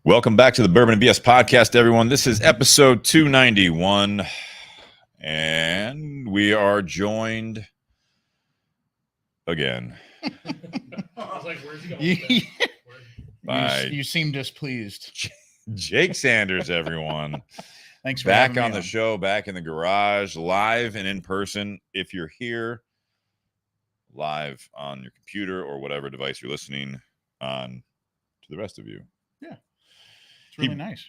Welcome back to the Bourbon and BS podcast, everyone. This is episode 291, and we are joined again. I was like, where's he going? You seem displeased. Jake Sanders, everyone. Thanks for back having on me the show, back in the garage, live and in person. If you're here, live on your computer or whatever device you're listening on, to the rest of you. Yeah. It's really nice.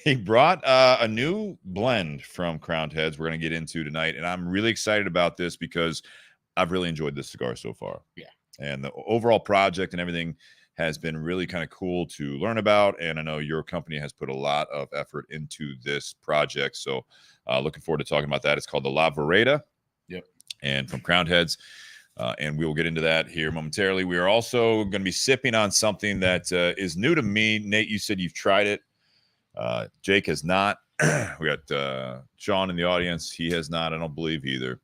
He brought a new blend from Crowned Heads we're going to get into tonight, and I'm really excited about this because I've really enjoyed this cigar so far. Yeah. And the overall project and everything has been really kind of cool to learn about, and I know your company has put a lot of effort into this project, so looking forward to talking about that. It's called the La Vereda. Yep. And from Crowned Heads. And we will get into that here momentarily. We are also going to be sipping on something that is new to me. Nate, you said you've tried it. Jake has not. We got Sean in the audience. He has not. I don't believe either.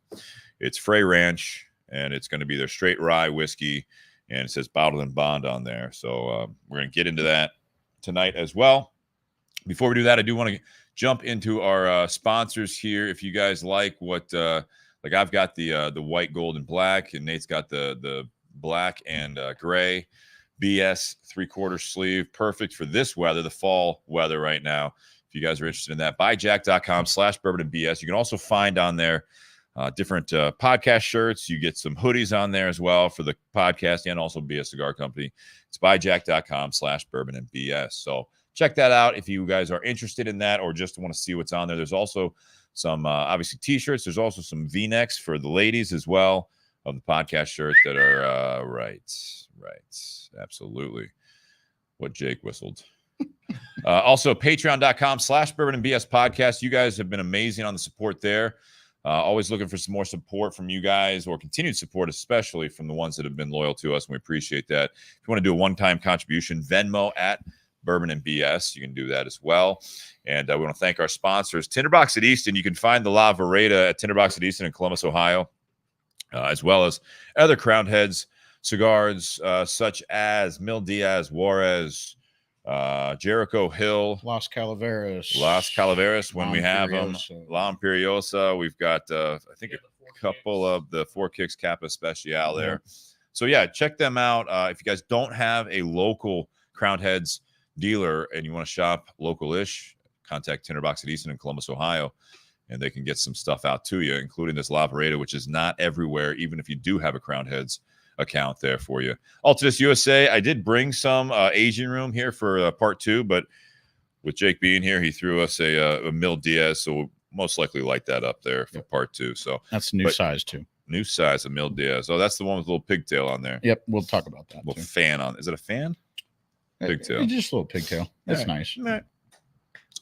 It's Frey Ranch, and it's going to be their Straight Rye Whiskey, and it says Bottled and Bond on there. So we're going to get into that tonight as well. Before we do that, I do want to jump into our sponsors here. If you guys like what like I've got the white, gold, and black, and Nate's got the black and gray BS 3/4 sleeve. Perfect for this weather, the fall weather right now. If you guys are interested in that, buyjack.com/bourbon and BS. You can also find on there different podcast shirts. You get some hoodies on there as well for the podcast and also BS Cigar Company. It's buyjack.com/bourbon and BS. So check that out if you guys are interested in that or just want to see what's on there. There's also some obviously t-shirts. There's also some V-necks for the ladies as well of the podcast shirts that are right. Absolutely. What Jake whistled. Also, patreon.com/bourbon and BS podcast. You guys have been amazing on the support there. Always looking for some more support from you guys, or continued support, especially from the ones that have been loyal to us. And we appreciate that. If you want to do a one-time contribution, Venmo at Bourbon and BS. You can do that as well. And we want to thank our sponsors, Tinder Box at Easton. You can find the La Vereda at Tinder Box at Easton in Columbus, Ohio, as well as other Crowned Heads cigars such as Mil Diaz, Juarez, Jericho Hill, Las Calaveras when we have them, La Imperiosa. We've got I think a couple of the Four Kicks Capa Special there. So yeah, check them out. If you guys don't have a local Crowned Heads dealer and you want to shop local-ish, contact Tinder Box at Easton in Columbus, Ohio, and they can get some stuff out to you, including this La Vereda, which is not everywhere, even if you do have a Crowned Heads account there for you. Altadis USA, I did bring some Asian room here for part 2, but with Jake being here, he threw us a Mil Diaz, so we'll most likely light that up there for part 2. So that's new size too. New size of Mil Diaz. Oh, that's the one with a little pigtail on there. Yep, we'll talk about that. Little fan on. Is it a fan? Pigtail. Just a little pigtail. That's nice.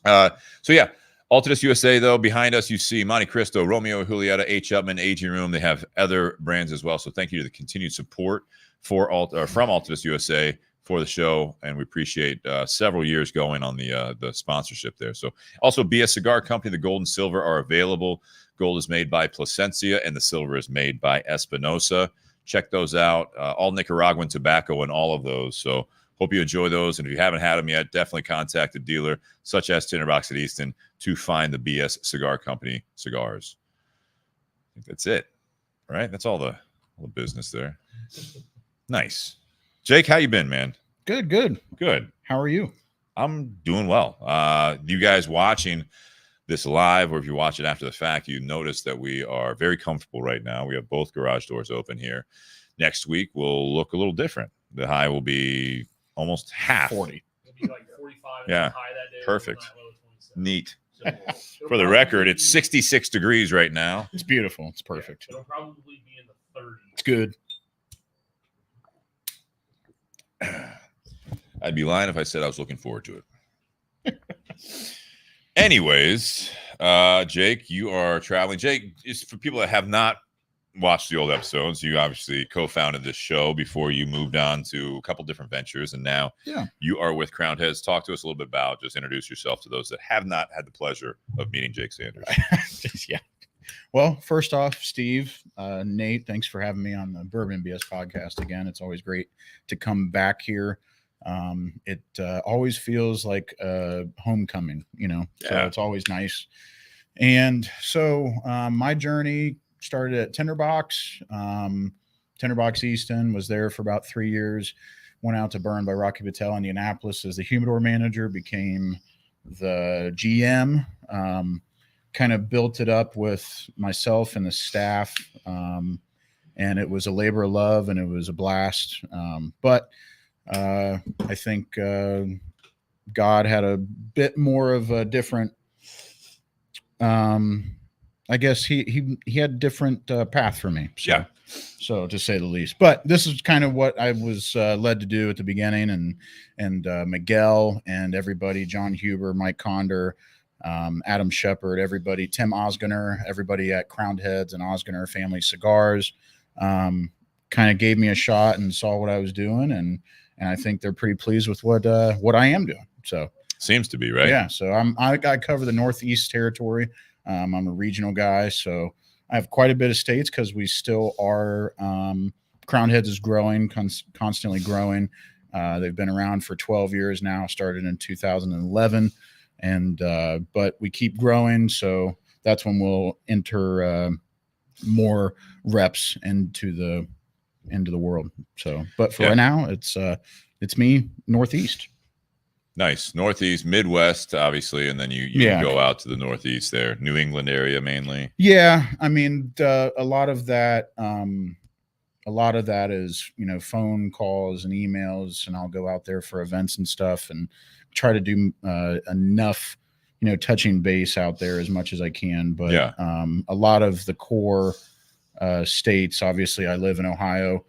So yeah, Altadis USA, though, behind us you see Monte Cristo, Romeo and Julieta, H. Upman, Aging Room. They have other brands as well. So thank you to the continued support from Altadis USA for the show, and we appreciate several years going on the sponsorship there. So also BS Cigar Company, the gold and silver are available. Gold is made by Plasencia, and the silver is made by Espinosa. Check those out. All Nicaraguan tobacco in all of those. So hope you enjoy those. And if you haven't had them yet, definitely contact a dealer such as Tinder Box at Easton to find the BS Cigar Company cigars. I think that's it, right? That's all the business there. Nice. Jake, how you been, man? Good. How are you? I'm doing well. You guys watching this live, or if you watch it after the fact, you notice that we are very comfortable right now. We have both garage doors open here. Next week will look a little different. The high will be almost half. 40. It'll be like 45 Yeah. high that day. Perfect. Neat. For the record, it's 66 degrees right now. It's beautiful. It's perfect. It'll probably be in the 30s. It's good. I'd be lying if I said I was looking forward to it. Anyways, Jake, you are traveling. Jake, just for people that have not watched the old episodes, you obviously co-founded this show before you moved on to a couple different ventures, and now you are with Crowned Heads. Talk to us a little bit about, just introduce yourself to those that have not had the pleasure of meeting Jake Sanders. Yeah. Well, first off, Steve, Nate, thanks for having me on the Bourbon BS podcast again. It's always great to come back here It always feels like homecoming, so Yeah. it's always nice. And so my journey started at Tinder Box. Tinder Box Easton, was there for about 3 years. Went out to Burn by Rocky Patel, Indianapolis, as the humidor manager, became the GM, kind of built it up with myself and the staff. And it was a labor of love, and it was a blast. But I think God had a bit more of a different, I guess he had a different path for me. So, Yeah. So to say the least, but this is kind of what I was led to do at the beginning, and Miguel and everybody, John Huber, Mike Conder, Adam Shepard, everybody, Tim Osgener, everybody at Crowned Heads and Osgener Family Cigars, kind of gave me a shot and saw what I was doing, and I think they're pretty pleased with what I am doing. So Seems to be, right? yeah. So I cover the Northeast territory. I'm a regional guy, so I have quite a bit of states because we still are. Crowned Heads is growing, constantly growing. They've been around for 12 years now, started in 2011, and but we keep growing. So that's when we'll enter more reps into the world. So, but for right now, it's me, Northeast. Nice. Northeast, Midwest, obviously, and then you go out to the Northeast there, New England area mainly. Yeah, I mean, a lot of that is phone calls and emails, and I'll go out there for events and stuff, and try to do enough touching base out there as much as I can. But a lot of the core states, obviously, I live in Ohio.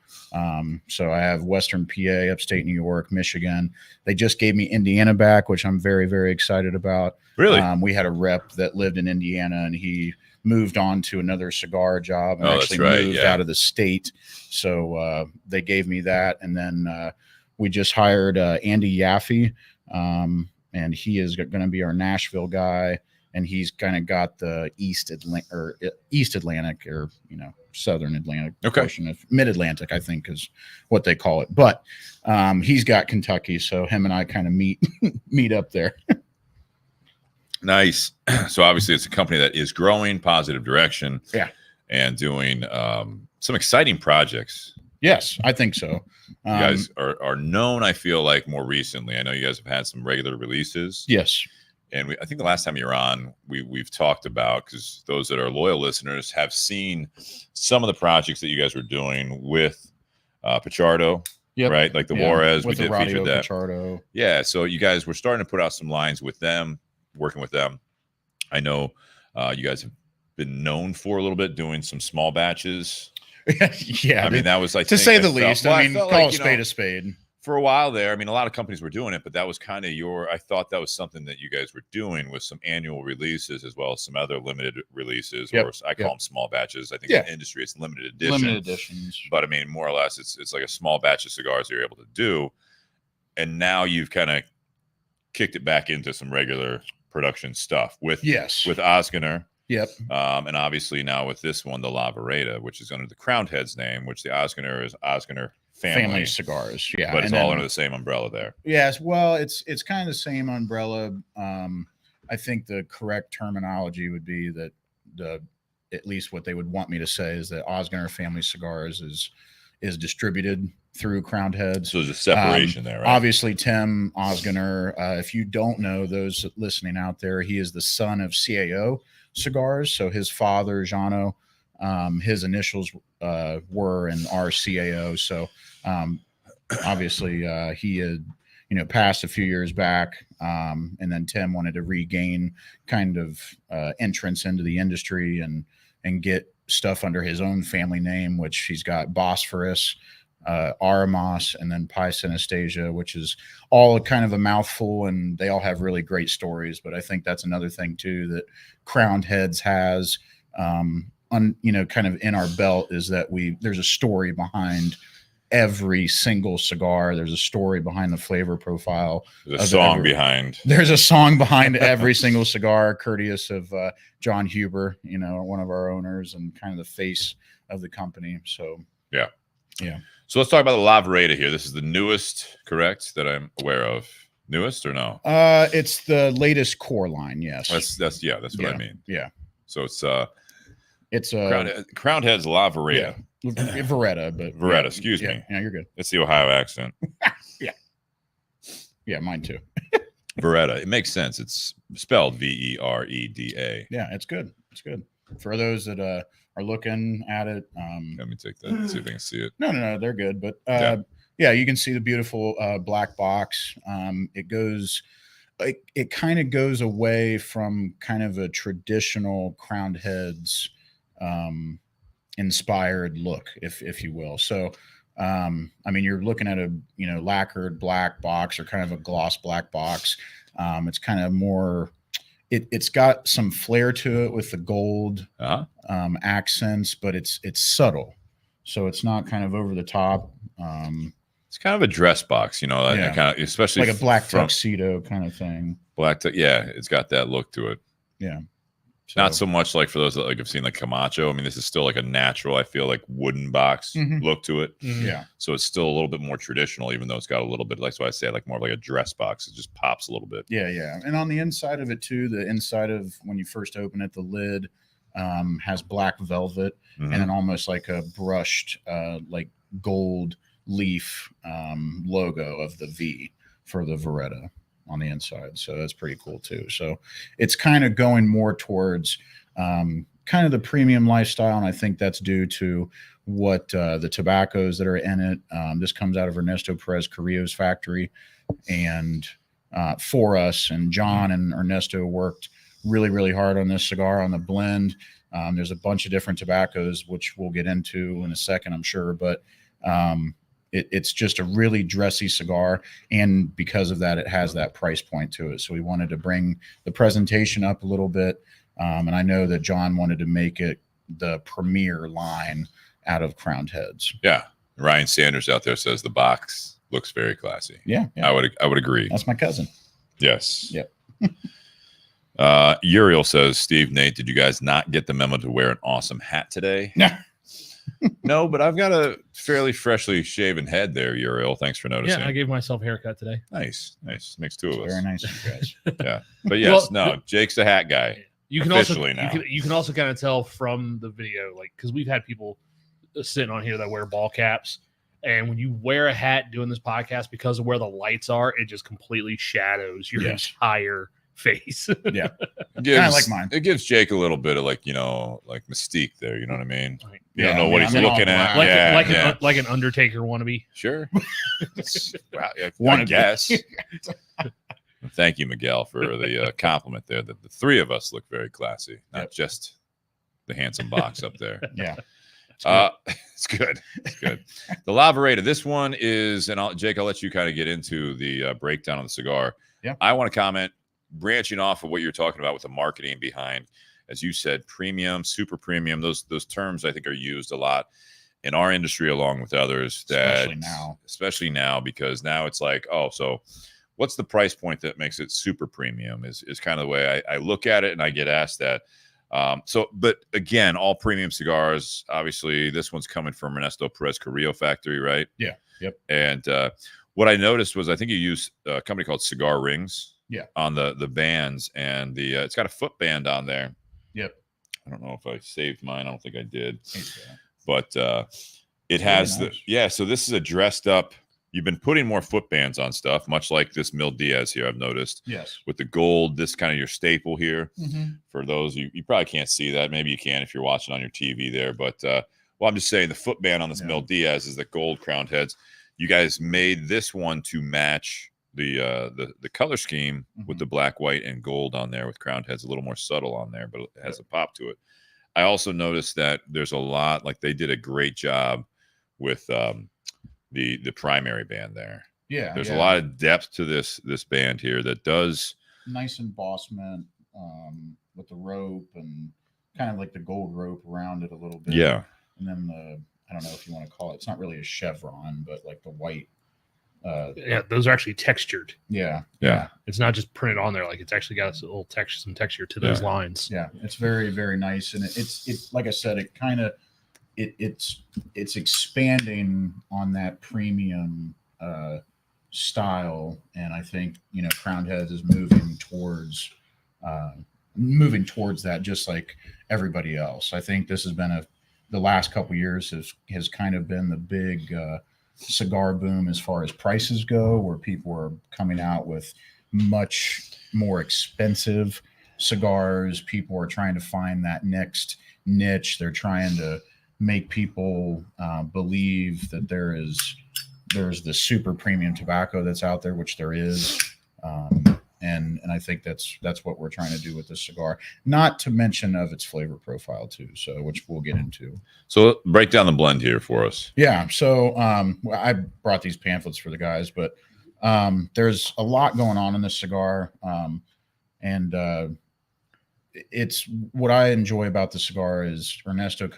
So I have Western PA, upstate New York, Michigan. They just gave me Indiana back, which I'm very, very excited about. Really? We had a rep that lived in Indiana, and he moved on to another cigar job and actually moved out of the state. So they gave me that. And then we just hired Andy Yaffe, and he is going to be our Nashville guy. And he's kind of got the East Atlantic, or Southern Atlantic portion of Mid-Atlantic, I think is what they call it. But he's got Kentucky, so him and I kind of meet up there. Nice. So obviously it's a company that is growing, positive direction. Yeah. And doing some exciting projects. Yes, I think so. You guys are known, I feel like, more recently. I know you guys have had some regular releases. Yes. And I think the last time you were on, we've talked about, because those that are loyal listeners have seen some of the projects that you guys were doing with Pichardo, right? Like the Juarez, with we did feature that. Pichardo. Yeah, so you guys were starting to put out some lines with them, working with them. I know you guys have been known for a little bit doing some small batches. Yeah, I mean, that was like, to say the least. I mean, call a spade a spade. For a while there, I mean, a lot of companies were doing it, but that was kind of I thought that was something that you guys were doing with some annual releases as well as some other limited releases, or I call them small batches. I think in the industry it's limited editions. But I mean, more or less, it's like a small batch of cigars that you're able to do. And now you've kind of kicked it back into some regular production stuff with Osgener. Yep. And obviously now with this one, the La Vereda, which is under the Crowned Heads name, which the Osgener is Osgener family cigars. Yeah. But it's all under the same umbrella there. Yes. Well, it's kind of the same umbrella. I think the correct terminology would be that at least what they would want me to say is that Osgener Family Cigars is distributed through Crowned Heads. So there's a separation there, right? Obviously, Tim Osgener, if you don't know, those listening out there, he is the son of CAO Cigars. So his father, Jano, his initials were and are CAO. So obviously he had passed a few years back, and then Tim wanted to regain kind of entrance into the industry and get stuff under his own family name, which he's got Bosphorus, Aramos, and then Pi Synaesthesia, which is all kind of a mouthful, and they all have really great stories. But I think that's another thing too that Crowned Heads has kind of in our belt, is that there's a story behind every single cigar. There's a story behind the flavor profile. There's a song behind. There's a song behind every single cigar, courteous of John Huber, one of our owners and kind of the face of the company. So yeah. So let's talk about the La Vereda here. This is the newest, correct, that I'm aware of. Newest or no? It's the latest core line. Yes. That's what I mean. Yeah. So it's Crowned Heads La Vereda. Vereda, but Vereda, excuse me. Yeah, you're good. It's the Ohio accent. Yeah, mine too. Vereda. It makes sense. It's spelled Vereda. Yeah, it's good. It's good for those that are looking at it. Let me take that. See if I can see it. No, they're good. But Yeah. you can see the beautiful black box. It kind of goes away from kind of a traditional Crowned Heads inspired look, if you will. So I mean, you're looking at a lacquered black box or kind of a gloss black box. It's kind of more. It's got some flair to it with the gold accents, but it's subtle, so it's not kind of over the top. It's kind of a dress box, kind of, especially like a black tuxedo kind of thing. It's got that look to it. Yeah. Not so much like for those that have seen like Camacho. I mean, this is still like a natural, I feel like, wooden box look to it. Yeah. So it's still a little bit more traditional, even though it's got a little bit, that's why I say like more like a dress box. It just pops a little bit. Yeah. And on the inside of it too, the inside of when you first open it, the lid has black velvet and then almost like a brushed like gold leaf logo of the V for the Vereda on the inside. So that's pretty cool too. So it's kind of going more towards kind of the premium lifestyle. And I think that's due to what the tobaccos that are in it. This comes out of Ernesto Perez Carrillo's factory. And for us, and John and Ernesto worked really, really hard on this cigar, on the blend. There's a bunch of different tobaccos, which we'll get into in a second, I'm sure. But it's just a really dressy cigar, and because of that, it has that price point to it. So we wanted to bring the presentation up a little bit, and I know that John wanted to make it the premier line out of Crowned Heads. Yeah, Ryan Sanders out there says the box looks very classy. Yeah. I would agree. That's my cousin. Yes. Yep. Uriel says, Steve, Nate, did you guys not get the memo to wear an awesome hat today? No. No, but I've got a fairly freshly shaven head there, Uriel. Thanks for noticing. Yeah, I gave myself a haircut today. Nice. Makes two of us. Very nice, you guys. Yeah, but yes, Jake's a hat guy. You can Officially also now. you can also kind of tell from the video, like, because we've had people sitting on here that wear ball caps, and when you wear a hat doing this podcast, because of where the lights are, it just completely shadows your entire face. Yeah, I like mine. It gives Jake a little bit of like mystique there. You know what I mean? Right. You don't know what he's looking at. Like an Undertaker wannabe. Sure. I guess. Thank you, Miguel, for the compliment there. That the three of us look very classy, not just the handsome box up there. Yeah. It's good. The La Vereda. This one is, and Jake, I'll let you kind of get into the breakdown of the cigar. Yeah. I want to comment, branching off of what you're talking about with the marketing behind, as you said, premium, super premium. Those terms I think are used a lot in our industry, along with others. Especially now, because now it's like, oh, so what's the price point that makes it super premium? Is kind of the way I look at it, and I get asked that. But again, all premium cigars, obviously this one's coming from Ernesto Perez Carrillo factory, right? Yeah. Yep. And what I noticed was, I think you use a company called Cigar Rings on the bands, and it's got a foot band on there. Yep. I don't know if I saved mine. I don't think I did, Okay. but it has nice. So this is a dressed up. You've been putting more foot bands on stuff, much like this Mil Diaz here, I've noticed. Yes. With the gold, this kind of your staple here. Mm-hmm. For those, you probably can't see that. Maybe you can if you're watching on your TV there. But, I'm just saying the foot band on this Mil Diaz is the gold Crowned Heads. You guys made this one to match the color scheme with the black, white, and gold on there, with Crowned Heads a little more subtle on there, but it has a pop to it. I also noticed that there's a lot, like they did a great job with the primary band there. Yeah. There's a lot of depth to this band here that does nice embossment with the rope and kind of like the gold rope around it a little bit. Yeah. And then I don't know if you want to call it, it's not really a chevron, but like the white. Those are actually textured. Yeah. It's not just printed on there. Like, it's actually got a little some texture to those lines. Yeah. It's very, very nice. And it's like I said, it kind of it's expanding on that premium style, and I think Crowned Heads is moving towards that, just like everybody else. I think this has been the last couple of years has kind of been the big cigar boom as far as prices go, where people are coming out with much more expensive cigars. People are trying to find that next niche. They're trying to make people believe that there's the super premium tobacco that's out there, which there is. And I think that's what we're trying to do with this cigar, not to mention of its flavor profile too. So, which we'll get into. So break down the blend here for us. Yeah. So I brought these pamphlets for the guys, but there's a lot going on in this cigar. And it's what I enjoy about the cigar is Ernesto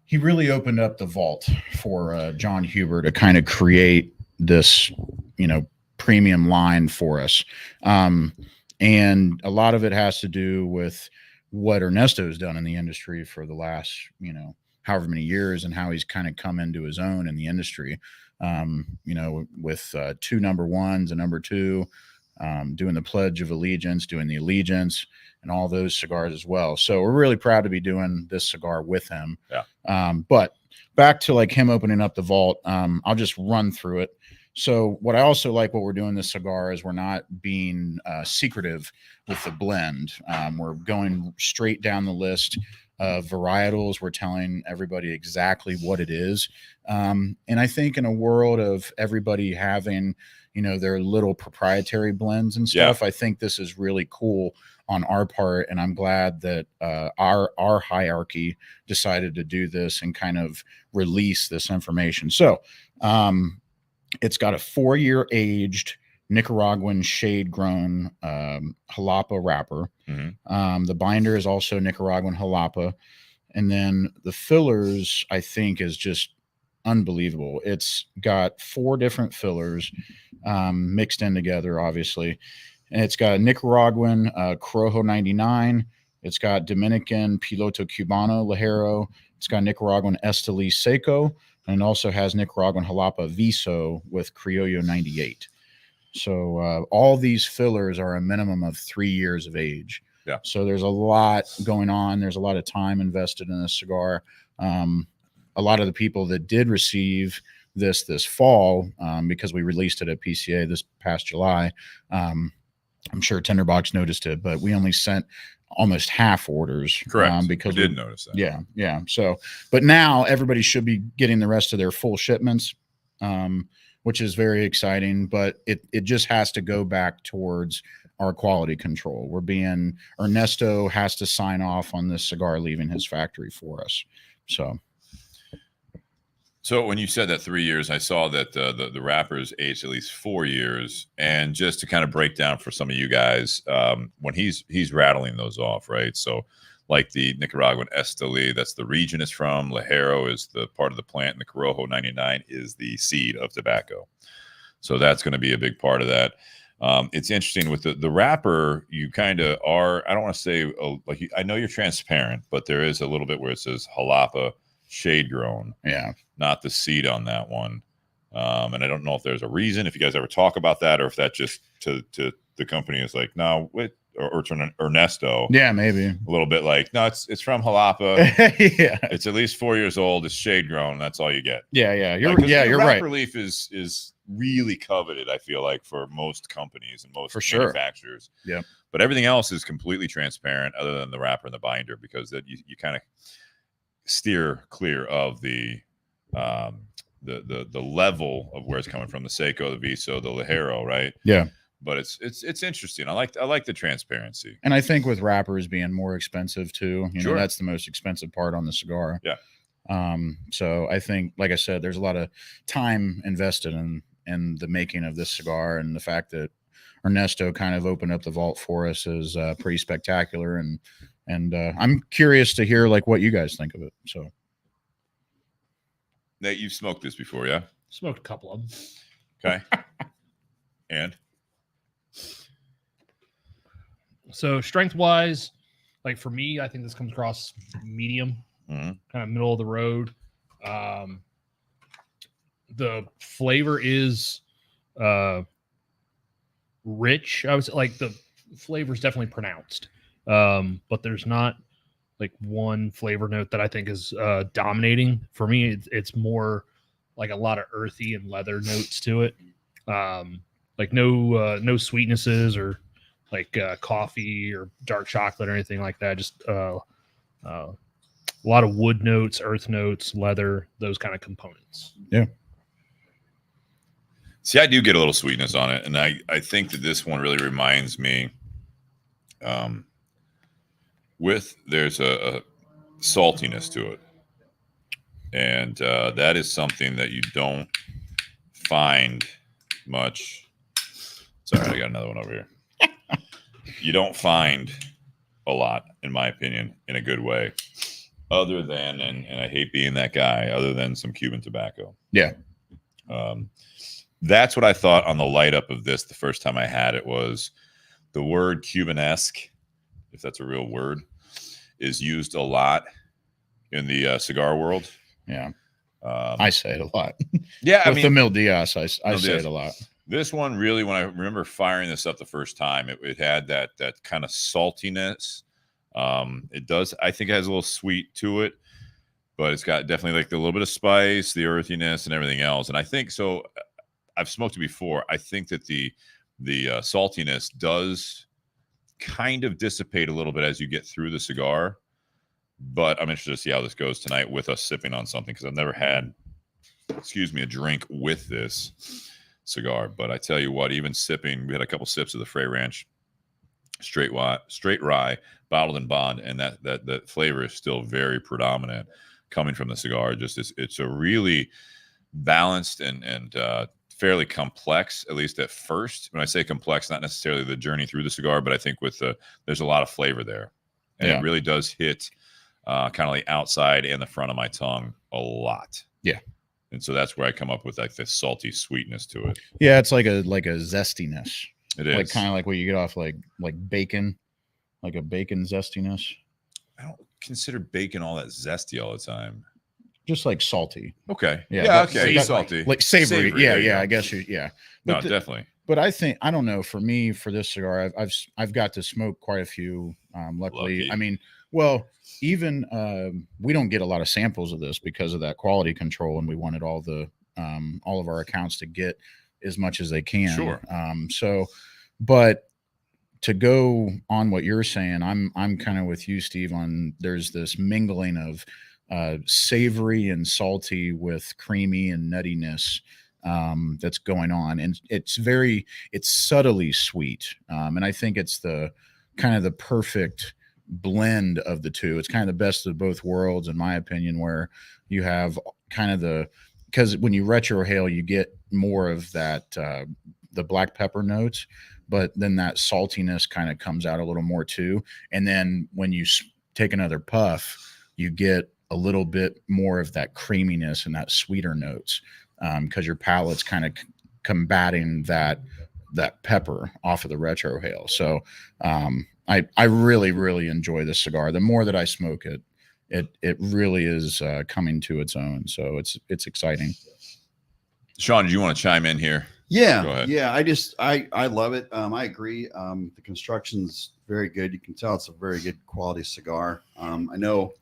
he really opened up the vault for John Huber to kind of create this, premium line for us. And a lot of it has to do with what Ernesto has done in the industry for the last, however many years, and how he's kind of come into his own in the industry, with 2 number ones and number 2, doing the Pledge of Allegiance, doing the Allegiance, and all those cigars as well. So we're really proud to be doing this cigar with him. Yeah. But back to like him opening up the vault, I'll just run through it. So what I also like what we're doing this cigar is we're not being secretive with the blend. We're going straight down the list of varietals. We're telling everybody exactly what it is. And I think in a world of everybody having, their little proprietary blends and stuff, I think this is really cool on our part. And I'm glad that our hierarchy decided to do this and kind of release this information. So, it's got a 4-year aged Nicaraguan shade grown Jalapa wrapper. Mm-hmm. The binder is also Nicaraguan Jalapa. And then the fillers, I think, is just unbelievable. It's got 4 different fillers mixed in together, obviously. And it's got Nicaraguan Corojo 99. It's got Dominican Piloto Cubano Ligero. It's got Nicaraguan Esteli Seco. And also has Nicaraguan Jalapa Viso with Criollo 98. So all these fillers are a minimum of 3 years of age. Yeah. So there's a lot going on. There's a lot of time invested in this cigar. A lot of the people that did receive this fall, because we released it at PCA this past July, I'm sure Tinder Box noticed it, but we only sent almost half orders. Correct. Because we did notice that. Yeah. So, but now everybody should be getting the rest of their full shipments, which is very exciting. But it just has to go back towards our quality control. Ernesto has to sign off on this cigar leaving his factory for us. So when you said that 3 years, I saw that the wrappers aged at least 4 years. And just to kind of break down for some of you guys, when he's rattling those off, right? So like the Nicaraguan Esteli, that's the region it's from. Ligero is the part of the plant, and the Corojo 99 is the seed of tobacco. So that's going to be a big part of that. It's interesting with the wrapper, you kind of are, I don't want to say, I know you're transparent, but there is a little bit where it says Jalapa shade grown. Yeah. Not the seed on that one. And I don't know if there's a reason, if you guys ever talk about that, or if that just to the company is like, no, or to Ernesto. Yeah, maybe. A little bit like, no, it's from Jalapa. Yeah. It's at least 4 years old. It's shade grown. That's all you get. Yeah. You're right. Wrapper leaf is really coveted, I feel like, for most companies and most manufacturers. Yeah. But everything else is completely transparent other than the wrapper and the binder, because that you kind of steer clear of the level of where it's coming from, the Seco, the Viso, the Ligero, right? Yeah. But it's interesting. I like the transparency. And I think with wrappers being more expensive too, you know, Sure. that's the most expensive part on the cigar. Yeah. So I think, like I said, there's a lot of time invested in the making of this cigar, and the fact that Ernesto kind of opened up the vault for us is pretty spectacular. And I'm curious to hear like what you guys think of it. So, Nate, you've smoked this before, yeah? Smoked a couple of them. Okay. And so strength wise, like for me, I think this comes across medium. Mhm. kind of middle of the road. The flavor is rich. I was like, the flavor is definitely pronounced, but there's not like one flavor note that I think is dominating. For me, it's more like a lot of earthy and leather notes to it. Like no sweetnesses or like coffee or dark chocolate or anything like that. Just a lot of wood notes, earth notes, leather, those kind of components. Yeah. See, I do get a little sweetness on it, and I think that this one really reminds me. There's a saltiness to it, and that is something that you don't find much. Sorry, I got another one over here. You don't find a lot, in my opinion, in a good way, other than, and I hate being that guy, other than some Cuban tobacco. Yeah. That's what I thought on the light up of this the first time I had it. Was the word Cubanesque, if that's a real word, is used a lot in the cigar world. Yeah. I say it a lot. Yeah, With the Mil Diaz, I say it a lot. This one really, when I remember firing this up the first time, it had that kind of saltiness. It does, I think it has a little sweet to it, but it's got definitely like a little bit of spice, the earthiness, and everything else. And I think so. I've smoked it before. I think that the saltiness does kind of dissipate a little bit as you get through the cigar. But I'm interested to see how this goes tonight with us sipping on something, because I've never had, a drink with this cigar. But I tell you what, even sipping, we had a couple sips of the Frey Ranch straight rye bottled and bond, and that flavor is still very predominant coming from the cigar. Just it's a really balanced and fairly complex, at least at first. When I say complex, not necessarily the journey through the cigar, but I think there's a lot of flavor there, and it really does hit kind of the outside and the front of my tongue a lot. Yeah. And so that's where I come up with like this salty sweetness to it. Yeah, it's like a zestiness. It is like kind of like what you get off like bacon, like a bacon zestiness. I don't consider bacon all that zesty all the time. Just like salty. Okay. Yeah. Okay. Salty. Like savory. Yeah. I guess yeah. But definitely. But I think, I don't know, for me, for this cigar, I've got to smoke quite a few. Luckily, Lucky. I mean, well, even we don't get a lot of samples of this because of that quality control, and we wanted all of our accounts to get as much as they can. Sure. So, but to go on what you're saying, I'm kind of with you, Steve, on there's this mingling of savory and salty with creamy and nuttiness that's going on, and it's subtly sweet, and I think it's the kind of the perfect blend of the two. It's kind of the best of both worlds, in my opinion, where you have kind of because when you retrohale, you get more of that the black pepper notes, but then that saltiness kind of comes out a little more too, and then when you take another puff, you get a little bit more of that creaminess and that sweeter notes, because your palate's kind of combating that pepper off of the retrohale. So I really, really enjoy this cigar. The more that I smoke it, it really is coming to its own. So it's exciting. Sean, do you want to chime in here? Yeah. Go ahead. Yeah. I love it. I agree. The construction's very good. You can tell it's a very good quality cigar. I know,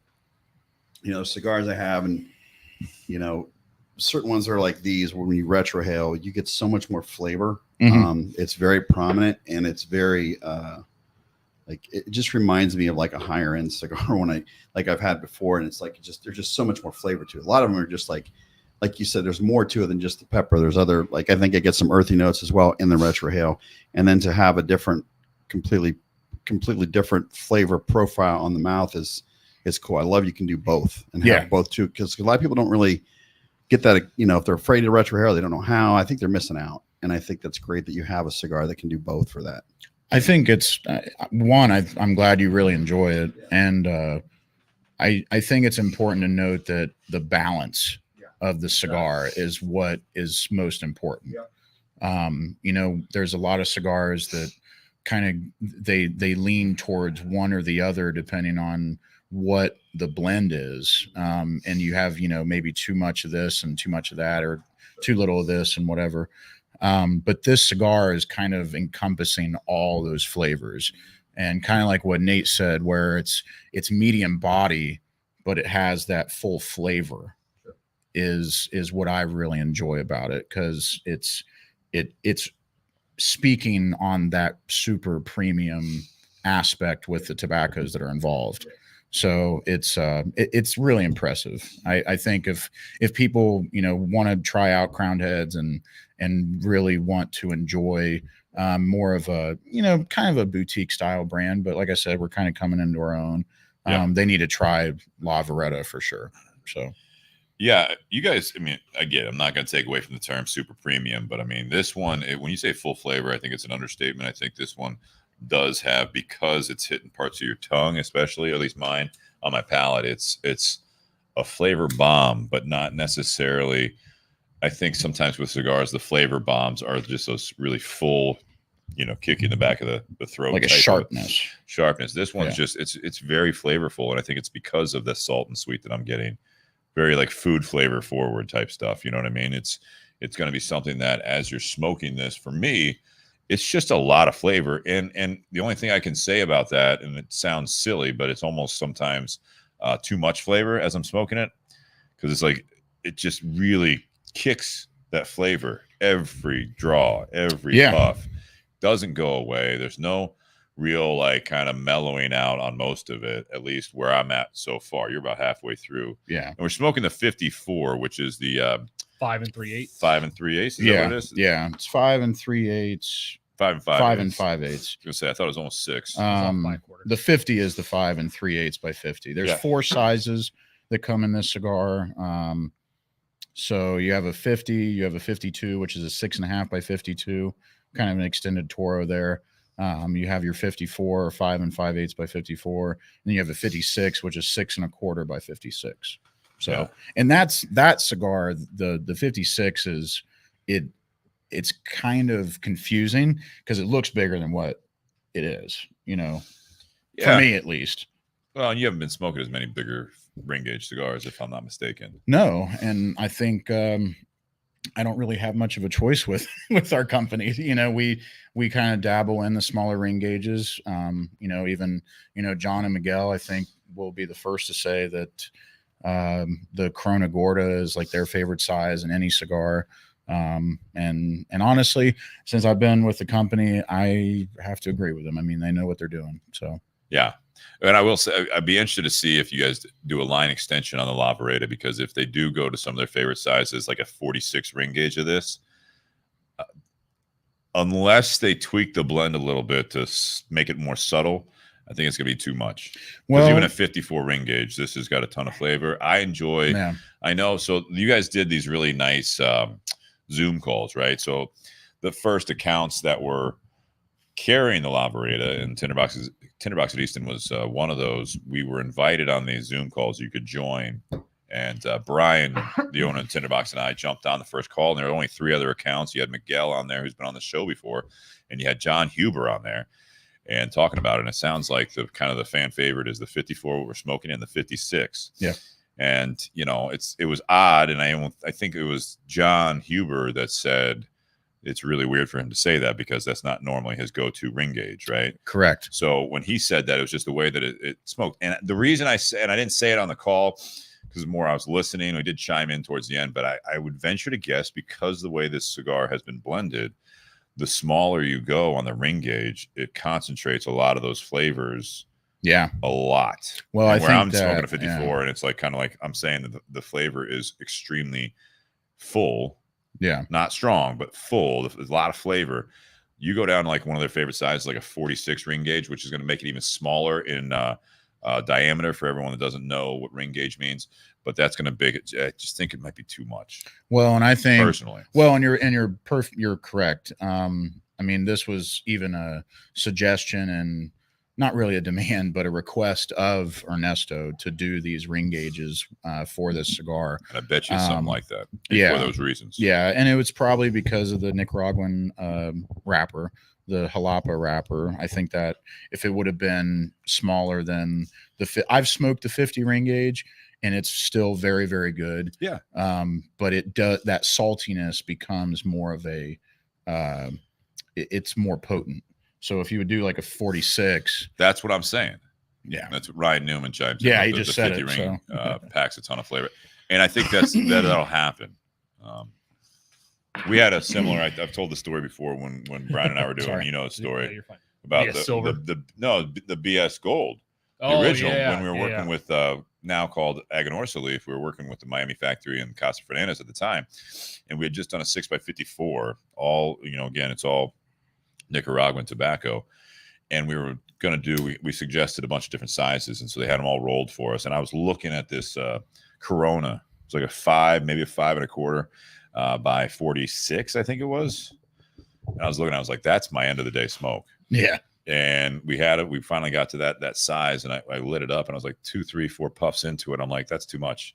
cigars I have, and, certain ones are like these, where when you retrohale, you get so much more flavor. Mm-hmm. It's very prominent, and it's very, it just reminds me of like a higher end cigar I've had before. And it's like, there's just so much more flavor to it. A lot of them are just like you said, there's more to it than just the pepper. There's other, I think I get some earthy notes as well in the retrohale. And then to have a completely different flavor profile on the mouth is cool. I love you can do both and have both too, because a lot of people don't really get that. If they're afraid of retrohale, they don't know how. I think they're missing out. And I think that's great that you have a cigar that can do both for that. I think it's I'm glad you really enjoy it. And I think it's important to note that the balance of the cigar is what is most important. There's a lot of cigars that kind of they lean towards one or the other depending on what the blend is. And you have, maybe too much of this and too much of that, or too little of this and whatever. But this cigar is kind of encompassing all those flavors, and kind of like what Nate said, where it's medium body, but it has that full flavor is what I really enjoy about it. Cause it's speaking on that super premium aspect with the tobaccos that are involved. So it's really impressive. I think if people, want to try out Crowned Heads and really want to enjoy more of a, kind of a boutique style brand, but like I said, we're kind of coming into our own. They need to try La Vereda for sure. So. Yeah, you guys, I mean, again, I'm not going to take away from the term super premium, but I mean, this one, when you say full flavor, I think it's an understatement. I think this one does have, because it's hitting parts of your tongue, especially, or at least mine on my palate, it's a flavor bomb, but not necessarily. I think sometimes with cigars, the flavor bombs are just those really full, kick you in the back of the throat. Like a sharpness. This one's just, it's very flavorful. And I think it's because of the salt and sweet that I'm getting. Very like food flavor forward type stuff. You know what I mean? It's going to be something that as you're smoking this, for me, it's just a lot of flavor. And the only thing I can say about that, and it sounds silly, but it's almost sometimes too much flavor as I'm smoking it. Cause it's like, it just really kicks that flavor every draw, every puff. Doesn't go away. There's no real like kind of mellowing out on most of it, at least where I'm at so far. You're about halfway through. Yeah. And we're smoking the 54, which is the 5 3/8. 5 3/8. Is that what it is? Yeah. It's 5 3/8. 5 5 5/8. 5/8. I was gonna say, I thought it was almost 6. The 50 is the 5 3/8 by 50. There's 4 sizes that come in this cigar. So you have a 50, you have a 52, which is a 6.5 by 52, kind of an extended Toro there. You have your 54 or 5 5/8 by 54, and then you have a 56, which is 6 1/4 by 56. So, and that's that cigar. The 56 is it's kind of confusing because it looks bigger than what it is, for me at least. Well, and you haven't been smoking as many bigger ring gauge cigars, if I'm not mistaken. No, and I think I don't really have much of a choice with our company. We kind of dabble in the smaller ring gauges. Even John and Miguel, I think, will be the first to say that the Corona Gorda is like their favorite size in any cigar. And honestly, since I've been with the company, I have to agree with them. I mean, they know what they're doing. So yeah. And I will say, I'd be interested to see if you guys do a line extension on the La Vereda, because if they do go to some of their favorite sizes, like a 46 ring gauge of this, unless they tweak the blend a little bit to make it more subtle, I think it's going to be too much. Because even a 54 ring gauge, this has got a ton of flavor. I enjoy, I know. So you guys did these really nice Zoom calls, right? So the first accounts that were carrying the La Vereda and Tinder Box at Easton was one of those. We were invited on these Zoom calls you could join. And Brian, the owner of Tinder Box, and I jumped on the first call. And there were only 3 other accounts. You had Miguel on there, who's been on the show before, and you had John Huber on there and talking about it. And it sounds like the kind of the fan favorite is the 54 we're smoking in, the 56. Yeah. And it was odd, and I think it was John Huber that said it's really weird for him to say that because that's not normally his go-to ring gauge, right? Correct. So when he said that, it was just the way that it smoked. And the reason I said, and I didn't say it on the call because more I was listening. We did chime in towards the end, but I would venture to guess, because the way this cigar has been blended, the smaller you go on the ring gauge, it concentrates a lot of those flavors. Yeah, a lot. Well, and I'm smoking a 54, and it's like kind of like I'm saying that the flavor is extremely full. Yeah, not strong, but full. There's a lot of flavor. You go down to like one of their favorite sizes, like a 46 ring gauge, which is going to make it even smaller in diameter for everyone that doesn't know what ring gauge means. But that's going to big it. I just think it might be too much. Well, and I think personally, you're correct. I mean, this was even a suggestion, and not really a demand, but a request of Ernesto to do these ring gauges for this cigar. And I bet you something like that. Yeah. For those reasons. Yeah. And it was probably because of the Nicaraguan wrapper, the Jalapa wrapper. I think that if it would have been smaller than I've smoked the 50 ring gauge and it's still very, very good. Yeah. But it does, that saltiness becomes more of a, it's more potent. So if you would do like a 46, that's what I'm saying. Yeah, that's what Ryan Newman chimed in. Yeah, he just said it. Ring, packs a ton of flavor, and I think that'll happen. We had a similar. I've told the story before when Brian and I were doing, the story you're fine. about BS silver. the BS Gold, the Oh, original yeah, when we were working with now called Aganorsa Leaf. We were working with the Miami factory in Casa Fernandez at the time, and we had just done a 6x54. All again, it's all Nicaraguan tobacco, and we were going to do. We suggested a bunch of different sizes, and so they had them all rolled for us. And I was looking at this Corona. It's like a 5, maybe a 5 1/4 by 46, I think it was. And I was looking. I was like, "That's my end of the day smoke." Yeah. And we had it. We finally got to that size, and I lit it up, and I was like 2, 3, 4 puffs into it. I'm like, "That's too much.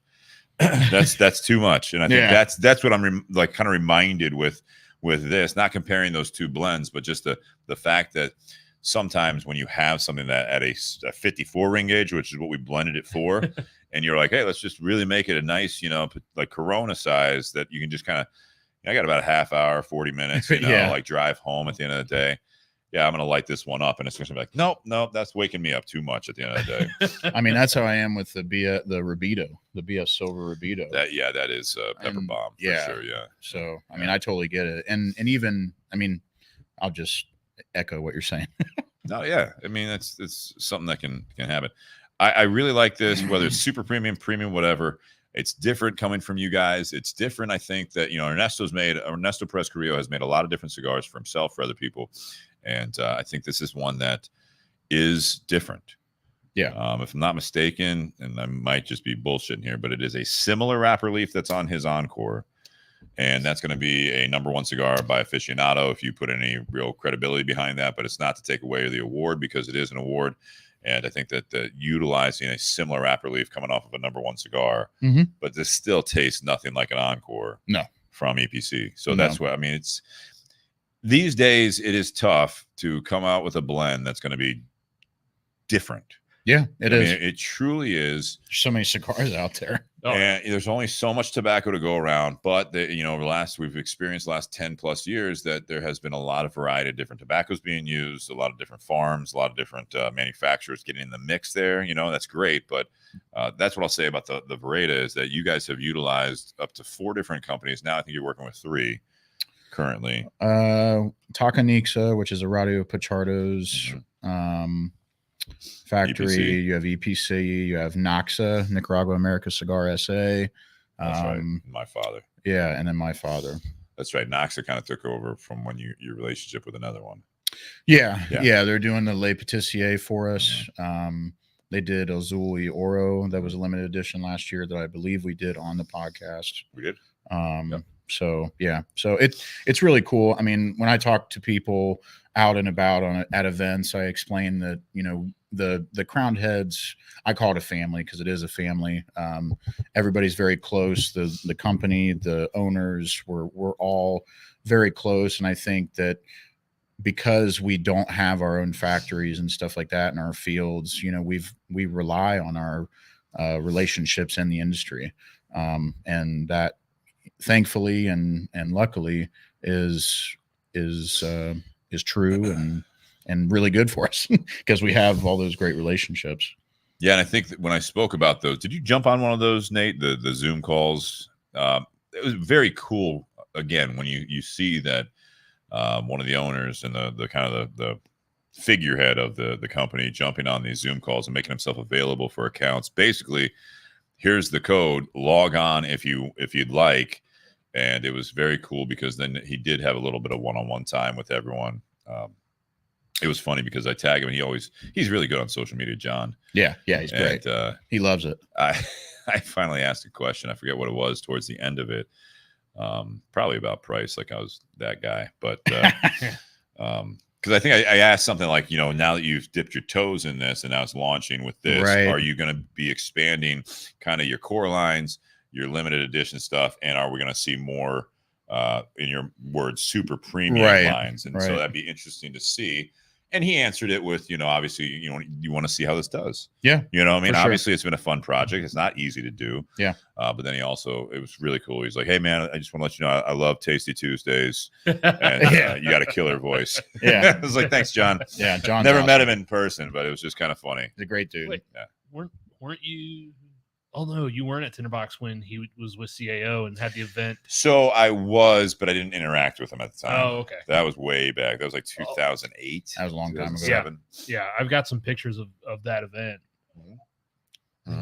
that's too much." And I think that's what I'm kind of reminded with this. Not comparing those two blends, but just the fact that sometimes when you have something that at a 54 ring gauge, which is what we blended it for, and you're like, "Hey, let's just really make it a nice, like Corona size that you can just kind of." I got about a half hour, 40 minutes, like drive home at the end of the day. Yeah, I'm going to light this one up. And it's going to be like, nope, that's waking me up too much at the end of the day. I mean, that's how I am with the Rubido, the BS Silver Rubido. That is pepper bomb for sure. Yeah. So, I mean, I totally get it. And even, I mean, I'll just echo what you're saying. No, yeah. I mean, it's something that can happen. I really like this, whether it's super premium, whatever. It's different coming from you guys. It's different. I think that, Ernesto Perez Carrillo has made a lot of different cigars for himself, for other people. And I think this is one that is different. Yeah. If I'm not mistaken, and I might just be bullshitting here, but it is a similar wrapper leaf that's on his Encore. And that's going to be a #1 cigar by aficionado if you put any real credibility behind that. But it's not to take away the award, because it is an award. And I think that utilizing a similar wrapper leaf coming off of a #1 cigar, but this still tastes nothing like an Encore from EPC. So that's what I mean. It's these days it is tough to come out with a blend that's going to be different. Yeah, it is. It truly is. There's so many cigars out there. And there's only so much tobacco to go around. But we've experienced the last 10 plus years that there has been a lot of variety of different tobaccos being used, a lot of different farms, a lot of different manufacturers getting in the mix there. That's great. But that's what I'll say about the Vereda is that you guys have utilized up to 4 different companies. Now I think you're working with 3 currently. Takanixa, which is a Radio Pichardo's factory. EPC. You have EPC. You have Naxa, Nicaragua America Cigar SA. That's right. My father. Yeah, and then my father. That's right. Naxa kind of took over from when your relationship with another one. Yeah. They're doing the Le Patissier for us. They did Azul y Oro. That was a limited edition last year that I believe we did on the podcast. We did. So it's really cool. I mean, when I talk to people out and about at events, I explain that the Crowned Heads, I call it a family because it is a family. Everybody's very close. The company, the owners, we're all very close, and I think that because we don't have our own factories and stuff like that in our fields, we rely on our relationships in the industry, and that thankfully and luckily is true and really good for us because we have all those great relationships. Yeah, and I think that when I spoke about those, did you jump on one of those, Nate? The Zoom calls. It was very cool. Again, when you see that one of the owners and the kind of the figurehead of the company jumping on these Zoom calls and making himself available for accounts. Basically, here's the code. Log on if you'd like. And it was very cool because then he did have a little bit of one-on-one time with everyone. It was funny because I tag him and he's really good on social media, John. Yeah, he's great. He loves it. I finally asked a question. I forget what it was towards the end of it. Probably about price, like I was that guy. But because I think I asked something like, now that you've dipped your toes in this and now it's launching with this, Right. are you going to be expanding kind of your core lines, your limited edition stuff, and are we going to see more, in your words, super premium lines? And so that'd be interesting to see. And he answered it with, obviously, you want to see how this does. Yeah. Obviously it's been a fun project. It's not easy to do. Yeah. But then it was really cool. He's like, hey man, I just want to let you know, I love Tasty Tuesdays and you got a killer voice. Yeah. I was like, thanks, John. Yeah. John Never met him in person, but it was just kind of funny. He's a great dude. Wait, weren't you? Oh no, you weren't at Tinder Box when he was with CAO and had the event. So I was, but I didn't interact with him at the time. Oh, okay. That was way back. That was like 2008. That was a long time ago. 2007. Yeah, I've got some pictures of that event.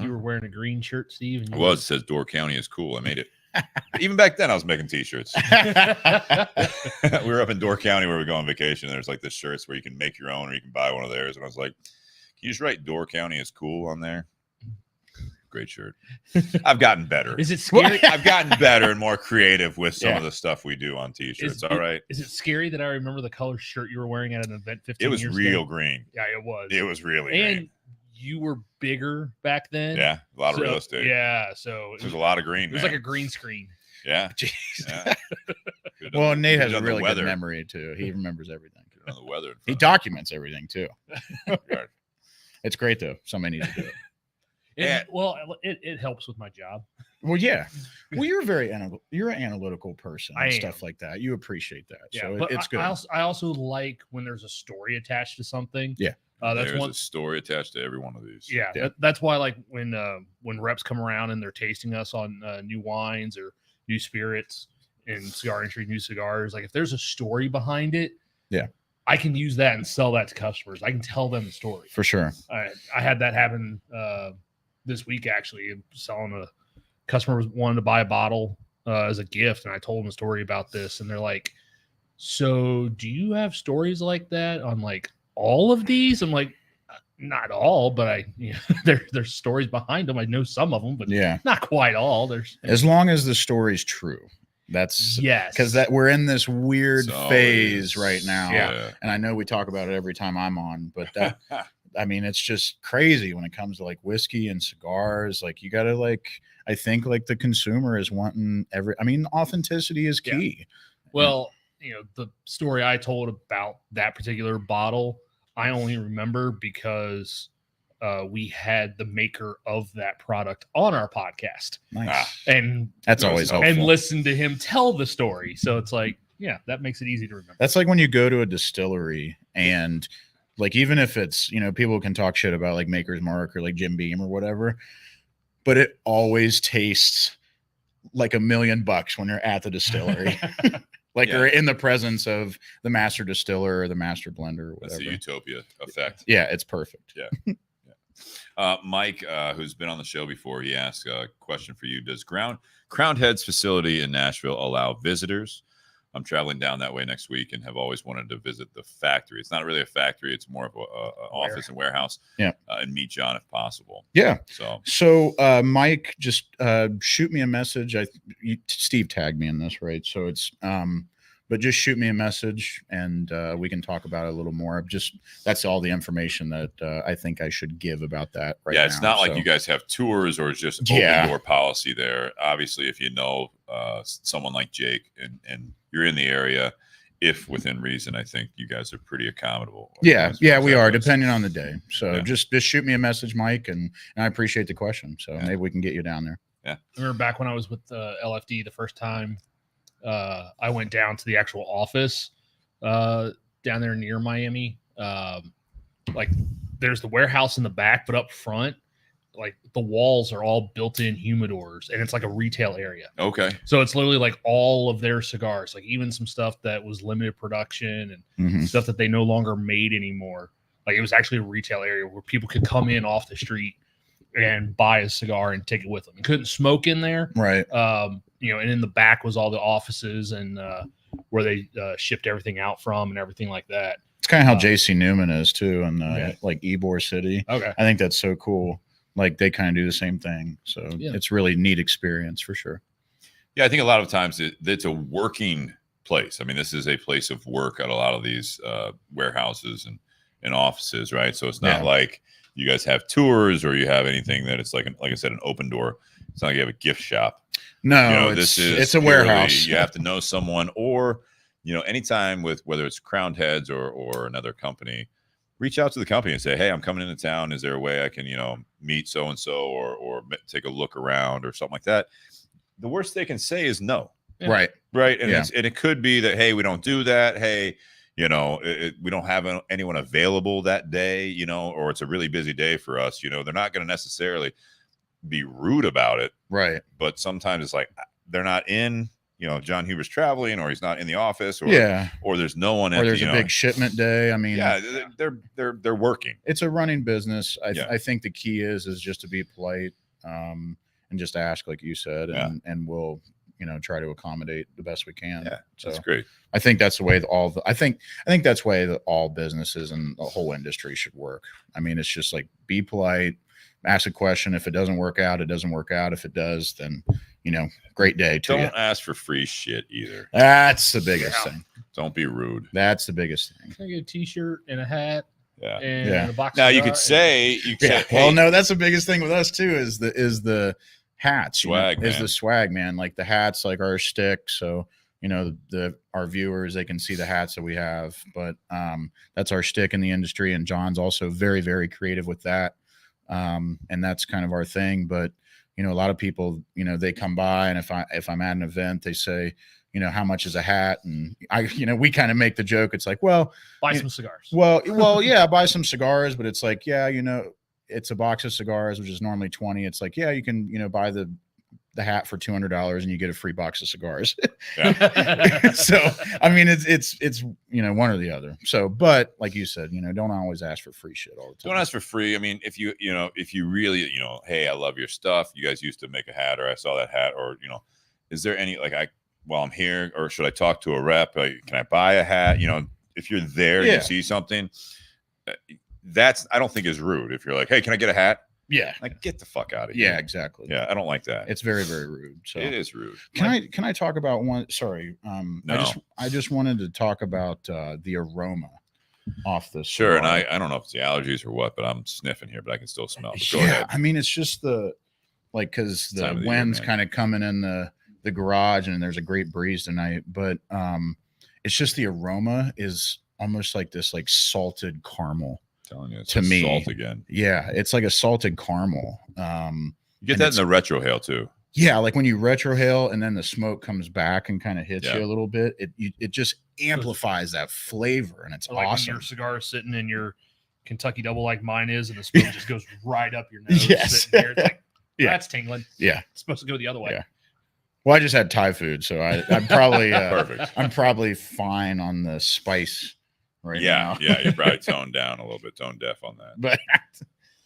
You were wearing a green shirt, Steve. And I was. It says Door County is cool. I made it. Even back then, I was making T-shirts. We were up in Door County where we go on vacation. There's like the shirts where you can make your own or you can buy one of theirs. And I was like, can you just write Door County is cool on there? Great shirt. I've gotten better. Is it scary? I've gotten better and more creative with some of the stuff we do on T-shirts. All right. Is it scary that I remember the color shirt you were wearing at an event 15 It was years real ago? green. Yeah, it was. It was really and green. You were bigger back then. Yeah, a lot of real estate. Yeah, so There's a lot of green. It was like a green screen. Yeah. Jeez. Yeah. Well, Nate has a Could've done the really good weather. memory too. He remembers everything. On the weather. He documents everything too. Right. It's great though. Somebody needs to do it. It helps with my job. Well, yeah. Well, you're you're an analytical person I and am. stuff like that. You appreciate that. Yeah, So but it's good. I also like when there's a story attached to something. Yeah. That's There's one. a story attached to every one of these. Yeah, Yeah. that's why like when reps come around and they're tasting us on new wines or new spirits and cigar industry, new cigars. Like if there's a story behind it, Yeah. I can use that and sell that to customers. I can tell them the story. For sure. I had that happen this week actually. Selling a customer wanted to buy a bottle as a gift, and I told them a story about this, and they're like, "So, do you have stories like that on like all of these?" I'm like, "Not all, but there's stories behind them. I know some of them, but Yeah. not quite all. There's As long as the story's true. That's yes, because that we're in this weird So phase it's- right now. Yeah. And I know we talk about it every time I'm on, but that I mean, it's just crazy when it comes to like whiskey and cigars. Like you gotta I think like the consumer is wanting authenticity is key. Well, the story I told about that particular bottle, I only remember because we had the maker of that product on our podcast, Nice. and That's That was always helpful. helpful. and listen to him tell the story. So it's like, yeah, that makes it easy to remember. That's like when you go to a distillery and like even if it's people can talk shit about like Maker's Mark or like Jim Beam or whatever, but it always tastes like $1 million when you're at the distillery. Like Yeah. you're in the presence of the master distiller or the master blender or That's whatever. the utopia effect. Yeah, it's perfect. Mike, who's been on the show before, he asked a question for you. Does Crown Heads facility in Nashville allow visitors? I'm traveling down that way next week and have always wanted to visit the factory. It's not really a factory. It's more of an office and warehouse. Yeah. And meet John if possible. Yeah. So So Mike, just shoot me a message. Steve tagged me in this, right? So it's but just shoot me a message and we can talk about it a little more. That's all the information that I think I should give about that right now. yeah, it's not like So- you guys have tours or just Yeah. open door policy there. Obviously, if you know someone like Jake and you're in the area, if within reason, I think you guys are pretty accommodable. Yeah, as yeah, far as we that are goes. depending on the day. So Yeah. just shoot me a message, Mike, and I appreciate the question. So Yeah. maybe we can get you down there. I remember back when I was with LFD the first time, I went down to the actual office down there near Miami. Like there's the warehouse in the back, but up front, like the walls are all built-in humidors, and it's like a retail area. Okay. So it's literally like all of their cigars, like even some stuff that was limited production and Mhm. stuff that they no longer made anymore. Like it was actually a retail area where people could come in off the street and buy a cigar and take it with them. You couldn't smoke in there. Right. And in the back was all the offices and where they shipped everything out from and everything like that. It's kind of how JC Newman is too, and Yeah. like Ybor City. Okay. I think that's so cool. Like they kind of do the same thing. So Yeah. it's really neat experience for sure. Yeah, I think a lot of times it's a working place. I mean, this is a place of work at a lot of these warehouses and offices, right? So it's not like you guys have tours or you have anything that it's like I said, an open door. It's not like you have a gift shop. No, it's a warehouse. You have to know someone, or anytime with whether it's Crowned Heads or another company, reach out to the company and say, hey, I'm coming into town. Is there a way I can meet so and so or take a look around or something like that? The worst they can say is no. Right. And it could be that, hey, we don't do that. Hey, we don't have anyone available that day, or it's a really busy day for us. They're not going to necessarily be rude about it. Right. But sometimes it's like they're not in, John Huber's traveling, or he's not in the office, or there's no one. Or there's a big shipment day. I mean, they're working. It's a running business. I think the key is just to be polite, and just ask, like you said, and we'll try to accommodate the best we can. Yeah, so that's great. I think that's the way I think that's the way that all businesses and the whole industry should work. I mean, it's just like, be polite, ask a question. If it doesn't work out, it doesn't work out. If it does, then great day to you. Don't ask for free shit either. That's the biggest thing. Don't be rude. That's the biggest thing. Can I get a t-shirt and a hat? Yeah. And a box. Now you could say, well, hey, no, that's the biggest thing with us too, is the hats. Swag, is the swag, man. Like the hats, like our stick. So our viewers, they can see the hats that we have. But that's our stick in the industry, and John's also very, very creative with that. And that's kind of our thing. But a lot of people, they come by, and if I'm at an event, they say, how much is a hat? And we kind of make the joke. It's like, well, buy some cigars. Well, yeah, buy some cigars, but it's like, yeah, it's a box of cigars, which is normally 20. It's like, yeah, you can, buy the hat for $200 and you get a free box of cigars. So, I mean, it's one or the other. So, but like you said, don't always ask for free shit all the time. Don't ask for free. I mean, if you really, hey, I love your stuff. You guys used to make a hat, or I saw that hat, or, is there any, like, while I'm here, or should I talk to a rep? Like, can I buy a hat? If you're there, you see something, I don't think is rude. If you're like, hey, can I get a hat? Yeah. Like, get the fuck out of here. Yeah, exactly. Yeah, I don't like that. It's very, very rude. So it is rude. Can I talk about one? Sorry. No. I just wanted to talk about the aroma off this. Sure. And I don't know if it's the allergies or what, but I'm sniffing here, but I can still smell it. Go ahead. I mean, it's just because the wind's kind of coming in the garage, and there's a great breeze tonight, but it's just the aroma is almost like this, like salted caramel. Telling you, it's to me, salt again. Yeah, it's like a salted caramel. You get that in the retrohale too. Yeah, like when you retrohale and then the smoke comes back and kind of hits you a little bit, it just amplifies that flavor, and it's like awesome. When your cigar is sitting in your Kentucky double like mine is, and the smoke just goes right up your nose. Yes. There. It's like, that's tingling. Yeah, it's supposed to go the other way. Yeah. Well, I just had Thai food, so I'm probably perfect. I'm probably fine on the spice. Right now. Yeah, you're probably toned down a little bit, tone deaf on that. But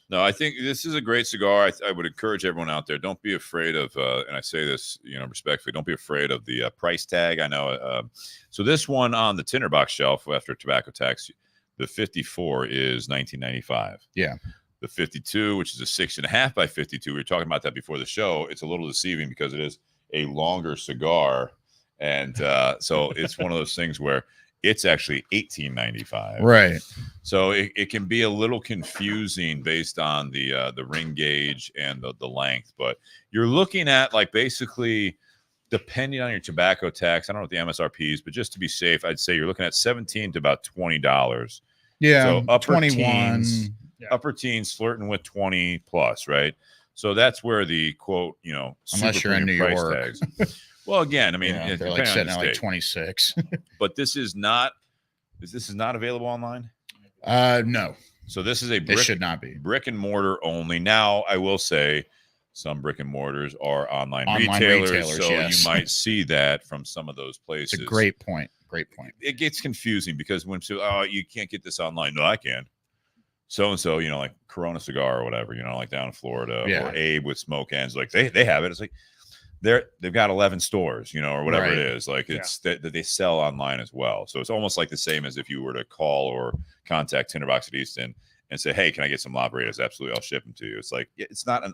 no, I think this is a great cigar. I would encourage everyone out there, don't be afraid of, and I say this, respectfully, don't be afraid of the price tag. I know. So this one on the Tinder Box shelf after tobacco tax, the 54 is $19.95. Yeah. The 52, which is a 6.5 by 52. We were talking about that before the show. It's a little deceiving because it is a longer cigar. And so it's one of those things where it's actually $18.95. Right. So it can be a little confusing based on the ring gauge and the length, but you're looking at, like, basically, depending on your tobacco tax, I don't know what the MSRP is, but just to be safe, I'd say you're looking at $17 to about $20. Yeah. So upper 21. teens, upper teens flirting with 20 plus, right? So that's where the quote, unless you're in New York. Tags. Well, again, I mean, they're like sitting at like 26. But this is not available online? No. So this is it should not be. Brick and mortar only. Now, I will say some brick and mortars are online retailers, so yes. you might see that from some of those places. It's a great point. Great point. It gets confusing because when people, you can't get this online. No, I can. So-and-so, like Corona Cigar or whatever, like down in Florida, or Abe with Smoke Ends, like they have it. It's like, they've got 11 stores, or whatever it is. Like it's that they sell online as well. So it's almost like the same as if you were to call or contact Tinder Box at Easton and say, hey, can I get some La Veredas? Absolutely. I'll ship them to you. It's like, it's not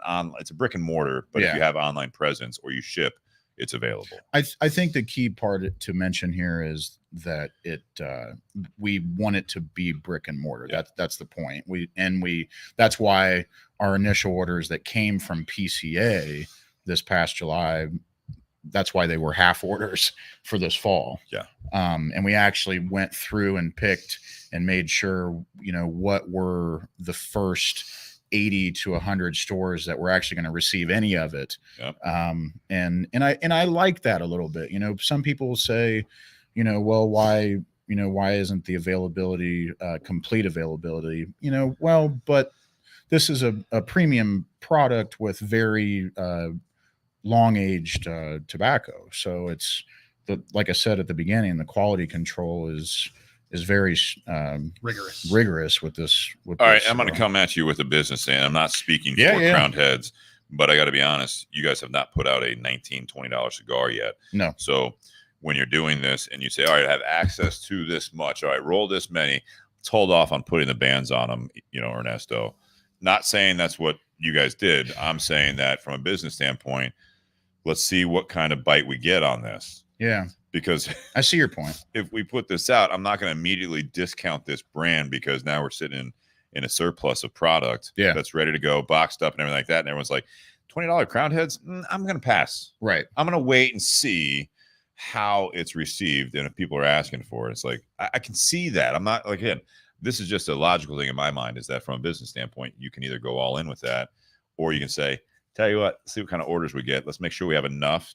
it's a brick and mortar, but if you have online presence or you ship, it's available. I think the key part to mention here is that we want it to be brick and mortar. Yeah. That's the point. That's why our initial orders that came from PCA this past July, that's why they were half orders for this fall. Yeah. And we actually went through and picked and made sure, what were the first 80 to 100 stores that were actually going to receive any of it. Yep. And I like that a little bit. Some people say, well, why isn't the availability complete availability? But this is a premium product with very long aged tobacco. So it's like I said at the beginning, the quality control is very rigorous with this. All right, I'm going to come at you with a business, and I'm not speaking for Crowned Heads, but I got to be honest, you guys have not put out a $19, $20 cigar yet. No. So when you're doing this and you say, all right, I have access to this much, all right, roll this many, let's hold off on putting the bands on them, Ernesto. Not saying that's what you guys did. I'm saying that from a business standpoint, let's see what kind of bite we get on this. Yeah. Because I see your point. If we put this out, I'm not going to immediately discount this brand because now we're sitting in a surplus of product that's ready to go, boxed up and everything like that. And everyone's like, $20 Crowned Heads, I'm going to pass. Right. I'm going to wait and see how it's received. And if people are asking for it, it's like, I can see that. I'm not like, again, this is just a logical thing in my mind is that from a business standpoint, you can either go all in with that or you can say, tell you what, see what kind of orders we get. Let's make sure we have enough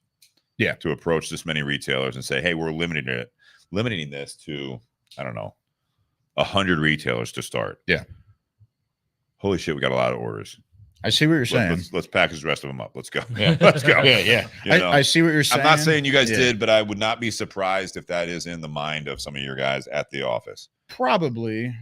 to approach this many retailers and say, hey, we're limiting this to, I don't know, 100 retailers to start. Yeah. Holy shit, we got a lot of orders. I see what you're saying. Let's package the rest of them up. Let's go. Yeah. Let's go. Yeah. I see what you're saying. I'm not saying you guys did, but I would not be surprised if that is in the mind of some of your guys at the office. Probably.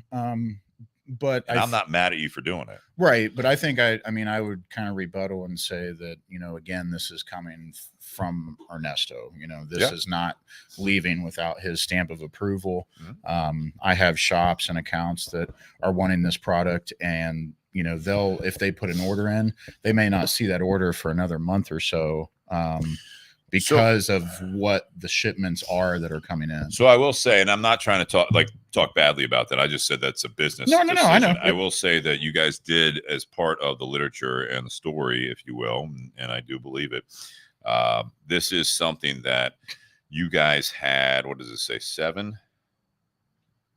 But I'm not mad at you for doing it. Right. But I think I would kind of rebuttal and say that, again, this is coming from Ernesto. This is not leaving without his stamp of approval. Mm-hmm. I have shops and accounts that are wanting this product and, if they put an order in, they may not see that order for another month or so. Because of what the shipments are that are coming in. So I will say, and I'm not trying to talk badly about that. I just said that's a business. No, I know. I will say that you guys did as part of the literature and the story, if you will, and I do believe it. This is something that you guys had, what does it say, 7?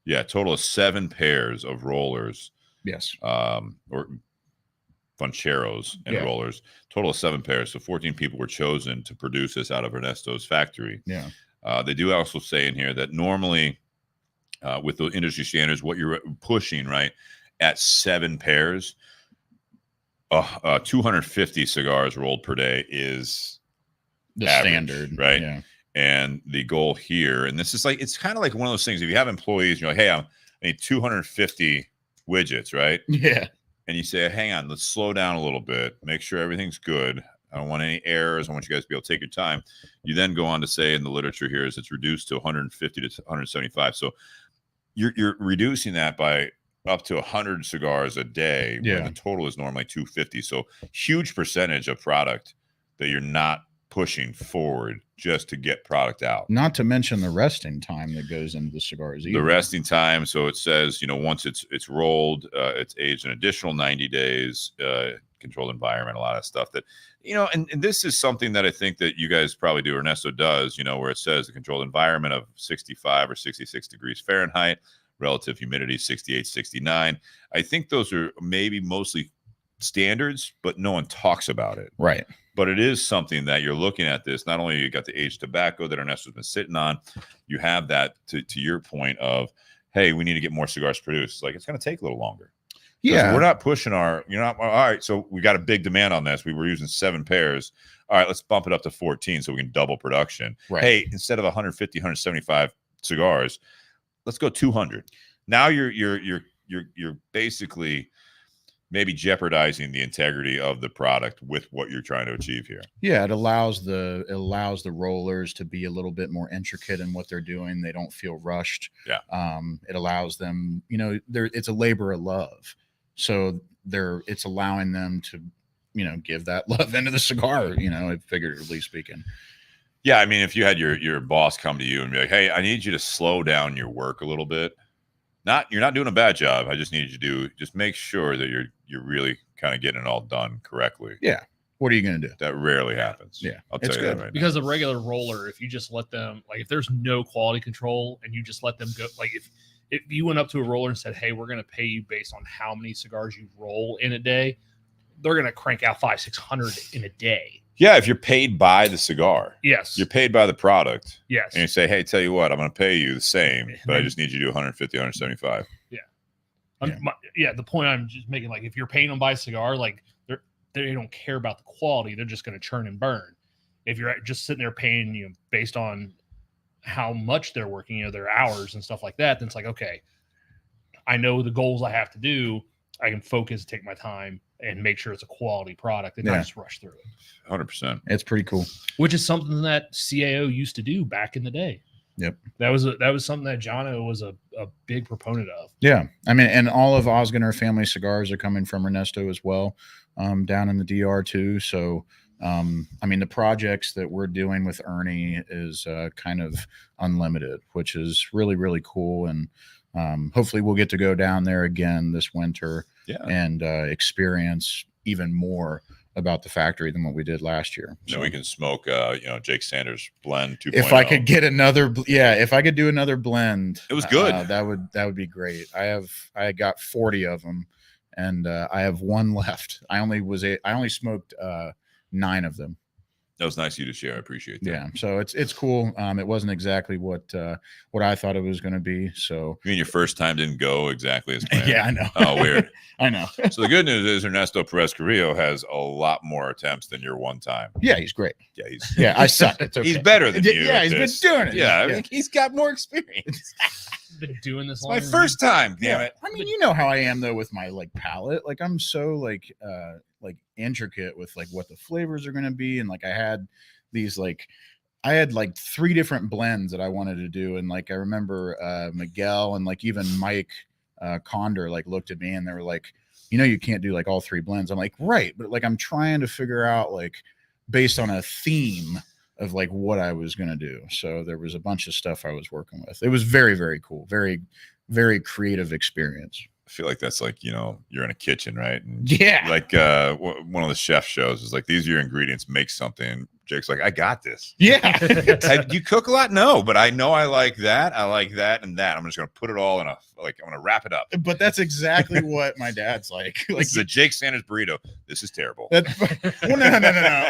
Yeah, total of 7 pairs of rollers. Yes. Or Funcheros and rollers, total of 7 pairs. So 14 people were chosen to produce this out of Ernesto's factory. Yeah. They do also say in here that normally with the industry standards, what you're pushing right at 7 pairs, 250 cigars rolled per day is the average, standard, right? Yeah. And the goal here, and this is like, it's kind of like one of those things. If you have employees, you're like, hey, I need 250 widgets, right? Yeah. And you say, hang on, let's slow down a little bit, make sure everything's good. I don't want any errors. I want you guys to be able to take your time. You then go on to say in the literature here is it's reduced to 150 to 175. So you're reducing that by up to 100 cigars a day. Yeah. Where the total is normally 250. So huge percentage of product that you're not pushing forward just to get product out. Not to mention the resting time that goes into the cigars. The resting time. So it says, once it's rolled, it's aged an additional 90 days, controlled environment, a lot of stuff that, and this is something that I think that you guys probably do, Ernesto does, where it says the controlled environment of 65 or 66 degrees Fahrenheit, relative humidity 68, 69. I think those are maybe mostly standards, but no one talks about it. Right. But it is something that you're looking at this. Not only you got the aged tobacco that Ernesto's been sitting on, you have that to your point of, hey, we need to get more cigars produced. Like it's going to take a little longer. Yeah. We're not pushing all right. So we got a big demand on this. We were using 7 pairs. All right, let's bump it up to 14 so we can double production. Right. Hey, instead of 150, 175 cigars, let's go 200. Now you're basically maybe jeopardizing the integrity of the product with what you're trying to achieve here. Yeah, it allows the rollers to be a little bit more intricate in what they're doing. They don't feel rushed. Yeah. It allows them, it's a labor of love. So it's allowing them to, give that love into the cigar, figuratively speaking. Yeah, I mean, if you had your boss come to you and be like, "Hey, I need you to slow down your work a little bit. You're not doing a bad job. I just need you to just make sure that you're really kind of getting it all done correctly." Yeah. What are you going to do? That rarely happens. Yeah, I'll it's tell you good. that right Because a regular roller, if you just let them, like if there's no quality control and you just let them go, like if you went up to a roller and said, "Hey, we're going to pay you based on how many cigars you roll in a day," they're going to crank out 500-600 in a day. Yeah, if you're paid by the cigar, Yes. you're paid by the product, Yes. and you say, "Hey, tell you what, I'm going to pay you the same, but I just need you to do 150, 175." The point I'm just making, like if you're paying them by cigar, like they don't care about the quality. They're just going to churn and burn. If you're just sitting there paying you based on how much they're working, their hours and stuff like that, then it's like, okay, I know the goals I have to do. I can focus, take my time, and make sure it's a quality product and not just rush through it. 100%. It's pretty cool. Which is something that CAO used to do back in the day. Yep. That was something that Jono was a big proponent of. Yeah. I mean, and all of Osgener family cigars are coming from Ernesto as well, down in the DR too. So, I mean, the projects that we're doing with Ernie is kind of unlimited, which is really, really cool. And hopefully we'll get to go down there again this winter and experience even more about the factory than what we did last year. So we can smoke, Jake Sanders blend 2.0. If I could get another, if I could do another blend, it was good. That would be great. I got 40 of them, and I have one left. I only smoked 9 of them. That was nice of you to share. I appreciate that. Yeah, so it's cool. It wasn't exactly what I thought it was going to be. So you mean your first time didn't go exactly as planned? Yeah, I know. Oh, weird. I know. So the good news is Ernesto Perez Carrillo has a lot more attempts than your one time. Yeah, he's great. Yeah, I suck. It's okay. He's better than you. Yeah, he's been doing it. Yeah, I mean, he's got more experience. Been doing this. It's my first time. Damn it. I mean, you know how I am though with my palate. Like I'm so like intricate with what the flavors are going to be, and I had these I had 3 different blends that I wanted to do, and I remember Miguel and even Mike Condor looked at me and they were like, you can't do all 3 blends. I'm like, right, but I'm trying to figure out based on a theme of what I was going to do. So there was a bunch of stuff I was working with. It was very, very cool. Very, very creative experience. I feel like that's you're in a kitchen, right? And yeah. One of the chef shows is these are your ingredients, make something. Jake's like, I got this. Yeah. You cook a lot? No, but I know I like that. I like that and that. I'm just going to put it all in I'm going to wrap it up. But that's exactly what my dad's like. This is a Jake Sanders burrito. This is terrible. Well,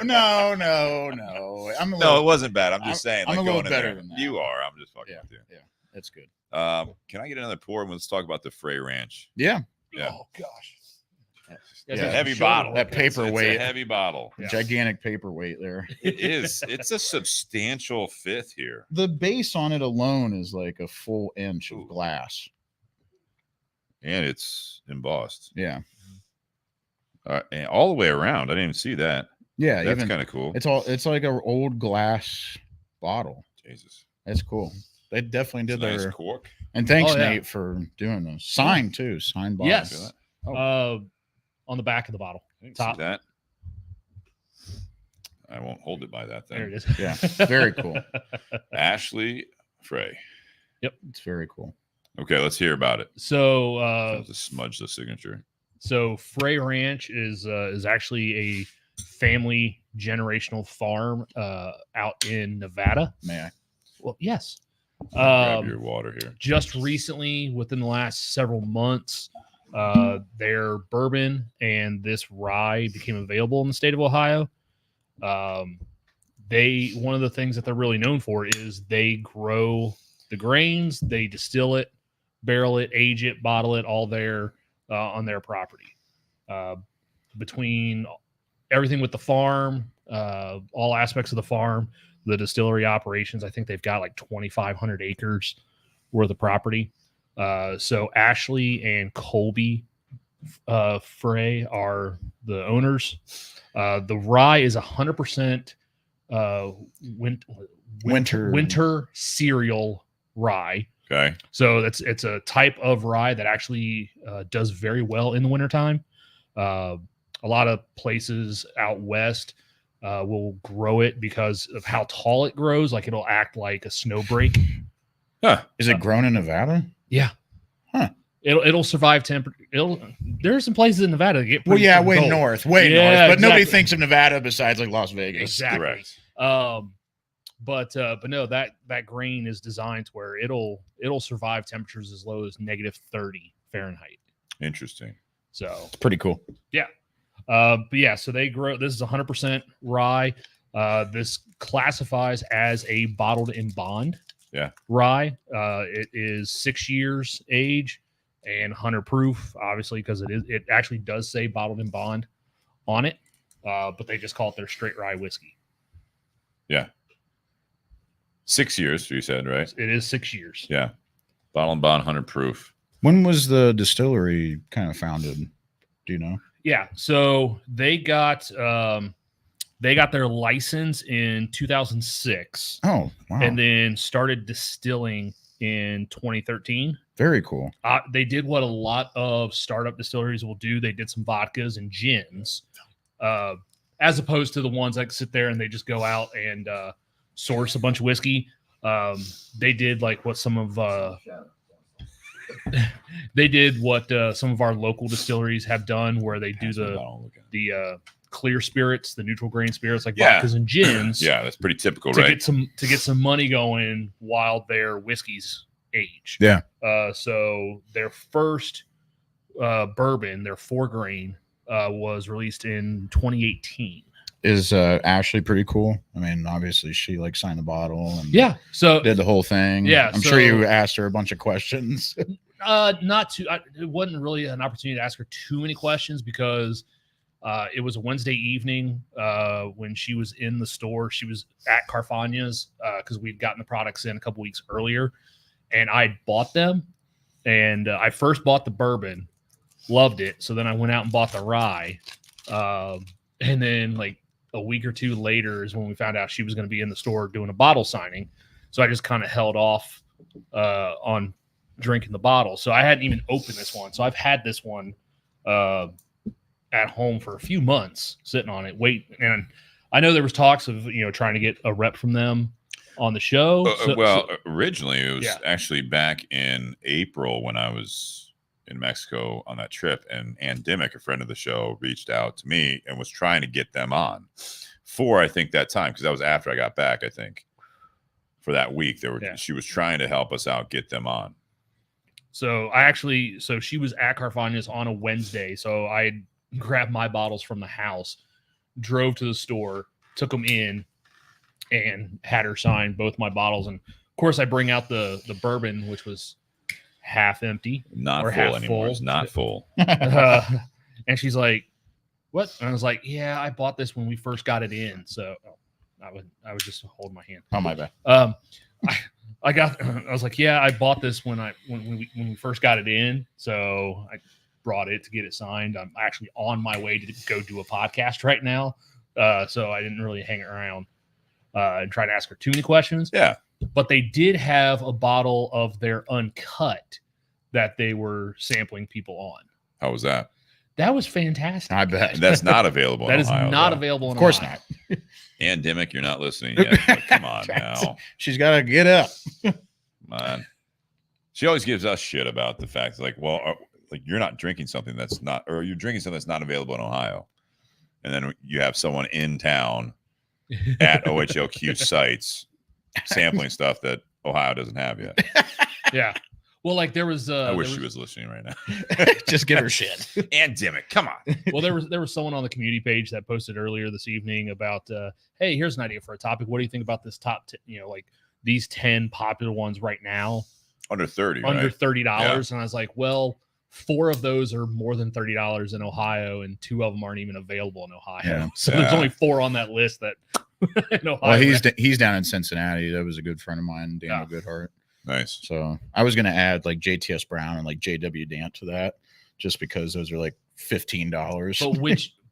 no. No, it wasn't bad. I'm just saying. I'm a little better there. than that. You are. I'm just fucking with you. Yeah, that's good. Can I get another pour? Let's talk about the Frey Ranch. Yeah. Oh gosh. It's a heavy bottle. That paperweight. It's a heavy bottle. Yeah. Gigantic paperweight there. It is. It's a substantial fifth here. The base on it alone is a full inch of glass. And it's embossed. Yeah. And all the way around. I didn't even see that. Yeah. That's kind of cool. It's like an old glass bottle. Jesus. That's cool. They definitely did their nice cork. And thanks, Nate, for doing this. Signed too. Signed bottle. Yes. On the back of the bottle. Top. See that. I won't hold it by that thing. There it is. Yeah. Very cool. Ashley Frey. Yep. It's very cool. Okay, let's hear about it. So to smudge the signature. So Frey Ranch is actually a family generational farm out in Nevada. May I? Well, yes. Grab your water here. Just recently, within the last several months, their bourbon and this rye became available in the state of Ohio. One of the things that they're really known for is they grow the grains, they distill it, barrel it, age it, bottle it, all there on their property. Between everything with the farm, all aspects of the farm, the distillery operations, I think they've got 2,500 acres worth of property. So Ashley and Colby Frey are the owners. The rye is 100% winter cereal rye. Okay. So it's a type of rye that actually does very well in the wintertime. A lot of places out west will grow it because of how tall it grows. Like it'll act like a snow break. Huh. Is it grown in Nevada? Yeah. Huh. It'll survive temperature. There's some places in Nevada that get Well, pretty yeah, freaking way cold. north, Yeah, but nobody exactly. thinks of Nevada besides like Las Vegas. Exactly. Correct. But no, that grain is designed to where it'll survive temperatures as low as -30 Fahrenheit. Interesting. So It's pretty cool. but yeah, so they grow. This is 100% rye. This classifies as a bottled in bond. Yeah. Rye. It is 6 years age and 100 proof, obviously, because it actually does say bottled in bond on it. But they just call it their straight rye whiskey. Yeah. 6 years, you said, right? It is 6 years. Yeah. Bottle and bond, 100 proof. When was the distillery kind of founded? Do you know? Yeah. So they got their license in 2006. Oh, wow. And then started distilling in 2013. Very cool. They did what a lot of startup distilleries will do. They did some vodkas and gins, as opposed to the ones that sit there and they just go out and source a bunch of whiskey. They did like what some of some of our local distilleries have done, where they do the clear spirits, the neutral grain spirits like vodkas and gins. Yeah, that's pretty typical, to right? get some money going while their whiskeys age. Yeah. So their first bourbon, their 4 grain, was released in 2018. Is Ashley pretty cool? I mean, obviously she like signed the bottle and So did the whole thing. Yeah, I'm so- sure you asked her a bunch of questions. not too. It wasn't really an opportunity to ask her too many questions because it was a Wednesday evening when she was in the store. She was at Carfagna's because we'd gotten the products in a couple weeks earlier, and I bought them. And I first bought the bourbon, loved it. So then I went out and bought the rye, and then like a week or two later is when we found out she was going to be in the store doing a bottle signing. So I just kind of held off on drinking the bottle. So I hadn't even opened this one. So I've had this one at home for a few months, sitting on it, waiting. And I know there was talks of trying to get a rep from them on the show. Originally it was actually back in April when I was in Mexico on that trip, and Ann Dimmick, a friend of the show, reached out to me and was trying to get them on for, I think, that time, because that was after I got back. I think for that week she was trying to help us out, get them on. So she was at Carfagna's on a Wednesday. So I grabbed my bottles from the house, drove to the store, took them in, and had her sign both my bottles. And of course I bring out the bourbon, which was half empty, not or full half anymore. full. It's not full. And she's like, "What?" And I was like, "Yeah, I bought this when we first got it in." So I was just holding my hand. Oh, my bad. I was like, "Yeah, I bought this when we first got it in." So I brought it to get it signed. I'm actually on my way to go do a podcast right now. So I didn't really hang around and try to ask her too many questions. Yeah. But they did have a bottle of their uncut that they were sampling people on. How was that? That was fantastic. I bet. That's not available. That in is Ohio, not though. available in Of course Ohio. not. Ann Dimmick, you're not listening yet. But come on now. She's got to get up. Man. She always gives us shit about the fact, like, well, like you're not drinking something that's not, or you're drinking something that's not available in Ohio. And then you have someone in town at OHLQ sites sampling stuff that Ohio doesn't have yet. Yeah. Well, like there was. I wish she was listening right now. Just give her shit. Ann Dimmick, come on. Well, there was someone on the community page that posted earlier this evening about, hey, here's an idea for a topic. What do you think about this top, like these 10 popular ones right now? Under 30, Under right? $30. Yeah. And I was like, well, 4 of those are more than $30 in Ohio, and 2 of them aren't even available in Ohio. Yeah. So there's only 4 on that list that in Ohio. Well, he's down in Cincinnati. That was a good friend of mine, Daniel Goodhart. Nice. So I was going to add like JTS Brown and like JW Dant to that, just because those are like $15.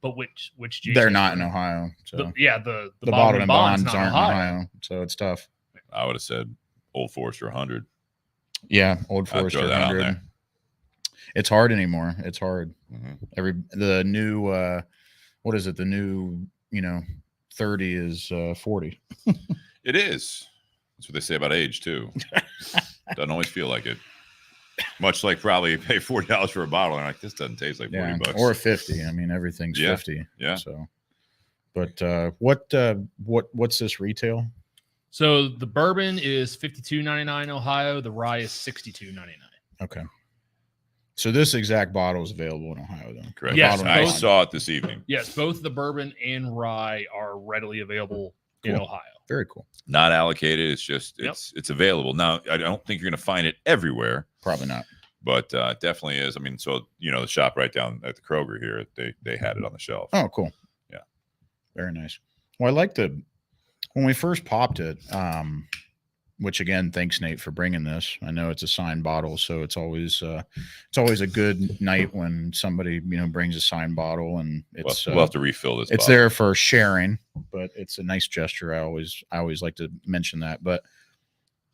But which They're not in Ohio. So the bottled and bonds not aren't in Ohio. Ohio. So it's tough. I would have said Old Forester 100. Yeah, Old I'd Forester throw that out 100. there. It's hard anymore. It's hard. Mhm. The new what is it? The new 30 is 40. It is. That's what they say about age too. Doesn't always feel like it. Much like probably you pay $40 for a bottle and like this doesn't taste like $40. Or 50. I mean, everything's 50. Yeah. So, but what's this retail? So the bourbon is $52.99 Ohio. The rye is $62.99. Okay. So this exact bottle is available in Ohio, then. Correct. Yes, I both- saw it this evening. Yes, both the bourbon and rye are readily available in Cool. Ohio. Very cool. Not allocated. It's just Yep. it's available. Now, I don't think you're going to find it everywhere, Probably not. but it definitely is. I mean, so the shop right down at the Kroger here, they had it on the shelf. Oh, cool. Yeah. Very nice. Well, I like when we first popped it, which again, thanks Nate for bringing this. I know it's a signed bottle, so it's always a good night when somebody brings a signed bottle, and it's We'll have to refill this. it's bottle. there for sharing, but it's a nice gesture. I always like to mention that. But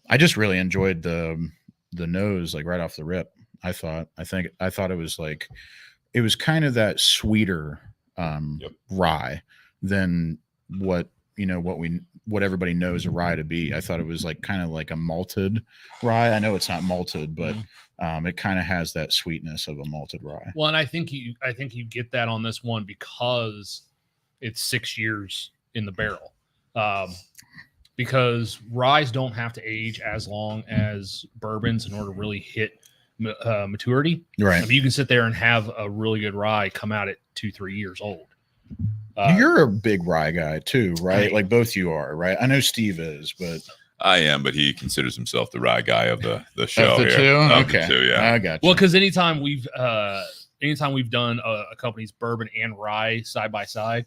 I just really enjoyed the nose, like right off the rip. I thought it was like, it was kind of that sweeter rye than what everybody knows a rye to be. I thought it was like kind of like a malted rye. I know it's not malted, but it kind of has that sweetness of a malted rye. Well, and I think you get that on this one because it's 6 years in the barrel. Because ryes don't have to age as long as bourbons in order to really hit maturity. Right. I mean, you can sit there and have a really good rye come out at 2-3 years old. You're a big rye guy too, right? I- Like both you are, right? I know Steve is, but I am, but he considers himself the rye guy of the show of the here. two? Of the Okay. two, yeah. I got you. Well, because anytime we've done a company's bourbon and rye side by side,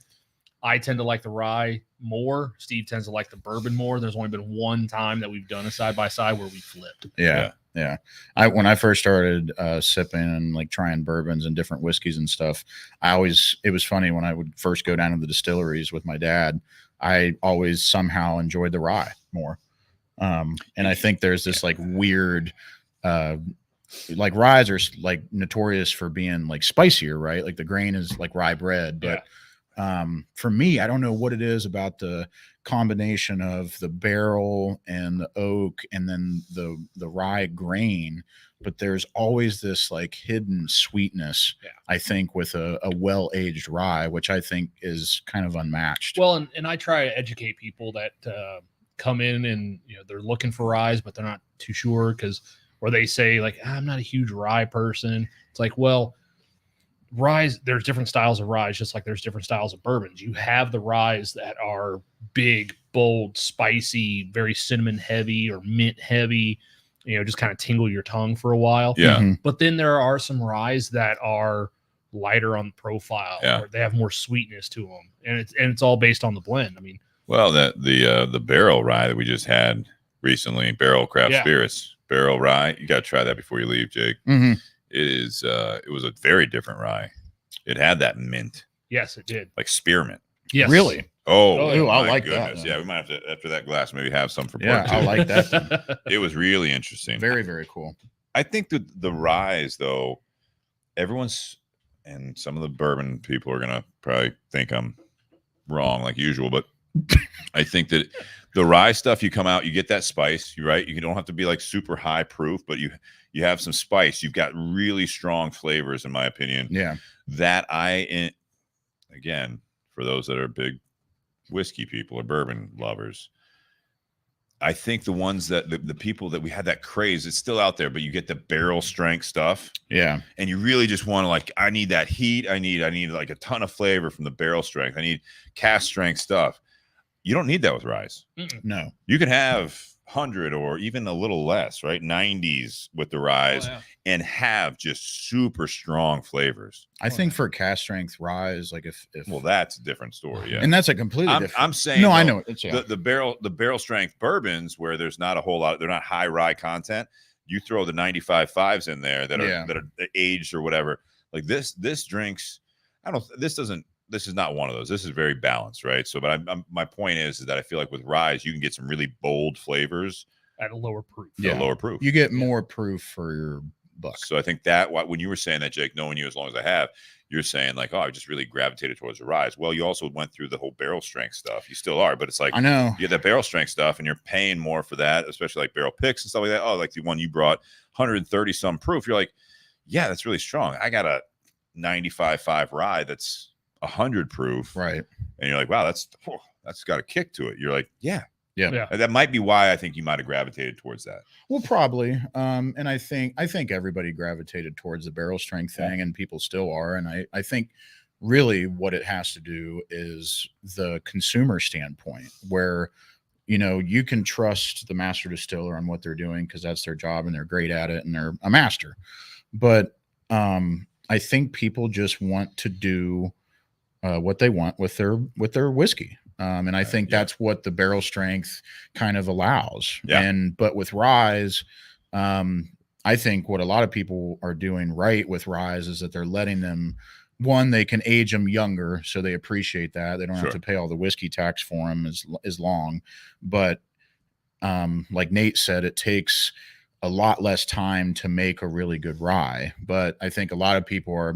I tend to like the rye more. Steve tends to like the bourbon more. There's only been one time that we've done a side by side where we flipped. Yeah. When I first started sipping and like trying bourbons and different whiskeys and stuff, it was funny when I would first go down to the distilleries with my dad. I always somehow enjoyed the rye more. And I think there's this like weird, like ryes are like notorious for being like spicier, right? Like the grain is like rye bread, but for me, I don't know what it is about the combination of the barrel and the oak and then the rye grain, but there's always this like hidden sweetness, I think, with a well-aged rye, which I think is kind of unmatched. Well, and I try to educate people that come in and they're looking for ryes, but they're not too sure or they say like, I'm not a huge rye person. It's like, well, ryes, there's different styles of ryes, just like there's different styles of bourbons. You have the ryes that are big, bold, spicy, very cinnamon heavy or mint heavy, just kind of tingle your tongue for a while. Yeah. Mhm. But then there are some ryes that are lighter on the profile, Yeah. or they have more sweetness to them, and it's all based on the blend. I mean, Well, the barrel rye that we just had recently, Barrel Craft Spirits, barrel rye. You got to try that before you leave, Jake. Mm-hmm. It was a very different rye. It had that mint, yes, it did. like spearmint. Yes, Really? Oh, Ooh, I my like that, goodness. then. Yeah, we might have to, after that glass, maybe have some for Yeah, part I two. like that. It was really interesting. Very, very cool. I think the ryes, though, everyone's, and some of the bourbon people are gonna probably think I'm wrong like usual, but I think that the rye stuff, you come out, you get that spice, you're right. You don't have to be like super high proof, but you have some spice. You've got really strong flavors, in my opinion. Yeah. That again, for those that are big whiskey people or bourbon lovers, I think the ones that the people that we had that craze, it's still out there, but you get the barrel strength stuff. Yeah. And you really just want to like, I need that heat. I need like a ton of flavor from the barrel strength. I need cast strength stuff. You don't need that with ryes. No. You can have 100 or even a little less, right? 90s with the ryes and have just super strong flavors. I think for cast strength ryes, like if Well, that's a different story. Yeah. and that's a completely different. I'm saying, no, I though, know it's the barrel strength bourbons where there's not a whole lot, they're not high rye content. You throw the 95.5s in there that are aged or whatever. Like this drinks. This is not one of those. This is very balanced, right? So, but my point is that I feel like with ryes, you can get some really bold flavors at a lower proof. at a lower proof. You get more proof for your buck. So I think that when you were saying that, Jake, knowing you as long as I have, you're saying like, oh, I just really gravitated towards the ryes. Well, you also went through the whole barrel strength stuff. You still are, but it's like I know you get that barrel strength stuff and you're paying more for that, especially like barrel picks and stuff like that. Oh, like the one you brought, 130 some proof. You're like, yeah, that's really strong. I got a 95.5 rye that's 100 proof. right. And you're like, wow, that's got a kick to it. You're like, yeah. Yeah. And that might be why I think you might have gravitated towards that. Well, probably. And I think everybody gravitated towards the barrel strength thing, and people still are. And I think really what it has to do is the consumer standpoint, where you can trust the master distiller on what they're doing because that's their job and they're great at it and they're a master. But I think people just want to do what they want with their whiskey. And I think that's what the barrel strength kind of allows. Yeah. But with ryes, I think what a lot of people are doing right with ryes is that they're letting them, one, they can age them younger, so they appreciate that. They don't have to pay all the whiskey tax for them as long. But like Nate said, it takes a lot less time to make a really good rye. But I think a lot of people are,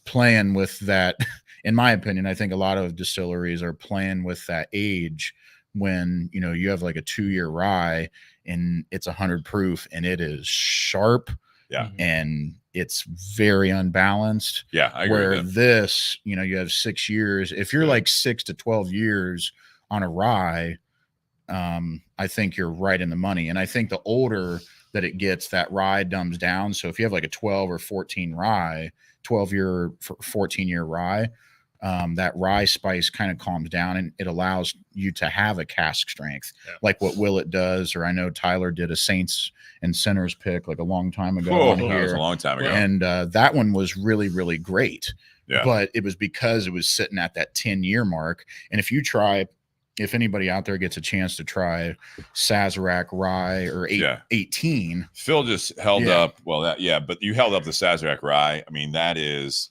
playing with that. In my opinion, I think a lot of distilleries are playing with that age when, you have like a 2-year rye and it's 100 proof and it is sharp. Yeah. And it's very unbalanced. Yeah. I agree where with that. this, you have 6 years. If you're like 6 to 12 years on a rye, I think you're right in the money. And I think the older that it gets, that rye dumbs down. So if you have like a 12 or 14 rye, 12-year, 14-year rye, that rye spice kind of calms down and it allows you to have a cask strength, like what Willett does. Or I know Tyler did a Saints and Sinners pick like a long time ago on That here. was a long time ago. And that one was really, really great. Yeah. But it was because it was sitting at that 10-year mark. And if anybody out there gets a chance to try Sazerac rye or 18, Phil just held up. Well, but you held up the Sazerac rye. I mean, that's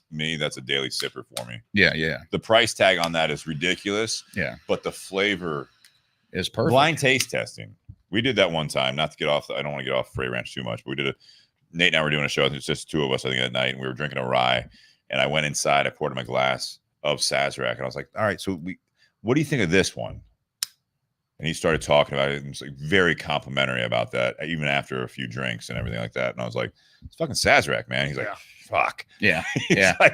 a daily sipper for me. Yeah. The price tag on that is ridiculous. Yeah. But the flavor is perfect. Blind taste testing. We did that one time, not to get off. I don't want to get off Frey Ranch too much, but Nate and I were doing a show. It's just 2 of us, I think, that night, and we were drinking a rye. And I went inside, I poured him a glass of Sazerac, and I was like, all right, so what do you think of this one? And he started talking about it and was like very complimentary about that, even after a few drinks and everything like that. And I was like, it's fucking Sazerac, man. He's like, fuck. Yeah. Yeah. I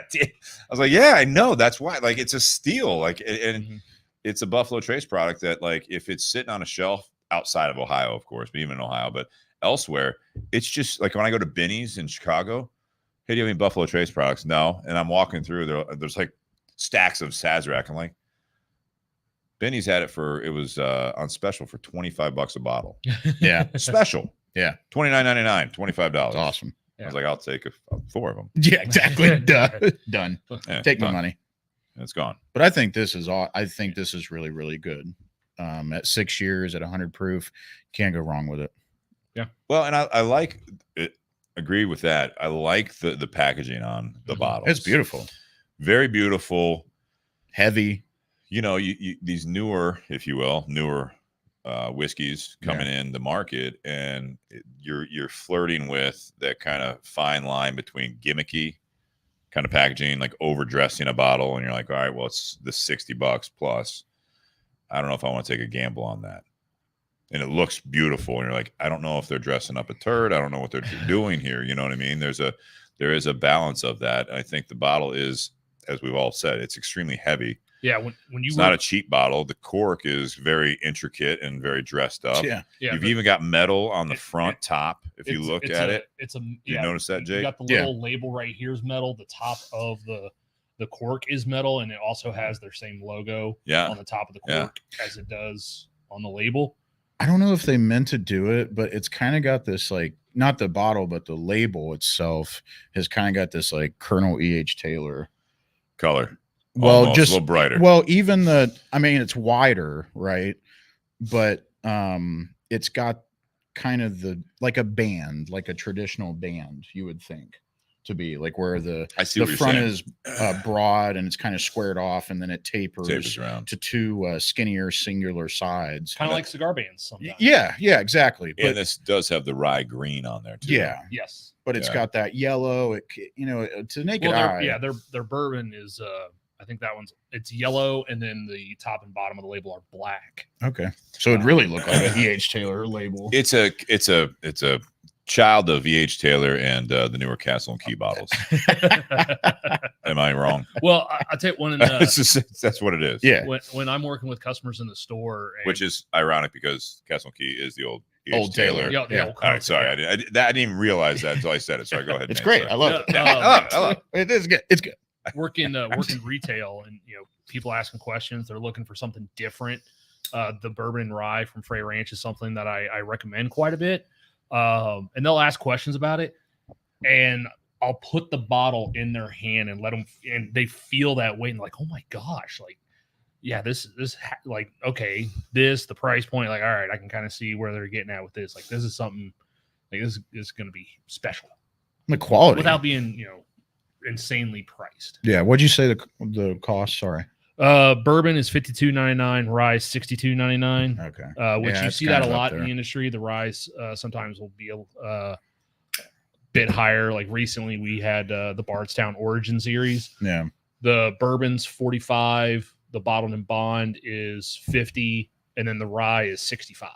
was like, yeah, I know. That's why. Like, it's a steal. Like, and it's a Buffalo Trace product that, like, if it's sitting on a shelf outside of Ohio, of course, but even in Ohio, but elsewhere, it's just like when I go to Binny's in Chicago, hey, do you have any Buffalo Trace products? No. And I'm walking through, there's like stacks of Sazerac. I'm like, Benny's had it was on special for $25 a bottle. Yeah. Special. Yeah. $29.99, $25. That's awesome. I was like, I'll take 4 of them. Yeah, exactly. Done. Yeah, Take my money. And it's gone. But I think this is really, really good. At 6 years, at 100 proof, can't go wrong with it. Yeah. Well, and I like it. Agree with that. I like the packaging on the bottle. It's beautiful. Very beautiful. Heavy. You these newer, if you will, whiskeys coming in the market, and you're flirting with that kind of fine line between gimmicky kind of packaging, like overdressing a bottle, and you're like, all right, well, it's the $60 plus. I don't know if I want to take a gamble on that. And it looks beautiful, and you're like, I don't know if they're dressing up a turd. I don't know what they're doing here. You know what I mean? There is a balance of that. I think the bottle is, as we've all said, it's extremely heavy. Yeah, when it's not a cheap bottle. The cork is very intricate and very dressed up. Yeah. You've even got metal on the front top. If you look at it, you notice that, Jake? You got the little label right here is metal. The top of the cork is metal, and it also has their same logo on the top of the cork as it does on the label. I don't know if they meant to do it, but it's kind of got this, like, not the bottle, but the label itself has kind of got this like Colonel E.H. Taylor color. Well, almost just a little brighter. Well, even it's wider, right? But it's got kind of like a band, like a traditional band, you would think. to be, like where the I see what you're front saying. is broad and it's kind of squared off, and then it Tapers around. to two skinnier singular sides. Kind of like cigar bands sometimes. Yeah, exactly. And But this does have the rye green on there too. yeah, Yes. but it's Yeah. got that yellow. It to the naked Well, eye. their bourbon is I think that it's yellow, and then the top and bottom of the label are black. Okay, so it really looked like a E.H. Taylor label. It's a child of E.H. Taylor and the newer Castle and Key bottles. Am I wrong? Well, I'll tell you one. That's what it is. Yeah, When I'm working with customers in the store, and, Which is ironic because Castle and Key is the old E.H. Old Taylor. Yeah, Yeah. old All right, concept, sorry, yeah. I didn't even realize that until I said it. Sorry, go ahead. it's Nate, great. sorry. I love it. Yeah, I love it. It is good. It's good. working retail, and people asking questions, they're looking for something different. The bourbon and rye from Frey Ranch is something that I recommend quite a bit. And they'll ask questions about it, and I'll put the bottle in their hand and let them, and they feel that weight and like, oh my gosh, like, yeah, like, okay, the price point, like, all right, I can kind of see where they're getting at with this. Like, this is something, like, this is going to be special The quality without being, insanely priced. Yeah. What'd you say the cost? Sorry. Bourbon is $52.99, rye is $62.99. Okay. Which Yeah, you it's see kind that a of up lot in there. the industry. The rise sometimes will be a bit higher. Like recently, we had the Bardstown Origin Series. Yeah. The bourbon's 45, the bottled and bond is 50, and then the rye is 65.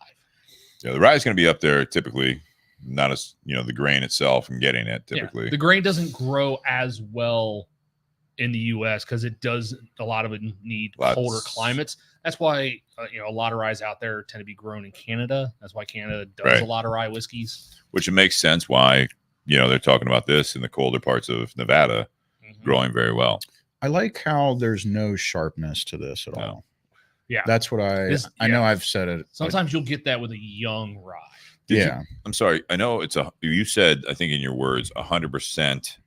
Yeah, the rye is going to be up there typically, not as the grain itself and getting it typically. Yeah. The grain doesn't grow as well in the U.S. because it does a lot of it need colder climates. That's why a lot of ryes out there tend to be grown in Canada. That's why Canada does a lot of rye whiskeys. Which it makes sense why they're talking about this in the colder parts of Nevada, growing very well. I like how there's no sharpness to this at all. Yeah, that's what I know. I've said it. Sometimes you'll get that with a young rye. I'm sorry. I know you said, I think in your words, 100%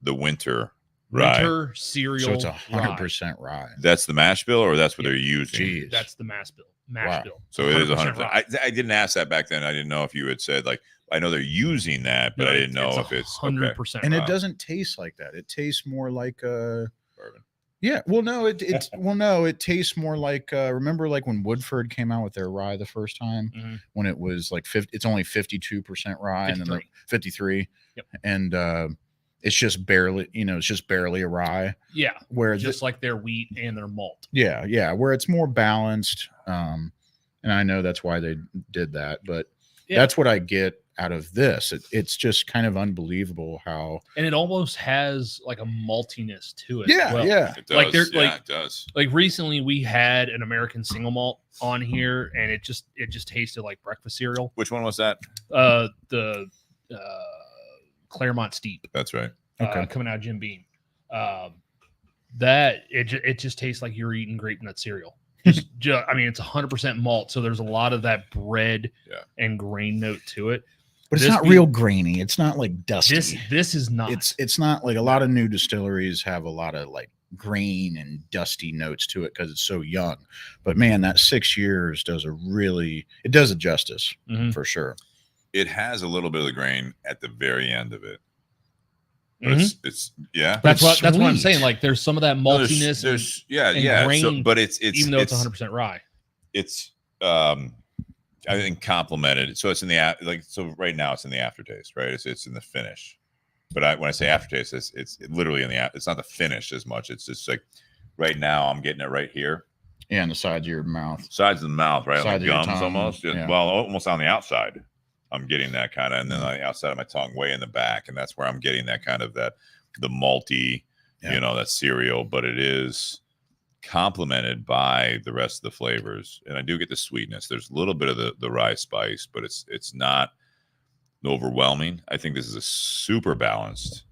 the winter rye. Winter cereal. So it's 100% rye. That's the mash bill, or that's what they're using? Jeez. That's the mash bill. So it is 100%. rye. I didn't ask that back then. I didn't know if you had said, like, I know they're using that, but I didn't know if it's 100%. And rye. it doesn't taste like that. It tastes more like bourbon. Yeah, well, no, it tastes more like remember, like when Woodford came out with their rye the first time, when it was like 50, it's only 52% rye, 53. And then 53, and it's just barely, it's just barely a rye. Yeah, where just like their wheat and their malt. Yeah, where it's more balanced. And I know that's why they did that, but that's what I get out of this. It's just kind of unbelievable how, and it almost has like a maltiness to it. Yeah, it does. Like it does. Like recently we had an American single malt on here, and it just tasted like breakfast cereal. Which one was that? The Claremont Steep. That's right. Okay. Coming out of Jim Beam. That it just tastes like you're eating grape nut cereal. I mean, it's 100% malt, so there's a lot of that bread and grain note to it. But it's not real grainy. It's not like dusty. This is not. It's not like a lot of new distilleries have a lot of like grain and dusty notes to it because it's so young. But man, that 6 years does it justice for sure. It has a little bit of the grain at the very end of it. But it's That's what I'm saying. Like there's some of that maltiness. There's grain, so, but it's even though it's 100% rye. It's I think complemented. So it's in the so right now it's in the aftertaste, right? It's in the finish. But when I say aftertaste, it's literally in the it's not the finish as much. It's just like right now I'm getting it right here. Yeah, on the sides of your mouth. Sides of the mouth, right? Sides On the of your gums tongue. almost. Yeah. Well, almost on the outside. I'm getting that kind of, and then on the outside of my tongue, way in the back, and that's where I'm getting that kind of the malty, that cereal. But it is complemented by the rest of the flavors, and I do get the sweetness. There's a little bit of the rye spice, but it's not overwhelming. I think this is a super balanced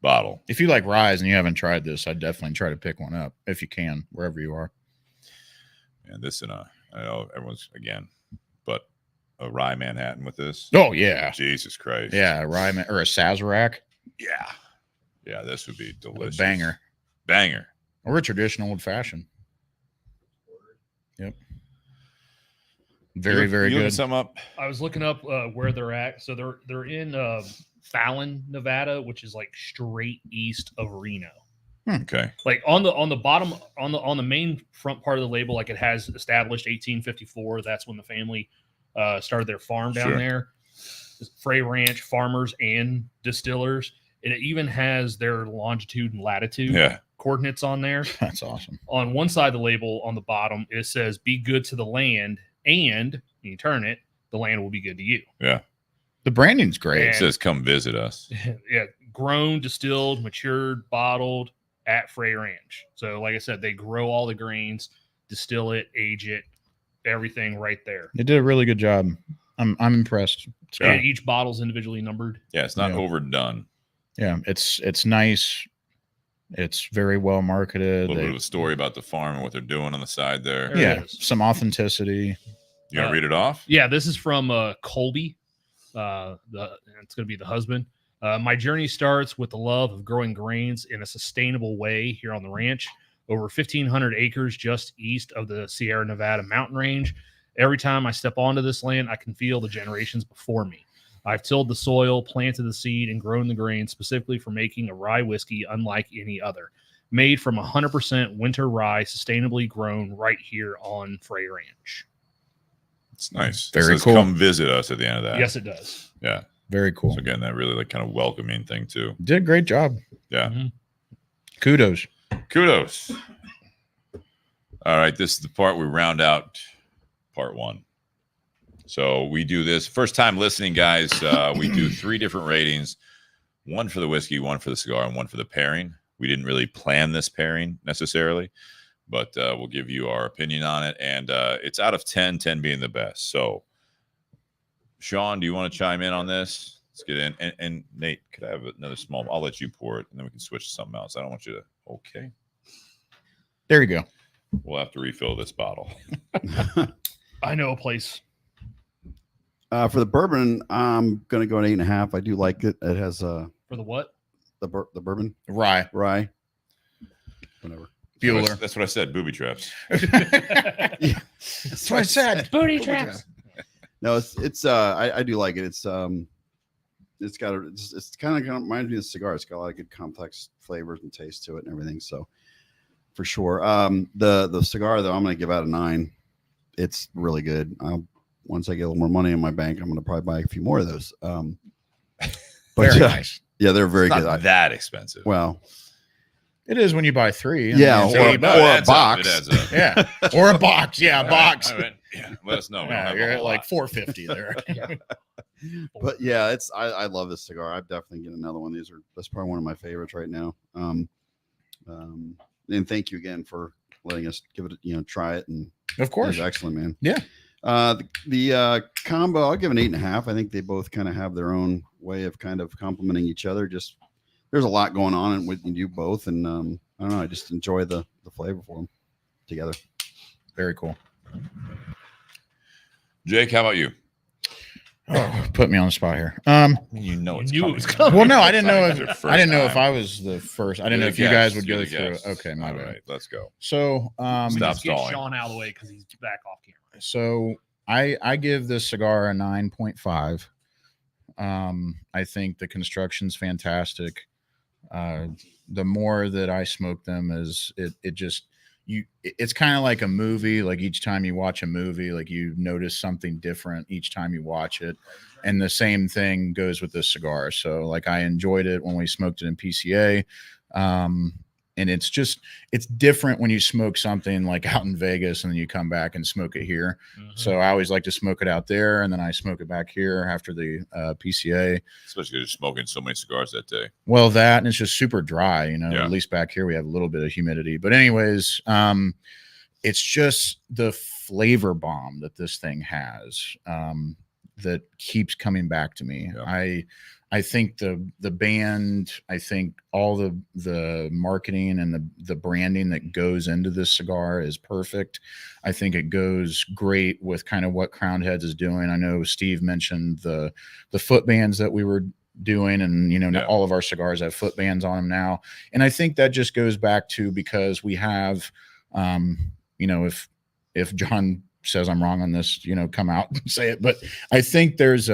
bottle. If you like rye and you haven't tried this, I'd definitely try to pick one up if you can, wherever you are. And this I know everyone's but a rye Manhattan with this. Oh yeah, Jesus Christ. Yeah, rye or a Sazerac. Yeah, this would be delicious. Banger. Or a traditional old fashioned. Yep. Very, very good. Sum up. I was looking up where they're at. So they're in Fallon, Nevada, which is like straight east of Reno. Okay. Like on the bottom on the main front part of the label, like it has established 1854. That's when the family started their farm down Sure. there. Frey Ranch farmers and distillers. And it even has their longitude and latitude coordinates on there. That's awesome. On one side of the label, on the bottom, it says "Be good to the land," and when you turn it, the land will be good to you. Yeah. The branding's great. It says, "Come visit us." Yeah, grown, distilled, matured, bottled at Frey Ranch. So, like I said, they grow all the grains, distill it, age it, everything right there. They did a really good job. I'm impressed. It's Yeah. And each bottle's individually numbered. Yeah, it's not Yeah. overdone. Yeah, it's nice. It's very well A marketed. little bit of a story about the farm and what they're doing on the side there. There it Yeah, is. some authenticity. You gonna read it off? Yeah, this is from Colby. It's going to be the husband. My journey starts with the love of growing grains in a sustainable way here on the ranch. Over 1,500 acres just east of the Sierra Nevada mountain range. Every time I step onto this land, I can feel the generations before me. I've tilled the soil, planted the seed, and grown the grain specifically for making a rye whiskey unlike any other. Made from 100% winter rye, sustainably grown right here on Frey Ranch. It's nice. It Very says, cool. "Come visit us" at the end of that. Yes, it does. Yeah. Very cool. So again, that really like kind of welcoming thing too. Did a great job. Yeah. Mhm. Kudos. Kudos. All right, this is the part we round out part one. So we do this first time listening, guys. We do 3 different ratings: one for the whiskey, one for the cigar, and one for the pairing. We didn't really plan this pairing necessarily, but we'll give you our opinion on it. And it's out of 10, 10 being the best. So, Sean, do you want to chime in on this? Let's get in. And Nate, could I have another small? I'll let you pour it, and then we can switch to something else. I don't want you to. Okay. There you go. We'll have to refill this bottle. I know a place. For the bourbon, I'm gonna go an 8.5. I do like it. It has For the what? the bourbon Rye. rye, whatever. Bueller. That's what I said. Booby traps. That's what I said. Booty traps. No, I do like it. It's kind of reminds me of the cigar. It's got a lot of good complex flavors and taste to it and everything. So for sure. The cigar though, I'm gonna give out a 9. It's really good. Once I get a little more money in my bank, I'm gonna probably buy a few more of those. But Very nice. yeah, they're very It's good. not that expensive. Well, It is when you buy 3. Yeah, it's or- $80 No, bucks. it a adds up. box. It adds up. Yeah, or a box. Yeah, a All right, box. all right. Yeah, let us know. We don't Yeah, have a you're at whole like lot. 450 there. but yeah, I love this cigar. I'm definitely getting another one. That's probably one of my favorites right now. And thank you again for letting us give it, try it. And Of it course. was excellent, man. Yeah. The combo, I'll give an 8.5. I think they both kind of have their own way of kind of complementing each other. Just there's a lot going on and with you do both, and I don't know. I just enjoy the flavor for them together. Very cool. Jake, how about you? Oh, put me on the spot here. You know it's You knew coming. it was coming. Well, no, I didn't know It's your if first I didn't know if time. I was the first. I didn't know You're if the you guys guest. would You're go the through. guest. Okay, my All bad. right, let's go. So, Let's Stop get stalling. Sean out of the way because he's back off camera. so I give this cigar a 9.5. I think the construction's fantastic. The more that I smoke them, it's kind of like a movie. Like each time you watch a movie, like you notice something different each time you watch it. And the same thing goes with this cigar. So like I enjoyed it when we smoked it in PCA. And it's different when you smoke something like out in Vegas and then you come back and smoke it here. So I always like to smoke it out there and then I smoke it back here after the PCA. Especially because you're smoking so many cigars that day. Well, that and it's just super dry, Yeah. At least back here we have a little bit of humidity. But anyways, it's just the flavor bomb that this thing has that keeps coming back to me. Yeah. I think the band, I think all the marketing and the branding that goes into this cigar is perfect. I think it goes great with kind of what Crowned Heads is doing. I know Steve mentioned the foot bands that we were doing, and Yeah. all of our cigars have foot bands on them now. And I think that just goes back to because we have, if John says I'm wrong on this, come out and say it. But I think there's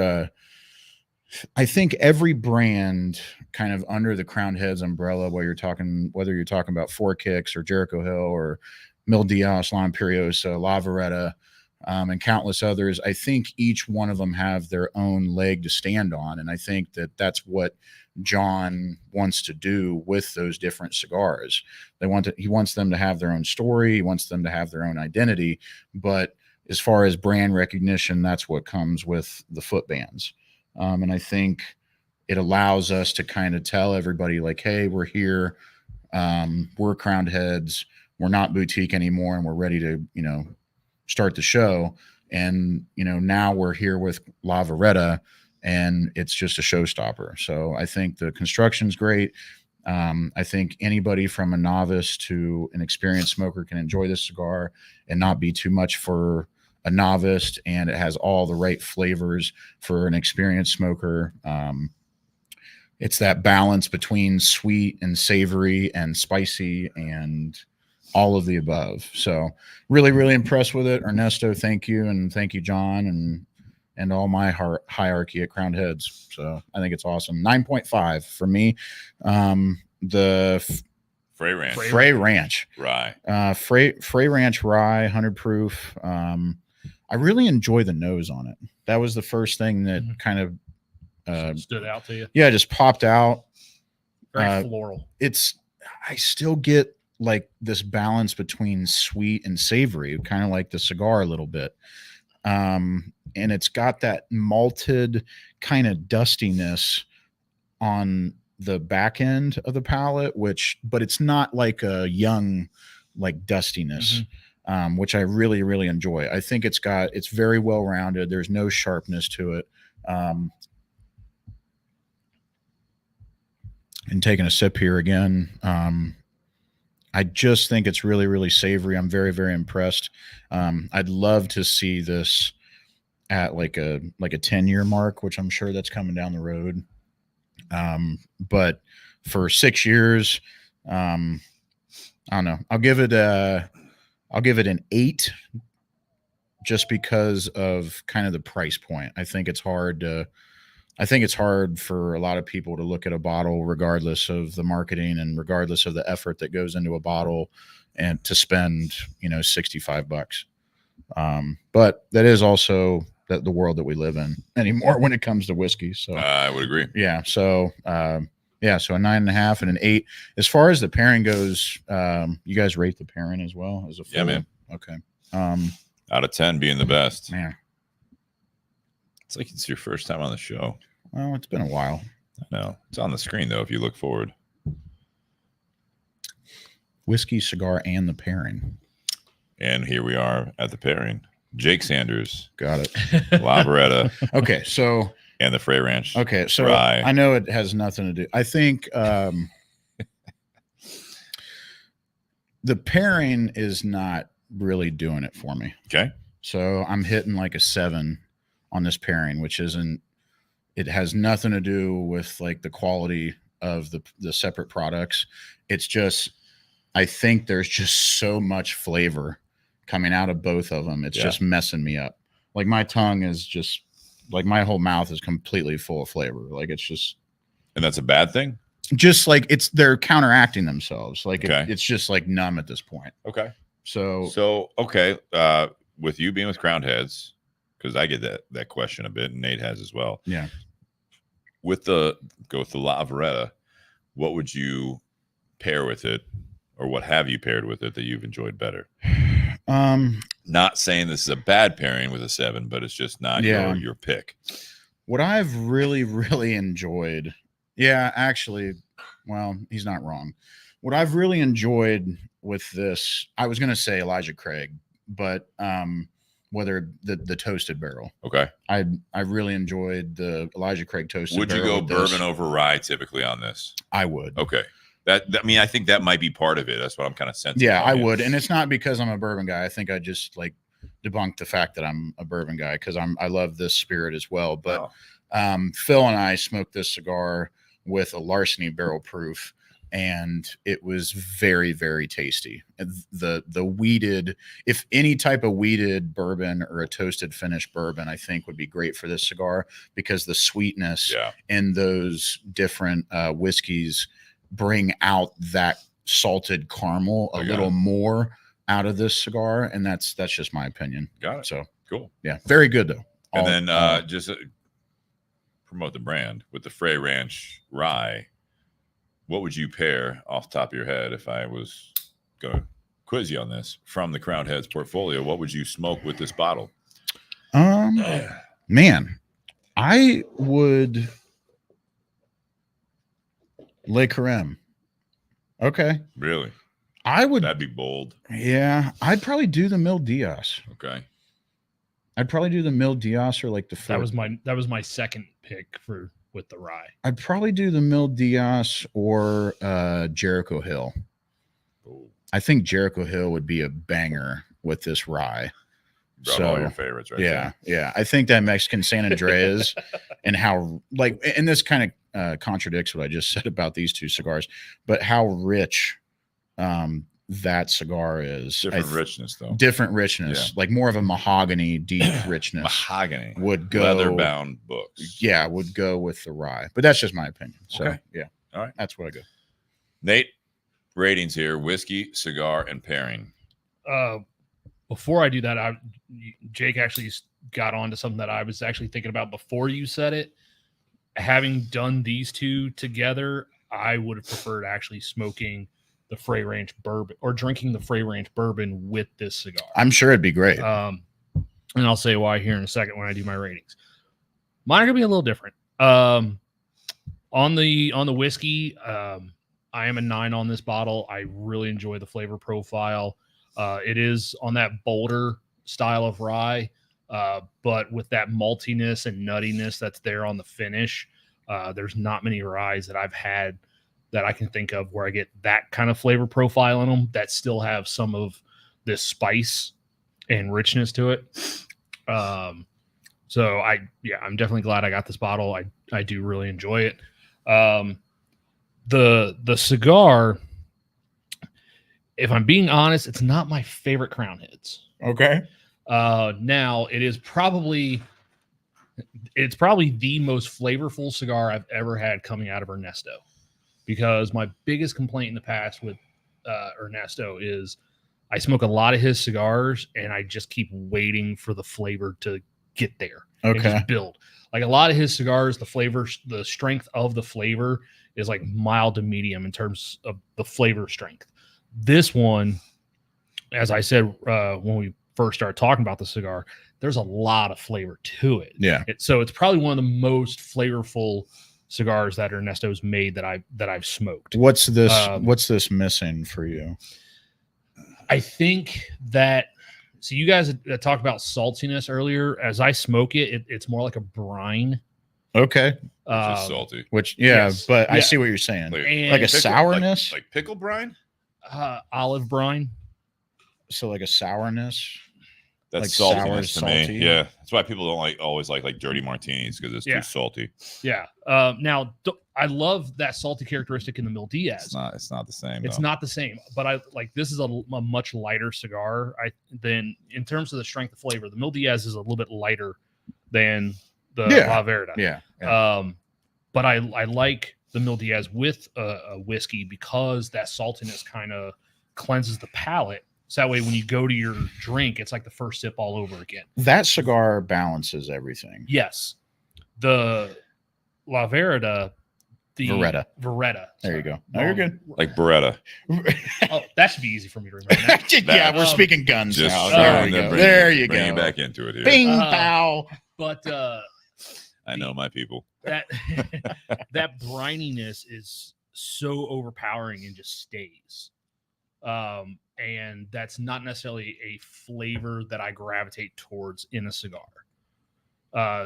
I think every brand kind of under the Crowned Heads umbrella, whether you're talking about Four Kicks or Jericho Hill or Mil Diaz, La Imperiosa, La Vereda, and countless others, I think each one of them have their own leg to stand on. And I think that that's what John wants to do with those different cigars. He wants them to have their own story. He wants them to have their own identity. But as far as brand recognition, that's what comes with the foot bands. And I think it allows us to kind of tell everybody like, hey, we're here. We're Crowned Heads. We're not boutique anymore. And we're ready to, start the show. And, now we're here with La Vereda, and it's just a showstopper. So I think the construction's great. I think anybody from a novice to an experienced smoker can enjoy this cigar and not be too much for a novice, and it has all the right flavors for an experienced smoker. It's that balance between sweet and savory and spicy and all of the above. So really, really impressed with it. Ernesto, thank you. And thank you, John, and all my hierarchy at Crowned Heads. So I think it's awesome. 9.5 for me. The Frey Ranch. Frey Ranch. Rye. Frey Ranch Rye, 100 proof. I really enjoy the nose on it. That was the first thing that kind of stood out to you. Yeah, just popped out. Very floral. I still get like this balance between sweet and savory, kind of like the cigar a little bit. And it's got that malted kind of dustiness on the back end of the palate, but it's not like a young, like dustiness. Which I really, really enjoy. I think it's very well rounded. There's no sharpness to it. And taking a sip here again, I just think it's really, really savory. I'm very, very impressed. I'd love to see this at like a 10-year mark, which I'm sure that's coming down the road. But for 6 years, I don't know. I'll give it an 8 just because of kind of the price point. I think it's hard for a lot of people to look at a bottle, regardless of the marketing and regardless of the effort that goes into a bottle, and to spend, $65. But that is also the world that we live in anymore when it comes to whiskey. So I would agree. Yeah. So, so a 9.5 and an 8. As far as the pairing goes, you guys rate the pairing as well as a full? Yeah, man. Okay. Out of 10 being the best. Man, It's like it's your first time on the show. well, it's been a while. I know. It's on the screen, though, if you look forward. Whiskey, cigar, and the pairing. And here we are at the pairing. Jake Sanders, Got it. La Vereda, Okay. So, and the Frey Ranch. okay. So Rye. I know it has nothing to do. I think, the pairing is not really doing it for me. Okay. So I'm hitting like a 7 on this pairing, which it has nothing to do with like the quality of the separate products. It's just, I think there's just so much flavor coming out of both of them. It's just messing me up. Like my tongue is just like my whole mouth is completely full of flavor. Like it's just, And that's a bad thing? just like they're counteracting themselves. Like Okay. it's just like numb at this point. Okay. So Okay. With you being with Crowned Heads, because I get that question a bit, and Nate has as well. yeah. Go with the La Vereda, what would you pair with it, or what have you paired with it that you've enjoyed better? Not saying this is a bad pairing with a 7, but it's just not your pick. What I've really, really enjoyed, actually, well, he's not wrong. What I've really enjoyed with this, I was going to say Elijah Craig, but whether the toasted barrel. Okay. I really enjoyed the Elijah Craig toasted Would you barrel go with this. bourbon over rye typically on this? I would. Okay. I mean, I think that might be part of it. That's what I'm kind of sensing. Yeah, from I you. would. And it's not because I'm a bourbon guy. I think I just like debunked the fact that I'm a bourbon guy because I love this spirit as well. But Wow. Phil and I smoked this cigar with a Larceny barrel proof and it was very, very tasty. And the weeded, if any type of weeded bourbon or a toasted finish bourbon, I think would be great for this cigar, because the sweetness in those different whiskeys bring out that salted caramel a little more out of this cigar, and that's just my opinion. Got it. So cool. Yeah, very good though. And then just promote the brand with the Frey Ranch rye. What would you pair off the top of your head if I was going to quiz you on this from the Crowned Heads portfolio? What would you smoke with this bottle? Man, I would Le Carême. Okay. Really? That'd be bold. Yeah, I'd probably do the Mil Diaz. Okay. I'd probably do the Mil Diaz or like the that was my second pick with the rye. I'd probably do the Mil Diaz or Jericho Hill. Ooh. I think Jericho Hill would be a banger with this rye. Brought all your favorites right there. Yeah. I think that Mexican San Andreas and how and this kind of contradicts what I just said about these two cigars, but how rich that cigar is. Different richness though. Different richness, like more of a mahogany, deep richness. Mahogany would go leather-bound books. Yeah, would go with the rye, but that's just my opinion. So Okay. yeah, all right, that's what I go. Nate, ratings here: whiskey, cigar, and pairing. Before I do that, Jake actually got onto something that I was actually thinking about before you said it. Having done these two together, I would have preferred actually smoking the Frey Ranch bourbon or drinking the Frey Ranch bourbon with this cigar. I'm sure it'd be great. And I'll say why here in a second when I do my ratings. Mine are gonna be a little different. On the whiskey, I am a 9 on this bottle. I really enjoy the flavor profile. It is on that bolder style of rye, but with that maltiness and nuttiness that's there on the finish. There's not many ryes that I've had that I can think of where I get that kind of flavor profile in them that still have some of this spice and richness to it. So I'm definitely glad I got this bottle. I do really enjoy it. The cigar, if I'm being honest, it's not my favorite Crown Heads. Okay. Now it's probably the most flavorful cigar I've ever had coming out of Ernesto, because my biggest complaint in the past with Ernesto is I smoke a lot of his cigars and I just keep waiting for the flavor to get there. Okay. And just build. Like a lot of his cigars, the strength of the flavor is like mild to medium in terms of the flavor strength. This one, as I said when we first started talking about the cigar, there's a lot of flavor to it. Yeah. So it's probably one of the most flavorful cigars that Ernesto's made that I've smoked. What's this missing for you? I think that, so you guys talked about saltiness earlier. As I smoke it, it's more like a brine. Okay. Which is salty. But I see what you're saying. Like a sourness? Like pickle brine? Olive brine. So like a sourness? That's like saltiness to salty? me. Yeah. That's why people don't always like dirty martinis, because it's too salty. Yeah. Now I love that salty characteristic in the Mil Diaz. It's not the same. It's not the same, but I like this is a much lighter cigar. Than in terms of the strength of flavor, the Mil Diaz is a little bit lighter than the La Vereda. Yeah. But I like the Mil Diaz with a whiskey because that saltiness kind of cleanses the palate. So that way, when you go to your drink, it's like the first sip all over again. That cigar balances everything. Yes. The La Vereda, Vereda. There you go. No, you're good. Like Beretta. Oh, that should be easy for me to remember. Yeah, we're speaking guns Just now. there we go. Bring it back into it here. Bing, pow. But I know my people. That brininess is so overpowering and just stays. And that's not necessarily a flavor that I gravitate towards in a cigar.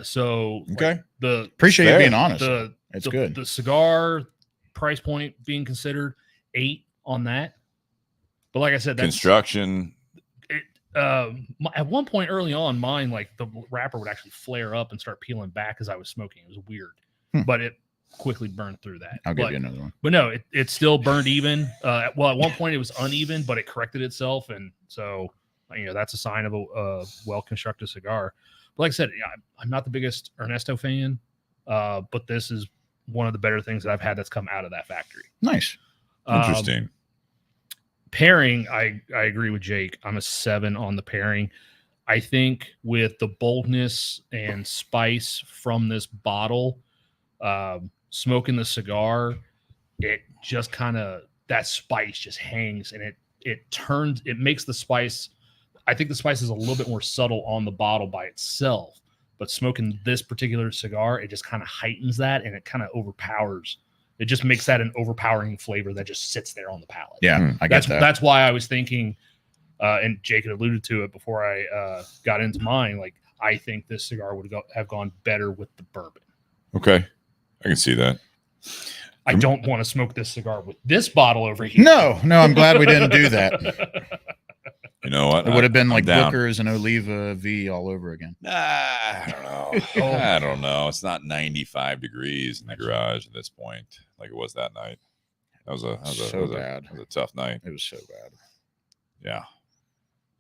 So okay, appreciate you being honest. It's good. The cigar price point being considered 8 on that, but like I said, that's construction. At one point early on, mine, like the wrapper would actually flare up and start peeling back as I was smoking. It was weird, but quickly burn through that. I'll give you another one. But no, it still burned even. Well, at one point it was uneven, but it corrected itself, and so that's a sign of a well-constructed cigar. But like I said, I'm not the biggest Ernesto fan, but this is one of the better things that I've had that's come out of that factory. Nice. Interesting. Pairing, I agree with Jake. I'm a 7 on the pairing. I think with the boldness and spice from this bottle, smoking the cigar, it just kind of, that spice just hangs, and it makes the spice. I think the spice is a little bit more subtle on the bottle by itself, but smoking this particular cigar, it just kind of heightens that, and it kind of overpowers. It just makes that an overpowering flavor that just sits there on the palate. Yeah, I get that. That's why I was thinking, and Jake had alluded to it before I got into mine. Like, I think this cigar would have gone better with the bourbon. Okay, I can see that. I don't want to smoke this cigar with this bottle over here. No, I'm glad we didn't do that. You know what? It would have been like down. Booker's and Oliva V all over again. Nah, I don't know. I don't know. It's not 95 degrees in the garage at this point, like it was that night. That was a tough night. It was so bad. Yeah.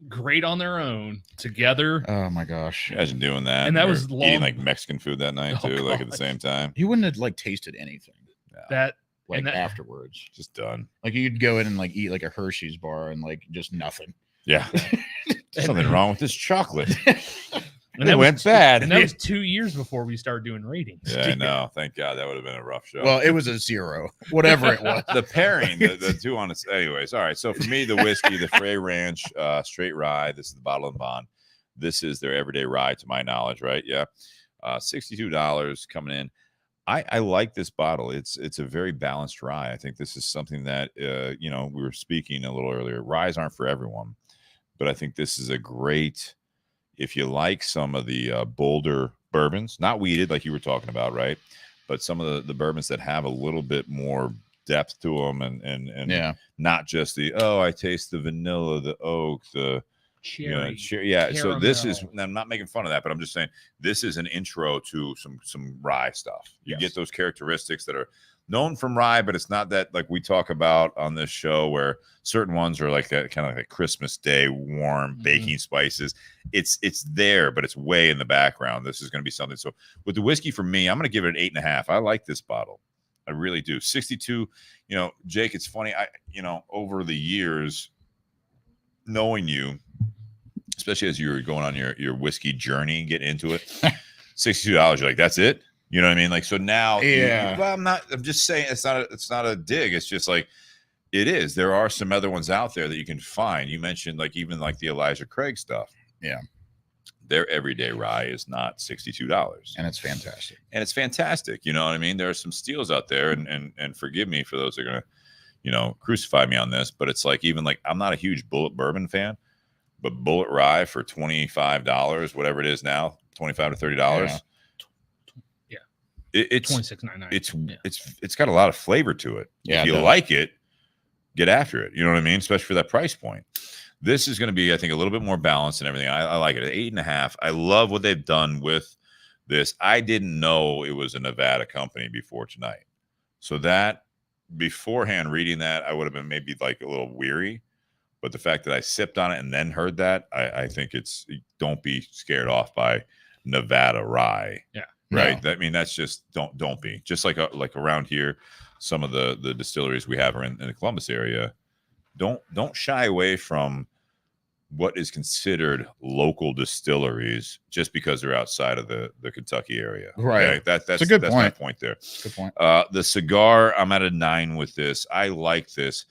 Great on their own together. Oh my gosh. Imagine doing that. And that You're was eating like Mexican food that night too, like at the same time. You wouldn't have like tasted anything That like that, afterwards. Just done. Like you'd go in and like eat like a Hershey's bar and like just nothing. Yeah. Something wrong with this chocolate. and It went bad. And that was 2 years before we started doing ratings. Yeah, I know. Thank God that would have been a rough show. Well, it was a 0, whatever it was. The pairing, the two on its. Anyways, all right. So for me, the whiskey, the Frey Ranch Straight Rye. This is the Bottle and Bond. This is their everyday rye, to my knowledge, right? Yeah, $62 coming in. I like this bottle. It's a very balanced rye. I think this is something that we were speaking a little earlier. Ryes aren't for everyone, but I think this is a great. If you like some of the bolder bourbons, not weeded like you were talking about, right? But some of the bourbons that have a little bit more depth to them, and not just I taste the vanilla, the oak, the Cherry. Yeah. So this is, caramel. I'm not making fun of that, but I'm just saying this is an intro to some rye stuff. You get those characteristics that are known from rye, but it's not that like we talk about on this show where certain ones are like that kind of like Christmas Day warm baking spices. It's there, but it's way in the background. This is going to be something. So with the whiskey, for me, I'm going to give it an 8.5. I like this bottle. I really do. 62. Jake, it's funny. Over the years, knowing you, especially as you're going on your whiskey journey, getting into it, $62. You're like, that's it. You know what I mean? Like, so now, I'm just saying it's not a dig. It's just like, it is. There are some other ones out there that you can find. You mentioned like, even like the Elijah Craig stuff. Yeah. Their everyday rye is not $62. And it's fantastic. You know what I mean? There are some steals out there, and forgive me for those that are going to, crucify me on this, but it's like, even like, I'm not a huge Bullet bourbon fan, but Bullet rye for $25, whatever it is now, $25 to $30. It's $26.99. It's got a lot of flavor to it. Yeah, if you like it, get after it. You know what I mean? Especially for that price point. This is going to be, I think, a little bit more balanced and everything. I like it at 8.5. I love what they've done with this. I didn't know it was a Nevada company before tonight. So that beforehand reading that, I would have been maybe like a little weary. But the fact that I sipped on it and then heard that, I think don't be scared off by Nevada rye. Yeah. Right. No. I mean, that's just don't be. Just like around here, some of the distilleries we have are in the Columbus area. Don't shy away from what is considered local distilleries just because they're outside of the Kentucky area. Right. Okay? That's a good point. point. My point there. Good point. The cigar, I'm at a 9 with this. I like this.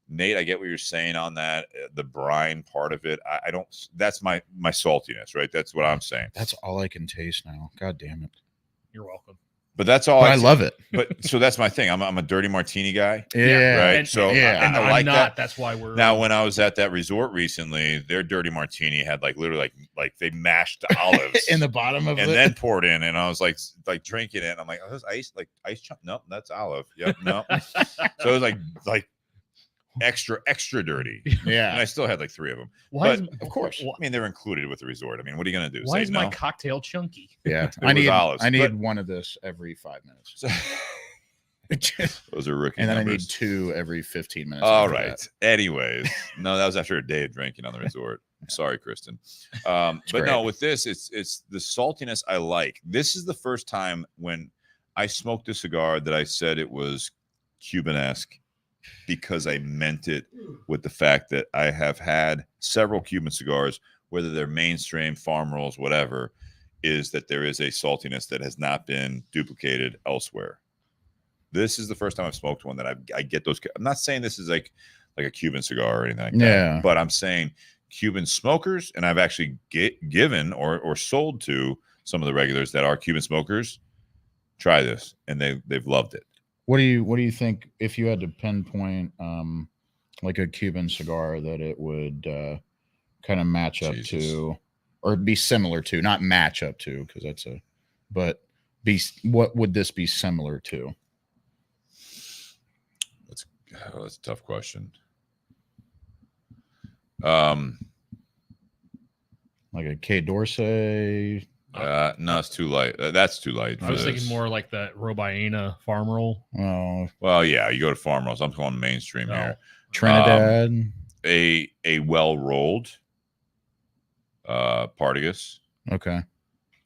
Nate, I get what you're saying on that. The brine part of it, I don't. That's my saltiness, right? That's what I'm saying. That's all I can taste now. God damn it. You're welcome. But that's all. I love it. But so that's my thing. I'm a dirty martini guy. Yeah. Right. And, so and I like that. That's why we're now. When I was at that resort recently, their dirty martini had like literally like they mashed the olives in the bottom of it and then poured in, and I was like drinking it. And I'm like, oh, that's ice chunk. Nope, that's olive. Yep. No. So it was like extra dirty. Yeah. And I still had like 3 of them. Of course, I mean, they're included with the resort. I mean, what are you going to do? Why is my cocktail chunky? Yeah. I need one of this every 5 minutes. Those are rookie And then numbers. I need 2 every 15 minutes. All after right. that. Anyways, no, that was after a day of drinking on the resort. I'm sorry, Kristen. But great. no, with this, it's the saltiness I like. This is the first time when I smoked a cigar that I said it was Cuban-esque, because I meant it with the fact that I have had several Cuban cigars, whether they're mainstream, farm rolls, whatever, is that there is a saltiness that has not been duplicated elsewhere. This is the first time I've smoked one that I get those. I'm not saying this is like a Cuban cigar or anything like that, but I'm saying Cuban smokers, and I've actually given or sold to some of the regulars that are Cuban smokers, try this, and they've loved it. What do you think, if you had to pinpoint like a Cuban cigar that it would kind of match up to, or be similar to, not match up to, because what would this be similar to? That's a tough question. Like a K Dorsey? No, it's too light. That's too light. I was thinking more like that Robaina farm roll. Oh, well, yeah, you go to farm rolls. I'm going mainstream here. Trinidad. A well rolled Partagas. Okay.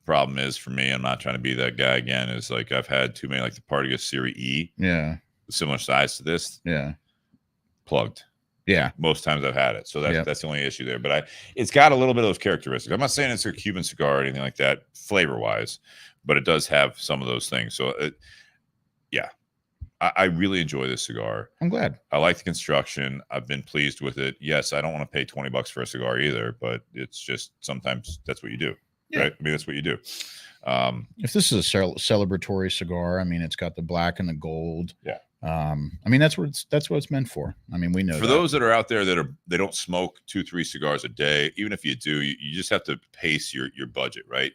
Problem is for me, I'm not trying to be that guy again. Is like I've had too many, like the Partagas Series E. Yeah. Similar size to this. Yeah. Plugged. Yeah. Most times I've had it. So that's the only issue there. But it's got a little bit of those characteristics. I'm not saying it's a Cuban cigar or anything like that, flavor wise, but it does have some of those things. So I really enjoy this cigar. I'm glad. I like the construction. I've been pleased with it. Yes, I don't want to pay $20 for a cigar either, but it's just sometimes that's what you do. Yeah. Right? I mean, that's what you do. If this is a celebratory cigar, I mean, it's got the black and the gold. Yeah. I mean, that's what it's meant for. I mean, we know for those that are out there they don't smoke 2-3 cigars a day. Even if you do, you just have to pace your budget, right?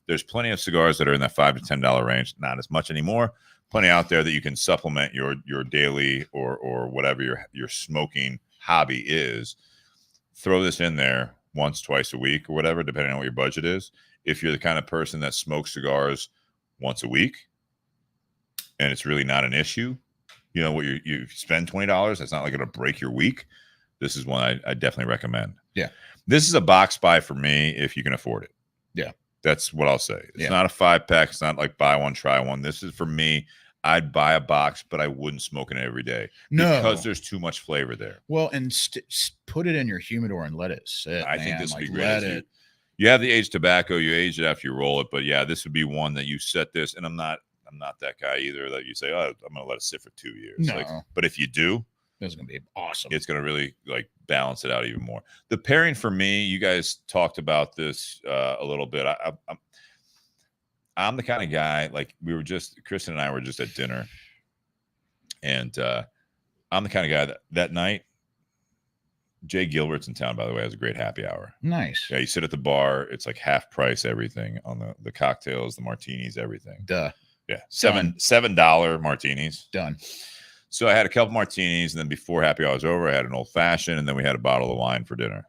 There's plenty of cigars that are in that $5 to $10 range. Not as much anymore. Plenty out there that you can supplement your daily or whatever your smoking hobby is. Throw this in there once, twice a week or whatever, depending on what your budget is. If you're the kind of person that smokes cigars once a week and it's really not an issue, you know what, you spend $20, that's not like going to break your week. This is one I definitely recommend. Yeah. This is a box buy for me if you can afford it. Yeah. That's what I'll say. It's not a 5-pack. It's not like buy one, try one. This is for me. I'd buy a box, but I wouldn't smoke it every day. No. Because there's too much flavor there. Well, and put it in your humidor and let it sit. I think this would be great. Let it. You have the aged tobacco. You age it after you roll it. But yeah, this would be one that you set this. And I'm not that guy either that you say, oh, I'm going to let it sit for 2 years. No. But if you do, it's going to be awesome. It's going to really like balance it out even more. The pairing for me, you guys talked about this a little bit. I'm the kind of guy, like Kristen and I were just at dinner, and I'm the kind of guy that night, Jay Gilbert's in town, by the way, has a great happy hour. Nice. Yeah, you sit at the bar, it's like half price everything on the cocktails, the martinis, everything. Duh. Yeah, $7 martinis. Done. So I had a couple martinis, and then before happy hour was over, I had an old fashioned, and then we had a bottle of wine for dinner.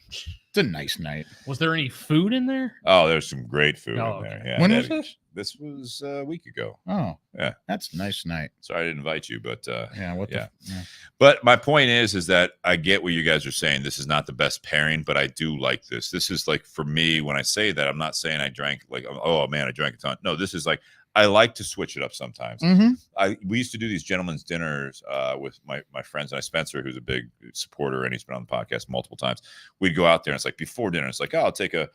It's a nice night. Was there any food in there? Oh, there's some great food Oh, in there. okay. Yeah. When was this? This was a week ago. Oh, yeah. That's a nice night. Sorry I didn't invite you, but yeah. Yeah. But my point is that I get what you guys are saying. This is not the best pairing, but I do like this. This is like, for me, when I say that, I'm not saying I drank like, oh man, I drank a ton. No, this is like, I like to switch it up sometimes. Mm-hmm. We used to do these gentlemen's dinners with my friends and Spencer, who's a big supporter, and he's been on the podcast multiple times. We'd go out there, and it's like before dinner, it's like, oh, I'll take a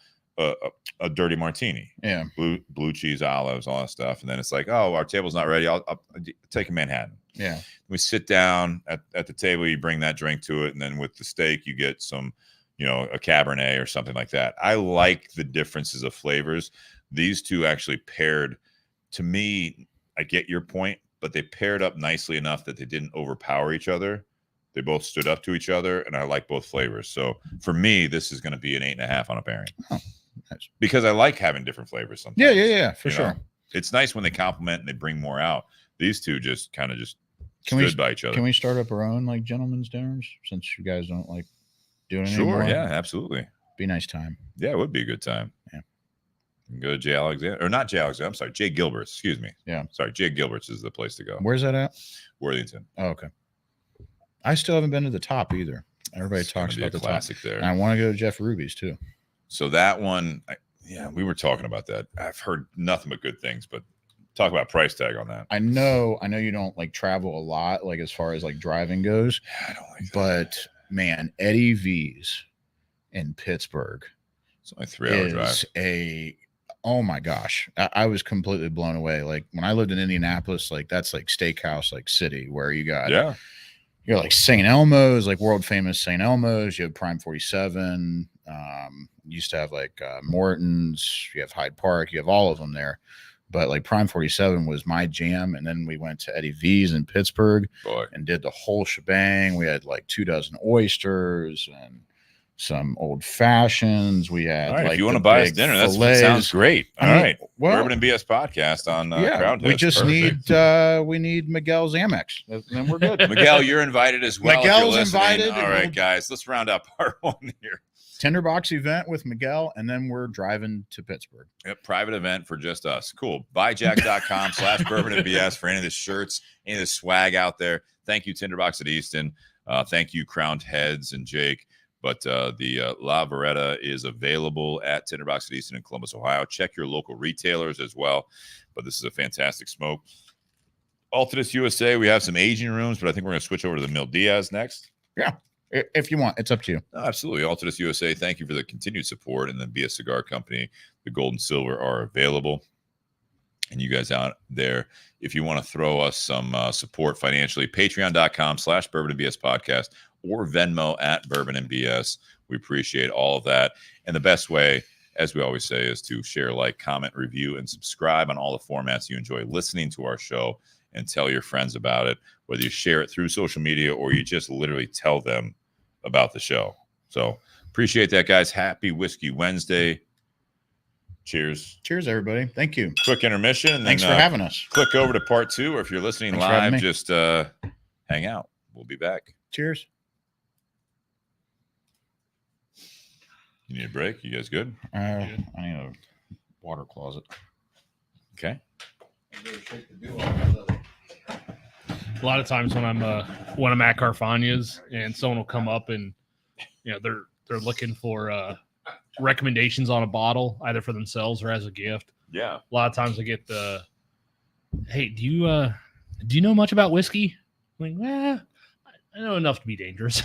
dirty martini, yeah, blue cheese, olives, all that stuff, and then it's like, oh, our table's not ready. I'll take a Manhattan. Yeah, we sit down at the table. You bring that drink to it, and then with the steak, you get some, a Cabernet or something like that. I like the differences of flavors. These two actually paired. To me, I get your point, but they paired up nicely enough that they didn't overpower each other. They both stood up to each other, and I like both flavors. So for me, this is going to be an 8.5 on a pairing. Oh, nice. Because I like having different flavors sometimes. Yeah, for sure. It's nice when they complement and they bring more out. These two just kind of stood by each other. Can we start up our own like gentlemen's dinners, since you guys don't like doing it Sure, anymore? yeah, absolutely. Be a nice time. Yeah, it would be a good time. Yeah. You can go to Jay Alexander, or not Jay Alexander. I'm sorry, Jay Gilbert's. Excuse me. Yeah. Sorry, Jay Gilbert's is the place to go. Where's that at? Worthington. Oh, okay. I still haven't been to the top either. Everybody It's gonna talks be about a the top. classic there. And I want to go to Jeff Ruby's too. So that one, yeah, we were talking about that. I've heard nothing but good things, but talk about price tag on that. I know you don't like travel a lot, like as far as like driving goes. I don't like that. But man, Eddie V's in Pittsburgh It's only a 3-hour drive. is oh my gosh. I was completely blown away. Like when I lived in Indianapolis, like that's like steakhouse, like city where you got you're like St. Elmo's, like world famous St. Elmo's. You have Prime 47. Used to have like Morton's. You have Hyde Park. You have all of them there. But like Prime 47 was my jam. And then we went to Eddie V's in Pittsburgh and did the whole shebang. We had like 24 oysters and some old fashions. We had all right, like if you want to buy us dinner, that sounds great. All right. Well, Bourbon and BS podcast on yeah, Crown we Test. just Perfect. we need Miguel's Amex. Then we're good. Miguel, you're invited as well. if you're Miguel's listening. invited. All right, guys, let's round up part 1 here. Tinder Box event with Miguel, and then we're driving to Pittsburgh. Yep, private event for just us. Cool. Buyjack.com/bourbon and BS for any of the shirts, any of the swag out there. Thank you, Tinderbox at Easton. Thank you, Crowned Heads and Jake. But the La Vereda is available at Tinderbox at Easton in Columbus, Ohio. Check your local retailers as well. But this is a fantastic smoke. Altadis USA, we have some aging rooms, but I think we're going to switch over to the Mil Diaz next. Yeah, if you want, it's up to you. No, absolutely. Altadis USA, thank you for the continued support. And then BS Cigar Company, the gold and silver are available. And you guys out there, if you want to throw us some support financially, patreon.com/bourbon and BS podcast or Venmo at Bourbon and BS. We appreciate all of that. And the best way, as we always say, is to share, like, comment, review, and subscribe on all the formats you enjoy listening to our show, and tell your friends about it, whether you share it through social media or you just literally tell them about the show. So appreciate that, guys. Happy Whiskey Wednesday. Cheers. Cheers, everybody. Thank you. Quick intermission. And Thanks then, for having us. Click over to part 2, or if you're listening Thanks for having live, me. just hang out. We'll be back. Cheers. You need a break? You guys good? I need a water closet. Okay. A lot of times when I'm at Carfagna's and someone will come up and they're looking for recommendations on a bottle, either for themselves or as a gift. Yeah. A lot of times I get the, hey, do you know much about whiskey? I'm like, I know enough to be dangerous.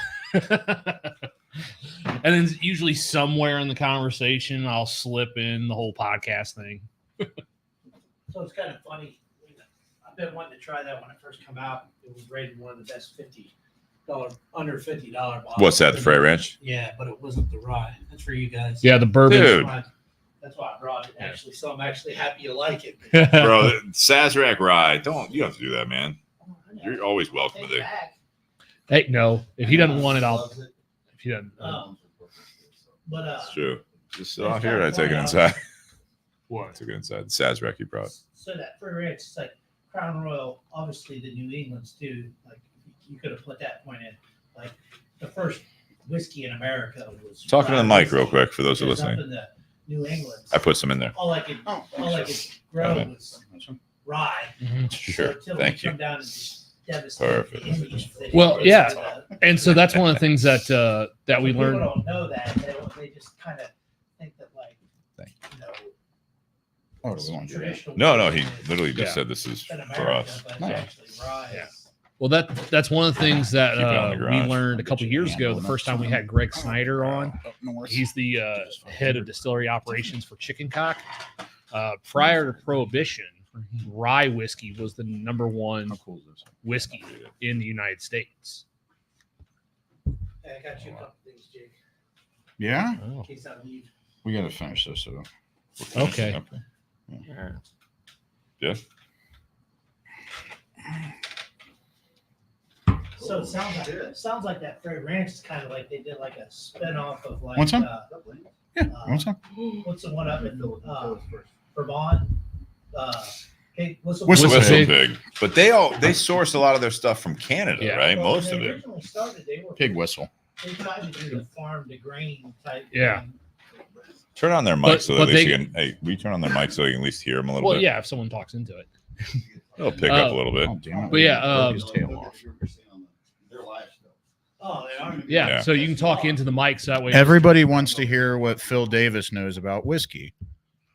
And then usually somewhere in the conversation, I'll slip in the whole podcast thing. So it's kind of funny. I've been wanting to try that when it first come out. It was rated one of the best under $50 bottles. What's that, the Frey Ranch? Yeah, but it wasn't the rye. That's for you guys. Yeah, the bourbon. Dude. That's why I brought it, actually. So I'm actually happy you like it. Bro, Sazerac Rye. You don't have to do that, man. You're always welcome Take with it it. back. Hey, no. If he doesn't want it, I'll. Loves it. If he doesn't. But It's true. Just sit out here and I take it inside. What? Took it inside. The Sazerac you brought. so that Frey Ranch, it's like Crown Royal, obviously the New England's too. Like you could have put that point in. Like the first whiskey in America was. Talk into the rye mic real whiskey. quick for those who are Because up listening. in the New England. I put some in there. All I could grow Okay. was rye. Sure. So till Thank we you. come down and just devastate Perfect. the Indians, they Well, didn't yeah. realize that. And so that's one of the things that we People learned. don't know that. They just kind of think that like, Thank you know, Oh, do we want to do that? traditional. No, he whiskey literally just Yeah. said this is in for America, us. but it's Nice. actually rye. Yeah. Well, that's one of the things that Keep it on the we garage. learned a couple years ago. The first time we had Greg Snyder on, Up north. he's the head of distillery operations for Chicken Cock. Prior to Prohibition, rye whiskey was the number one How cool is this? whiskey in the United States. Hey, I got you a couple things, Jake, Yeah, in case I leave. we got to finish this. So Okay. Yeah. So it sounds like that Frey Ranch is kind of like they did like a spinoff of like Want some? Yeah, uh, want some? what's the one up in Vermont? What's the Whistle Whistle Pig. Pig. But they source a lot of their stuff from Canada, Yeah. right? Well, Most when of they it. originally started, they were Pig whistle. They tried to do the farm to grain type. Yeah. thing. Turn on their mic But- so but at least they- you can. Hey, we turn on their mic so you can at least hear them a little Well, bit. yeah, if someone talks into it. It'll pick up a little bit. Oh, damn it. But yeah, Broke his tail off. Oh, they are. Yeah, Yeah. so you can talk into the mic so that way. Everybody wants to hear what Phil Davis knows about whiskey.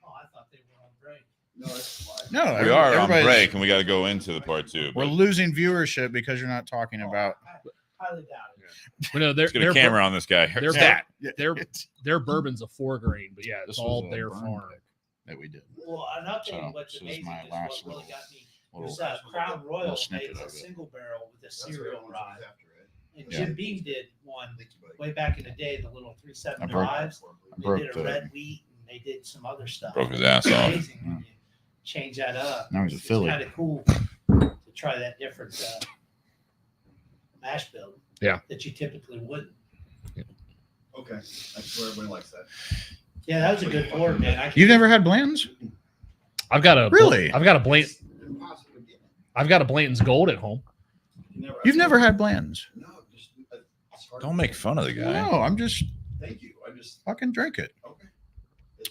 Oh, I thought they were on break. No, it's fine. No, We are on everybody's- break, and we got to go into the part 2. We're But losing viewership because you're not talking about. I highly doubt it. Well, no, let's get a camera on this guy. They're Stat. their bourbon's a 4 grain, but yeah, it's This all was a their burn farm. pick that we did. Well, and I'll tell you So, what's this is amazing my is last what really little- got me little- was Crown Royal little made snippet a of it. single barrel with a That's the cereal one rye. after it. And Yeah. Jim Beam did one Thank you, buddy. way back in the day, the little I 375s. They broke did a the- red wheat and they did some other stuff. Broke his ass It's off. amazing when you change that up. Now he's a It's Philly. kind of cool to try that different mash bill. Yeah. That you typically wouldn't. Okay, that's where everybody likes that. Yeah, that was a good board, man. You've never had Bland's? I've got a Really? I've got a Blant. It's impossible to get. I've got a Blanton's Gold at home. You've never had Bland's? No, just it's hard Don't to- make fun of the guy. No, I'm just Thank you. I just fucking drink it. okay.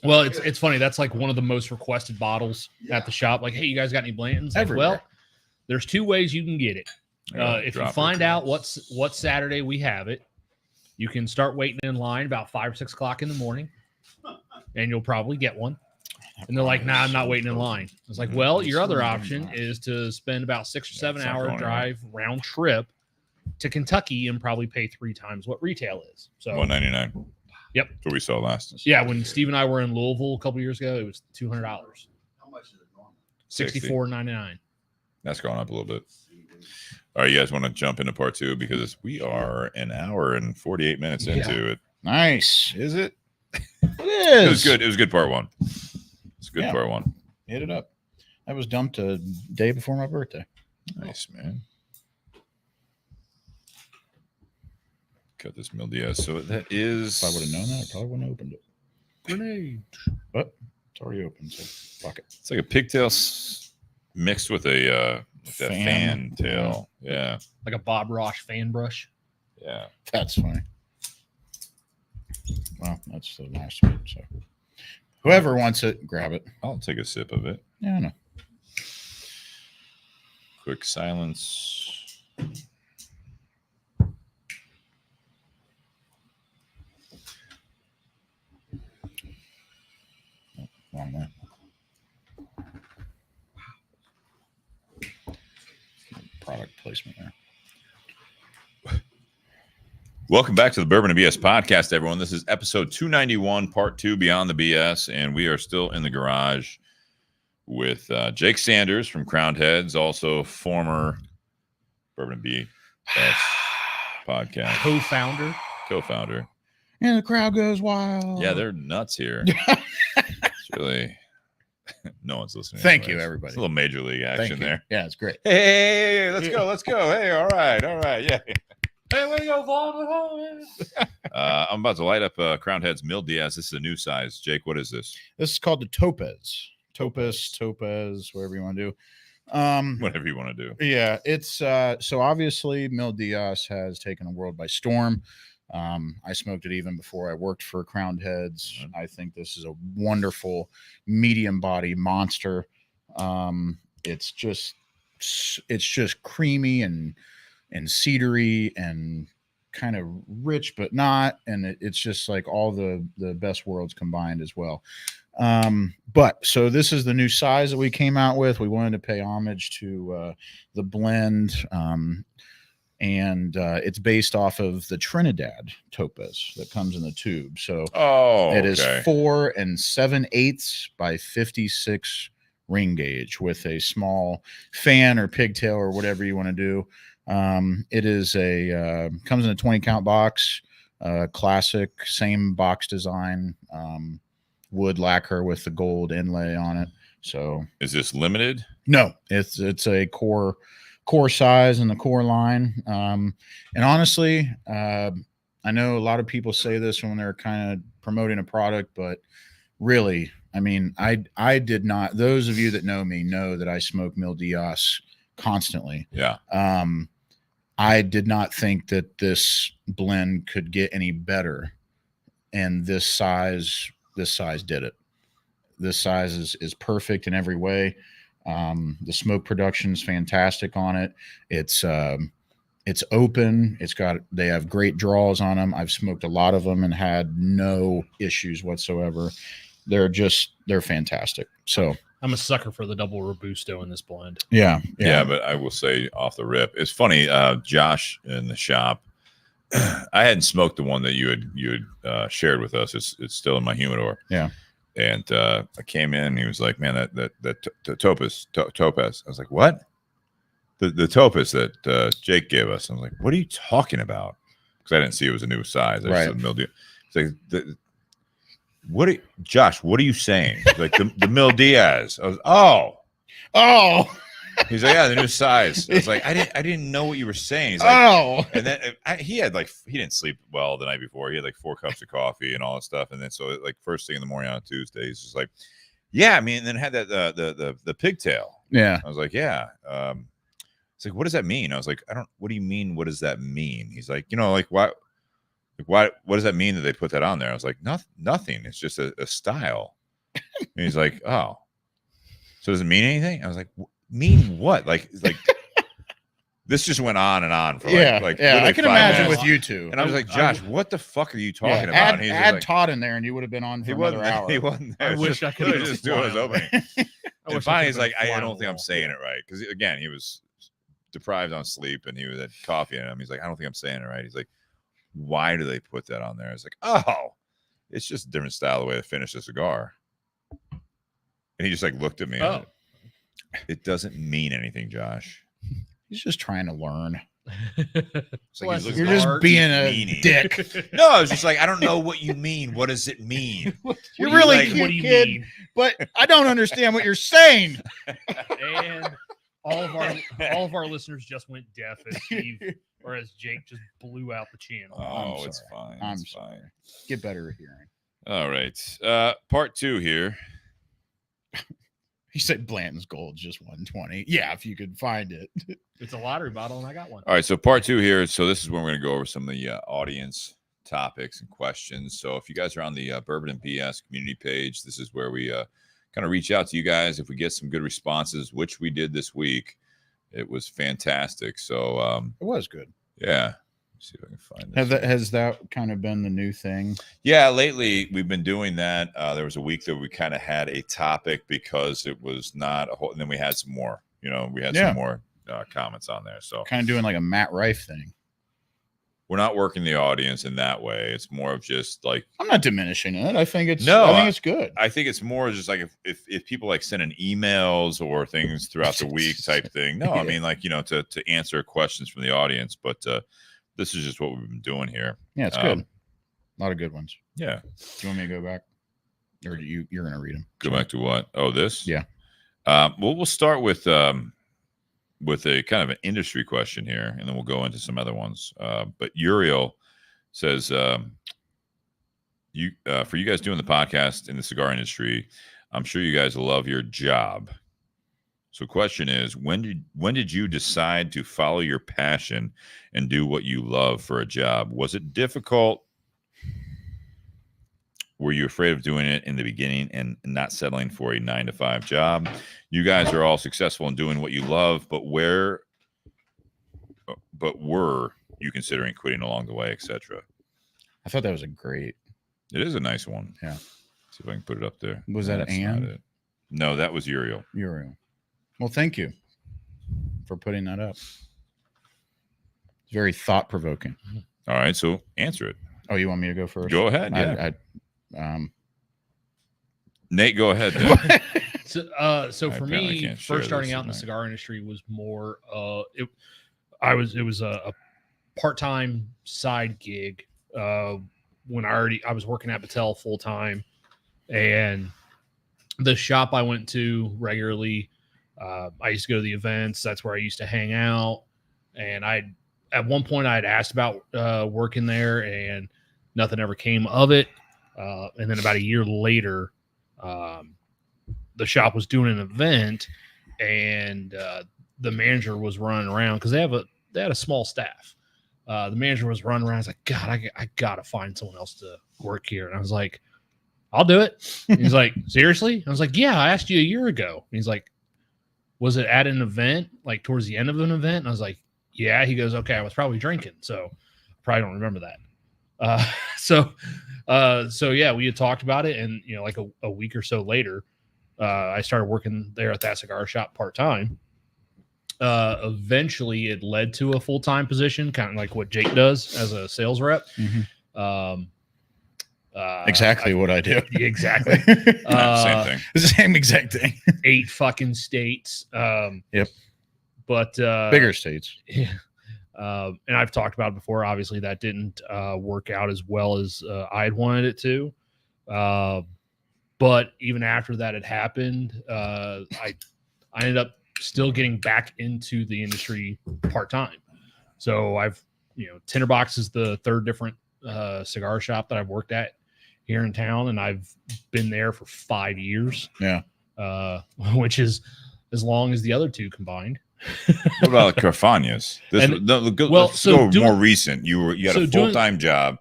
Well, it's funny. That's like one of the most requested bottles at the shop. Like, hey, you guys got any Blanton's? Like, Everywhere. well, there's 2 ways you can get it. If you Drop it. find out what Saturday we have it, you can start waiting in line about 5 or 6 o'clock in the morning, and you'll probably get one. And they're like, "Nah, I'm not waiting in line." I was like, "Well, your other option is to spend about 6 or Yeah, 7 it's not hour going drive round trip to Kentucky and probably pay 3 times what retail is." So $199. Yep. That's what we saw last. yeah, when Steve and I were in Louisville a couple years ago, it was $200, How much is it normal? $64.99. That's gone up a little bit. All right, you guys want to jump into part 2 because we are an hour and 48 minutes Yeah. into it. Nice. Is it? It It was is. good. It was good part 1. It's good Yeah. part 1. Hit it up. That was dumped a day before my birthday. Nice, man. Cut this Mil Diaz. So that is. If I would have known that, I probably wouldn't have opened it. Grenade. But it's already open, so fuck it. It's like a pigtail mixed with a like that Fan. fan tail. Yeah. Like a Bob Ross fan brush. Yeah. That's funny. Well, that's the last one. So whoever wants it, grab it. I'll take a sip of it. Yeah, I know. Quick silence. Wrong way. Product placement there. Welcome back to the Bourbon and BS podcast, everyone. This is episode 291, part 2, Beyond the BS, and we are still in the garage with Jake Sanders from Crowned Heads, also former Bourbon and BS podcast co-founder. And the crowd goes wild. Yeah, they're nuts here. It's really no one's listening. Thank you, anyways. everybody. It's a little major league Thank action you. there. Yeah, it's great. Hey, let's go. Hey, all right, yeah. Hey, we go Vaughn. I'm about to light up Crowned Heads Mil Diaz. This is a new size. Jake, what is this? This is called the Topaz. Topaz, whatever you want to do. Whatever you want to do. Yeah, it's so obviously Mil Diaz has taken the world by storm. I smoked it even before I worked for Crowned Heads. I think this is a wonderful medium body monster. It's just creamy and cedary and kind of rich but not, and it's just like all the best worlds combined as well. But so this is the new size that we came out with. We wanted to pay homage to the blend, and it's based off of the Trinidad Topaz that comes in the tube. So it is 4 7/8 by 56 ring gauge with a small fan or pigtail or whatever you want to do. It is comes in a 20 count box, classic, same box design, wood lacquer with the gold inlay on it. So Is this limited? no, it's a core size in the core line. And honestly, I know a lot of people say this when they're kind of promoting a product, but really, I mean, I did not. Those of you that know me know that I smoke Mil Diaz constantly. Yeah. I did not think that this blend could get any better, and this size this size did it. This size is perfect in every way. The smoke production is fantastic on it. It's open. They have great draws on them. I've smoked a lot of them and had no issues whatsoever. They're fantastic. So I'm a sucker for the double Robusto in this blend. yeah. But I will say off the rip, it's funny. Josh in the shop, I hadn't smoked the one that you had shared with us. It's still in my humidor. Yeah. And I came in and he was like, man, that topaz. I was like, what? The topaz that Jake gave us. I was like, what are you talking about? Because I didn't see it was a new size. I just said mildew. It's like, Josh, what are you saying? He's like the Mil Diaz. I was, oh. He's like, yeah, the new size. I was like, I didn't know what you were saying. He's like, and then he didn't sleep well the night before. He had like 4 cups of coffee and all that stuff. And then so like first thing in the morning on Tuesday, he's just like, yeah, I mean, and then had that the pigtail. Yeah. I was like, yeah. It's like, what does that mean? I was like, what do you mean? What does that mean? He's like, like why? What does that mean that they put that on there? I was like, nothing. It's just a style. And he's like, oh, so does it mean anything? I was like, mean what? Like this just went on and on for like I can imagine minutes. with you two. And I was like, Josh, what the fuck are you talking about? Add, And he's add like, Todd in there, and you would have been on for another hour. He wasn't there. I wish I could have just doing his opening. And I finally, he's like, I don't don't think I'm saying it right, because again, he was deprived on sleep and he had coffee in him. He's like, I don't think I'm saying it right. He's like, why do they put that on there? I was like, oh, it's just a different style, the way to finish a cigar. And he just like looked at me. Oh. It doesn't mean anything, Josh. He's just trying to learn. It's like he's You're looking just being a meanie. dick. No, I was just like, I don't know what you mean. What does it mean? You're really like, cute, what do you kid, mean? but I don't understand what you're saying. And all of our listeners just went deaf as Steve or as Jake just blew out the channel. Oh, it's fine. I'm It's sorry. fine. Get better at hearing. All right. Part 2 here. He said Blanton's Gold just 120. Yeah, if you could find it. It's a lottery bottle, and I got one. All right. So part 2 here. So this is when we're going to go over some of the audience topics and questions. So if you guys are on the Bourbon and BS community page, this is where we kind of reach out to you guys. If we get some good responses, which we did this week, it was fantastic. So It was good. yeah. Let's see if I can find this. Has that kind of been the new thing? Yeah, lately we've been doing that. There was a week that we kind of had a topic because it was not a whole, and then we had some more. We had some more comments on there. So Kind of doing like a Matt Rife thing. we're not working the audience in that way. It's more of just like, I'm not diminishing it. I think it's good. I think it's more just like if people like sending emails or things throughout the week type thing. No, I mean like to answer questions from the audience, but this is just what we've been doing here. Yeah, it's good. A lot of good ones. Yeah. Do you want me to go back, or you're gonna read them? Go back to what? Oh, this. Yeah. Well, we'll start with a kind of an industry question here, and then we'll go into some other ones. But Uriel says, for you guys doing the podcast in the cigar industry, I'm sure you guys love your job. So question is, when did you decide to follow your passion and do what you love for a job? Was it difficult? Were you afraid of doing it in the beginning and not settling for a 9-to-5 job? You guys are all successful in doing what you love, but were you considering quitting along the way, etc.? I thought that was a great. It is a nice one. Yeah. See if I can put it up there. Was that That's Ann? not it. No, that was Uriel. Uriel. Well, thank you for putting that up. It's very thought provoking. All right, so answer it. Oh, you want me to go first? Go ahead. Yeah. I Nate, go ahead. Then. So I for apparently me, can't share first starting this out in the tonight. cigar industry was more it was a part-time side gig when I was working at Battelle full time, and the shop I went to regularly, I used to go to the events. That's where I used to hang out, and at one point I had asked about working there, and nothing ever came of it. And then about a year later, the shop was doing an event, and the manager was running around because they had a small staff. The manager was running around. I was like, God, I got to find someone else to work here. And I was like, I'll do it. And he's like, seriously? I was like, yeah, I asked you a year ago. And he's like, was it at an event, like towards the end of an event? And I was like, yeah. He goes, okay, I was probably drinking, so I probably don't remember that. So yeah, we had talked about it, and like a week or so later, I started working there at that cigar shop part-time. Eventually it led to a full-time position, kind of like what Jake does as a sales rep. Exactly what I do. Exactly. Same thing. Same exact thing. 8 fucking states. Yep. But Bigger states. Yeah. And I've talked about it before. Obviously, that didn't work out as well as I had wanted it to. But even after that had happened, I ended up still getting back into the industry part-time. So I've, Tinder Box is the third different cigar shop that I've worked at here in town, and I've been there for 5 years. Yeah. Which is as long as the other 2 combined. What about Carfagnas? Let's go more recent. You had a full-time job,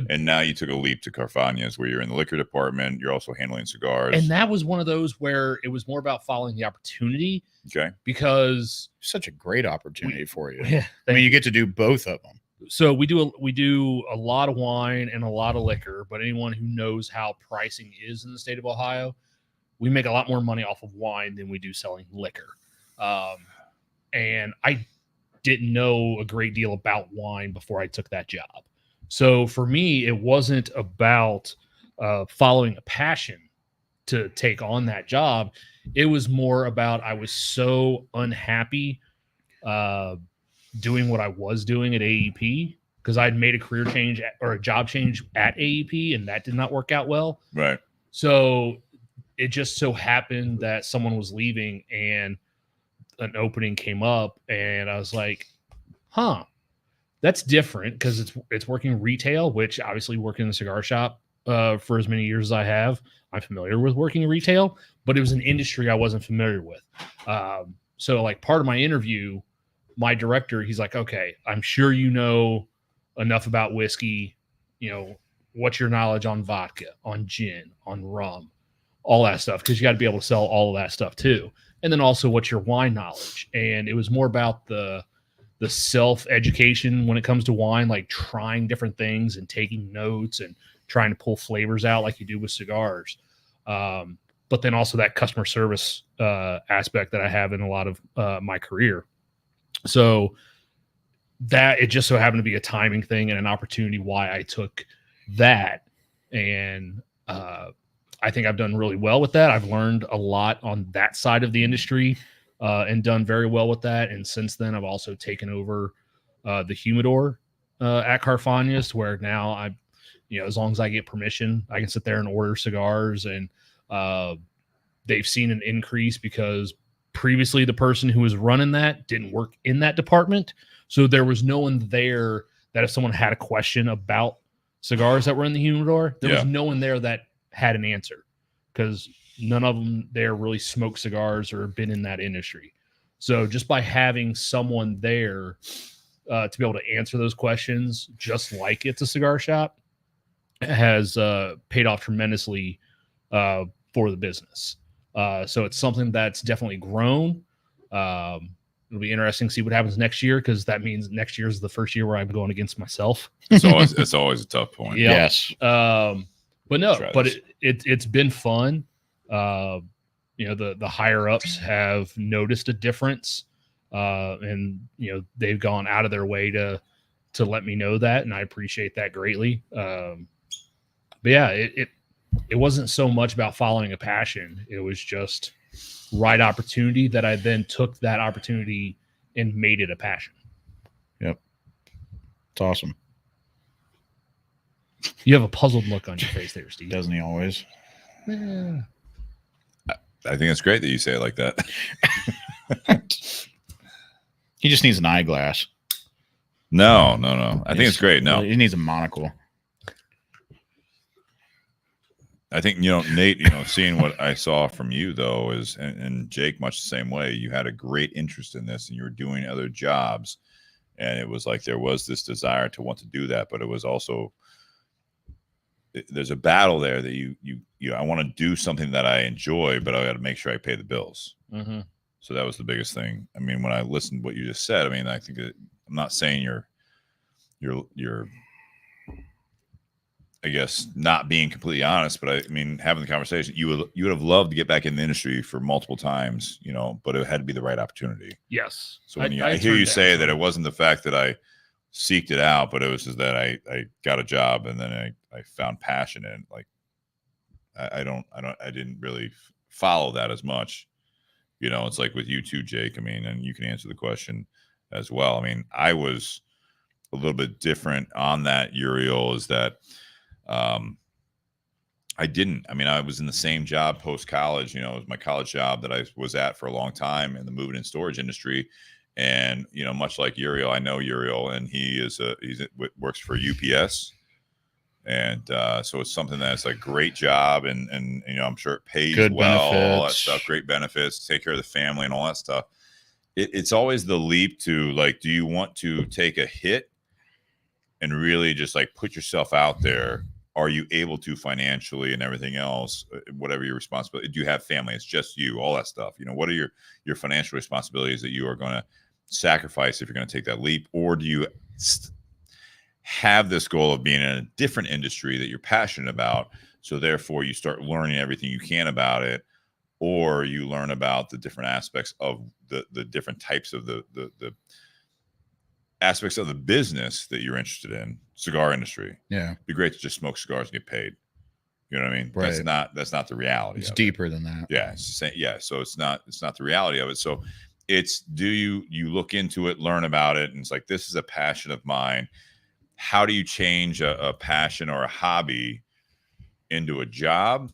and now you took a leap to Carfagnas, where you're in the liquor department. You're also handling cigars, and that was one of those where it was more about following the opportunity. Okay, because such a great opportunity for you. Yeah, I mean, you get to do both of them. So we do a lot of wine and a lot of liquor, but anyone who knows how pricing is in the state of Ohio, we make a lot more money off of wine than we do selling liquor. And I didn't know a great deal about wine before I took that job. So for me, it wasn't about following a passion to take on that job. It was more about I was so unhappy doing what I was doing at AEP, because I'd made a career change or a job change at AEP, and that did not work out well. Right. So it just so happened that someone was leaving and an opening came up, and I was like, that's different, because it's working retail, which obviously working in a cigar shop for as many years as I have, I'm familiar with working retail, but it was an industry I wasn't familiar with. So like part of my interview, my director, he's like, okay, I'm sure you know enough about whiskey, what's your knowledge on vodka, on gin, on rum, all that stuff, because you got to be able to sell all of that stuff too. And then also what's your wine knowledge. And it was more about the self-education when it comes to wine, like trying different things and taking notes and trying to pull flavors out like you do with cigars. But then also that customer service aspect that I have in a lot of my career. So that it just so happened to be a timing thing and an opportunity why I took that. And I think I've done really well with that. I've learned a lot on that side of the industry and done very well with that. And since then, I've also taken over the humidor at Carfagnas, where now I, as long as I get permission, I can sit there and order cigars. And they've seen an increase because previously the person who was running that didn't work in that department. So there was no one there that if someone had a question about cigars that were in the humidor, there was no one there that had an answer, because none of them there really smoke cigars or been in that industry. So just by having someone there to be able to answer those questions, just like it's a cigar shop, has paid off tremendously for the business. So it's something that's definitely grown. It'll be interesting to see what happens next year, because that means next year is the first year where I'm going against myself. It's always a tough point. Yeah. Yes. But no, but it's been fun. The higher ups have noticed a difference, and they've gone out of their way to let me know that, and I appreciate that greatly. But yeah, it wasn't so much about following a passion. It was just right opportunity that I then took that opportunity and made it a passion. Yep. It's awesome. You have a puzzled look on your face there, Steve. Doesn't he always? Yeah. I think it's great that you say it like that. He just needs an eyeglass. No. I think it's great. No, he needs a monocle. I think, Nate, seeing what I saw from you, though, is, and Jake, much the same way, you had a great interest in this and you were doing other jobs. And it was like there was this desire to want to do that, but it was also, there's a battle there that I want to do something that I enjoy, but I got to make sure I pay the bills. Mm-hmm. So that was the biggest thing. I mean, when I listened to what you just said, I mean, I think I'm not saying you're I guess not being completely honest, but I mean, having the conversation, you would have loved to get back in the industry for multiple times, you know, but it had to be the right opportunity. Yes. So when I hear you say that it wasn't the fact that I seeked it out, but it was just that I got a job and then I found passion in it. Like I didn't really follow that as much. You know, it's like with you too, Jake. I mean, and you can answer the question as well. I mean, I was a little bit different on that, Uriel, is that I was in the same job post college. You know, it was my college job that I was at for a long time in the moving and storage industry. And, you know, much like Uriel, I know Uriel, and he works for UPS. And so it's something that's a great job, and you know, I'm sure it pays Good well, benefits. all that stuff, great benefits, take care of the family and all that stuff. It's always the leap to like, do you want to take a hit and really just like put yourself out there? Are you able to financially and everything else, whatever your responsibility? Do you have family? It's just you, all that stuff. You know, what are your financial responsibilities that you are going to sacrifice if you're going to take that leap? Or do you have this goal of being in a different industry that you're passionate about, so therefore you start learning everything you can about it, or you learn about the different aspects of the different types of the aspects of the business that you're interested in? Cigar industry. Yeah. It'd be great to just smoke cigars and get paid. You know what I mean? Right. That's not the reality. It's deeper than that. Yeah. So it's not the reality of it. So it's, do you look into it, learn about it, and it's like, this is a passion of mine. How do you change a passion or a hobby into a job?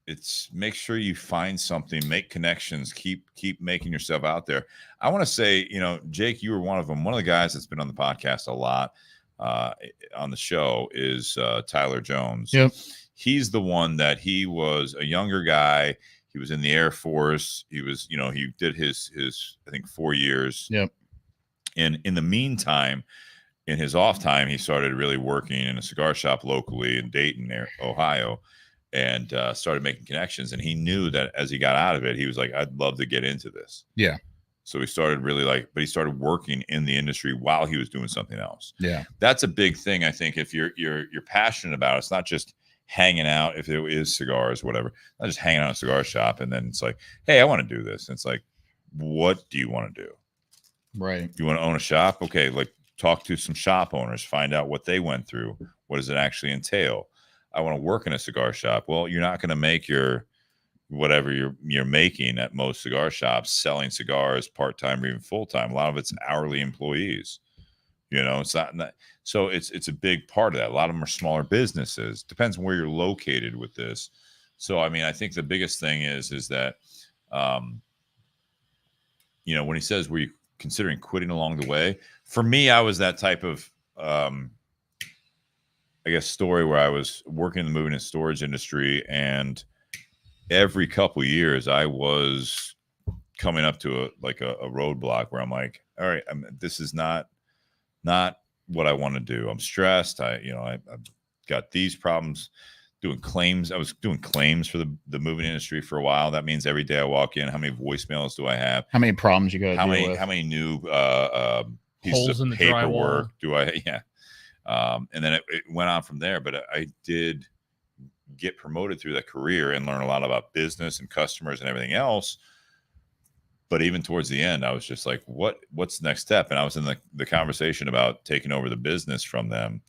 It's make sure you find something, make connections, keep making yourself out there. I want to say, you know, Jake, you were one of them. One of the guys that's been on the podcast a lot on the show is Tyler Jones. Yep. He's the one that he was a younger guy. He was in the Air Force. He was, you know, he did his I think 4 years. Yep. And in the meantime, in his off time, he started really working in a cigar shop locally in Dayton, Ohio, and started making connections. And he knew that as he got out of it, he was like, I'd love to get into this. Yeah. So he started but he started working in the industry while he was doing something else. Yeah. That's a big thing. I think if you're passionate about it, it's not just hanging out, if it is cigars, whatever, not just hanging out in a cigar shop. And then it's like, hey, I want to do this. And it's like, what do you want to do? Right. You want to own a shop? Okay. Like, talk to some shop owners, find out what they went through. What does it actually entail? I want to work in a cigar shop. Well, you're not going to make your whatever you're making at most cigar shops selling cigars part-time or even full-time. A lot of it's hourly employees. You know, it's not so it's a big part of that. A lot of them are smaller businesses. Depends on where you're located with this. So I mean, I think the biggest thing is that you know, when he says, were you considering quitting along the way? For me, I was that type of I guess story where I was working in the moving and storage industry, and every couple of years I was coming up to a roadblock where I'm like, all right, this is not what I want to do. I'm stressed. I've got these problems doing claims. I was doing claims for the moving industry for a while. That means every day I walk in, how many voicemails do I have? How many problems you got? How many new pieces Holes of in the paperwork drywall. do I? Yeah. And then it went on from there. But I did get promoted through that career and learn a lot about business and customers and everything else. But even towards the end, I was just like, what's the next step? And I was in the conversation about taking over the business from them.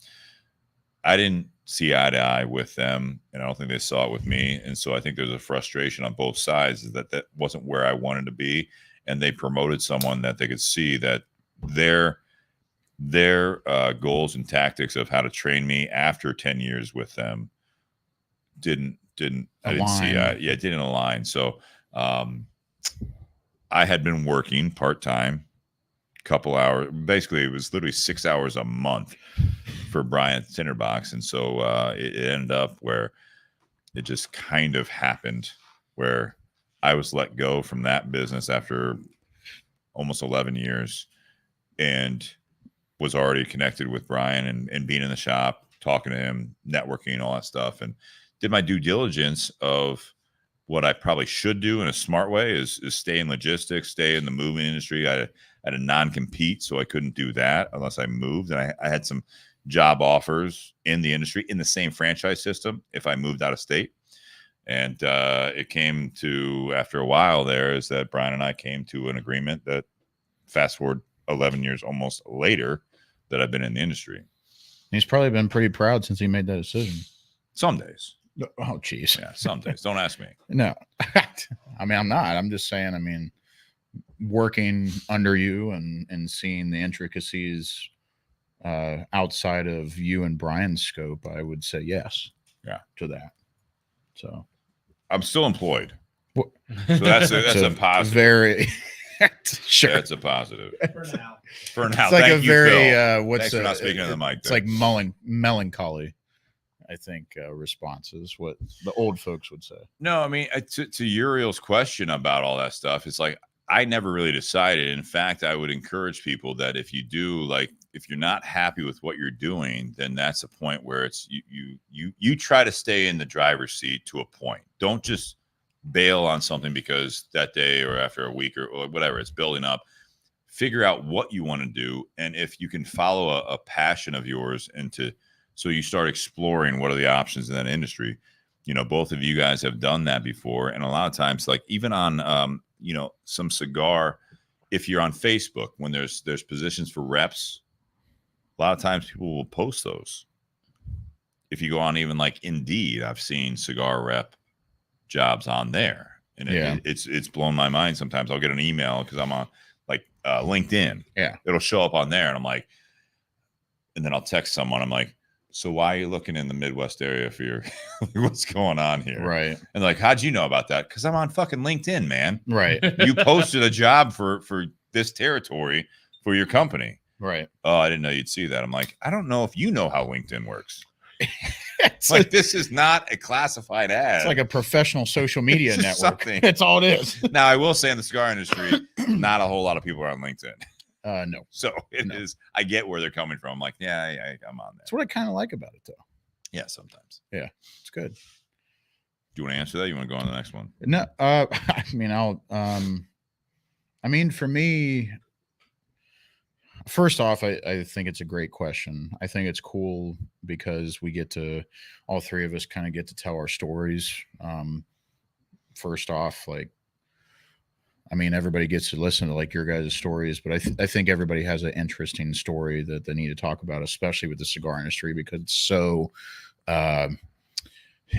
I didn't see eye to eye with them, and I don't think they saw it with me. And so I think there's a frustration on both sides, is that wasn't where I wanted to be. And they promoted someone that they could see that their goals and tactics of how to train me after 10 years with them didn't see it didn't align. So I had been working part-time, couple hours, basically it was literally 6 hours a month for Brian at Tinder Box. And so it ended up where it just kind of happened where I was let go from that business after almost 11 years, and was already connected with Brian and being in the shop, talking to him, networking, and all that stuff, and did my due diligence of what I probably should do in a smart way is stay in logistics, stay in the moving industry. I had a non-compete, so I couldn't do that unless I moved. And I had some job offers in the industry in the same franchise system if I moved out of state. And it came to, after a while there, is that Brian and I came to an agreement that fast forward 11 years almost later that I've been in the industry. He's probably been pretty proud since he made that decision. Some days. Oh, geez. Yeah, some days. Don't ask me. No, I mean, I'm not. I'm just saying, I mean, working under you and seeing the intricacies outside of you and Brian's scope, I would say yes. Yeah. To that. So I'm still employed. What? So that's a positive. Very sure. That's a positive. For now. For now. It's like Thank a you, very Phil. what's Thanks for not speaking to the mic. It's like melancholy, I think, response is what the old folks would say. No, I mean, to Uriel's question about all that stuff, it's like I never really decided. In fact, I would encourage people that if you do, like, if you're not happy with what you're doing, then that's a point where it's you try to stay in the driver's seat to a point. Don't just bail on something because that day or after a week or whatever it's building up. Figure out what you want to do, and if you can follow a passion of yours so you start exploring what are the options in that industry. You know, both of you guys have done that before, and a lot of times, like even on some cigar, if you're on Facebook, when there's positions for reps, a lot of times people will post those. If you go on even like Indeed, I've seen cigar rep jobs on there, and it's blown my mind. Sometimes I'll get an email because I'm on like LinkedIn. Yeah, it'll show up on there, and I'm like, and then I'll text someone. I'm like, so why are you looking in the Midwest area for your what's going on here? right. And like, how'd you know about that? Because I'm on fucking LinkedIn, man. Right. You posted a job for this territory for your company. Right. Oh, I didn't know you'd see that. I'm like, I don't know if you know how LinkedIn works. It's Like, this is not a classified ad. It's like a professional social media It's just network. something. That's all it is. Now, I will say in the cigar industry, not a whole lot of people are on LinkedIn. No. So it is. I get where they're coming from. I'm like, yeah, I'm on there. That's what I kind of like about it, though. Yeah, sometimes. Yeah, it's good. Do you want to answer that? You want to go on to the next one? No, I mean, for me, first off, I think it's a great question. I think it's cool because we get to, all three of us kind of get to tell our stories. First off, like, I mean, everybody gets to listen to like your guys' stories, but I think everybody has an interesting story that they need to talk about, especially with the cigar industry, because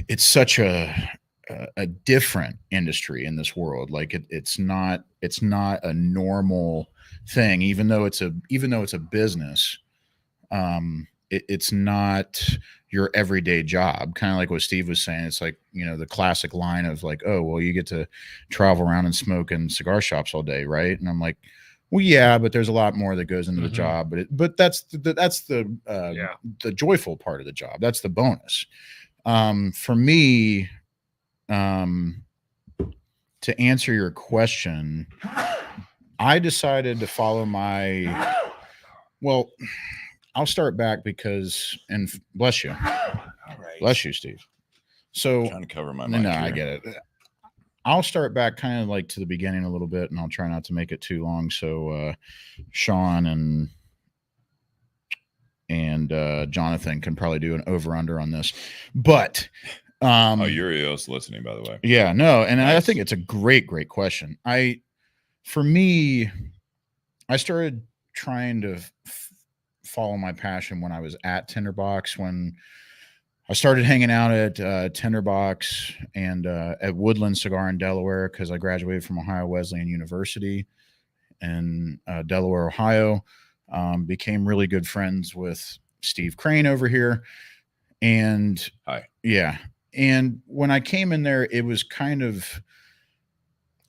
it's such a different industry in this world. Like it's not a normal thing, even though it's a business. It's not your everyday job. Kind of like what Steve was saying. It's like, the classic line of like, oh, well, you get to travel around and smoke in cigar shops all day. Right. And I'm like, well, yeah, but there's a lot more that goes into the job, but that's the joyful part of the job. That's the bonus. For me, to answer your question, I decided to follow I'll start back because, and bless you. All right. Bless you, Steve. So I'm trying to cover my mic no, here. I get it. I'll start back kind of like to the beginning a little bit, and I'll try not to make it too long. So Sean and Jonathan can probably do an over-under on this. But Uriel's listening, by the way. Yeah, no, and nice. I think it's a great question. For me, I started trying to follow my passion when I was at Tinder Box, when I started hanging out at Tinder Box and at Woodland Cigar in Delaware, because I graduated from Ohio Wesleyan University in Delaware, Ohio. Became really good friends with Steve Crane over here. And hi. Yeah. And when I came in there, it was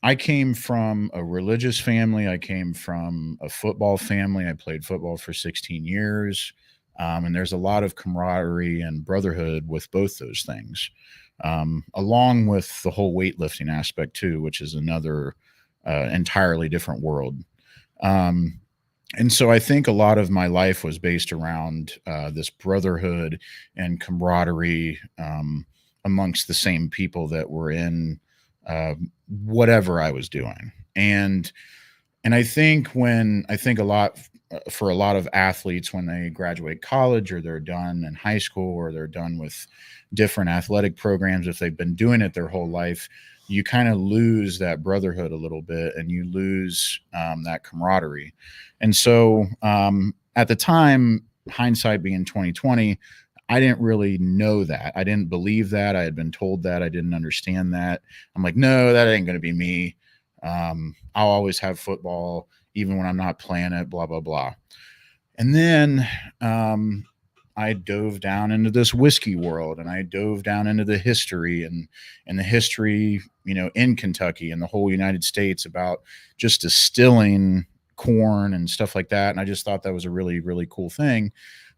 I came from a religious family. I came from a football family. I played football for 16 years. And there's a lot of camaraderie and brotherhood with both those things, along with the whole weightlifting aspect too, which is another entirely different world. And so I think a lot of my life was based around this brotherhood and camaraderie amongst the same people that were in whatever I was doing. And I think a lot for a lot of athletes, when they graduate college or they're done in high school or they're done with different athletic programs, if they've been doing it their whole life, you kind of lose that brotherhood a little bit, and you lose that camaraderie. And so at the time, hindsight being 2020, I didn't really know that. I didn't believe that. I had been told that. I didn't understand that. I'm like, no, that ain't going to be me. I'll always have football, even when I'm not playing it, blah, blah, blah. And then I dove down into this whiskey world, and I dove down into the history and the history, in Kentucky and the whole United States about just distilling corn and stuff like that. And I just thought that was a really, really cool thing.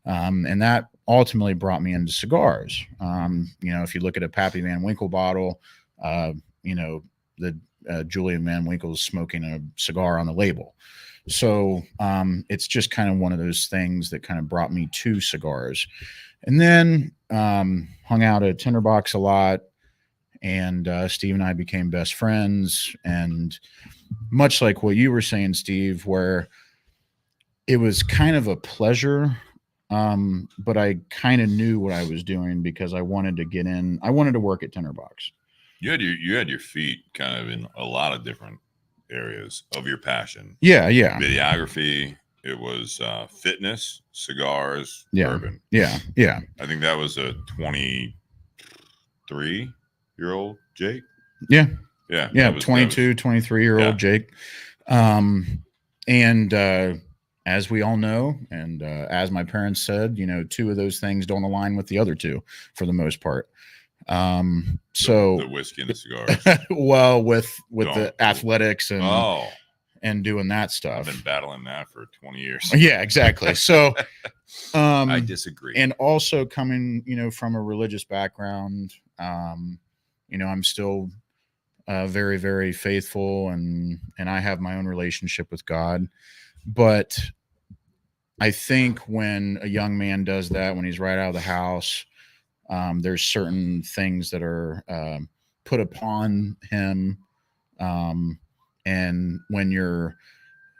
And that ultimately brought me into cigars. If you look at a Pappy Van Winkle bottle, Julian Van Winkle's smoking a cigar on the label. So it's just kind of one of those things that kind of brought me to cigars. And then hung out at Tinder Box a lot, and Steve and I became best friends. And much like what you were saying, Steve, where it was kind of a pleasure, but I kind of knew what I was doing because I wanted to get in. I wanted to work at Tinder Box. You had your feet kind of in a lot of different areas of your passion. Yeah. Videography. It was fitness, cigars, Yeah. bourbon. Yeah. I think that was a 23-year-old Jake. Yeah. 22, 23-year-old Jake. And as we all know, and as my parents said, two of those things don't align with the other two for the most part. So the whiskey and the cigars. well, with the athletics and doing that stuff. I've been battling that for 20 years. Yeah, exactly. So I disagree. And also coming, from a religious background, I'm still very, very faithful, and I have my own relationship with God. But I think when a young man does that, when he's right out of the house, there's certain things that are put upon him. And when you're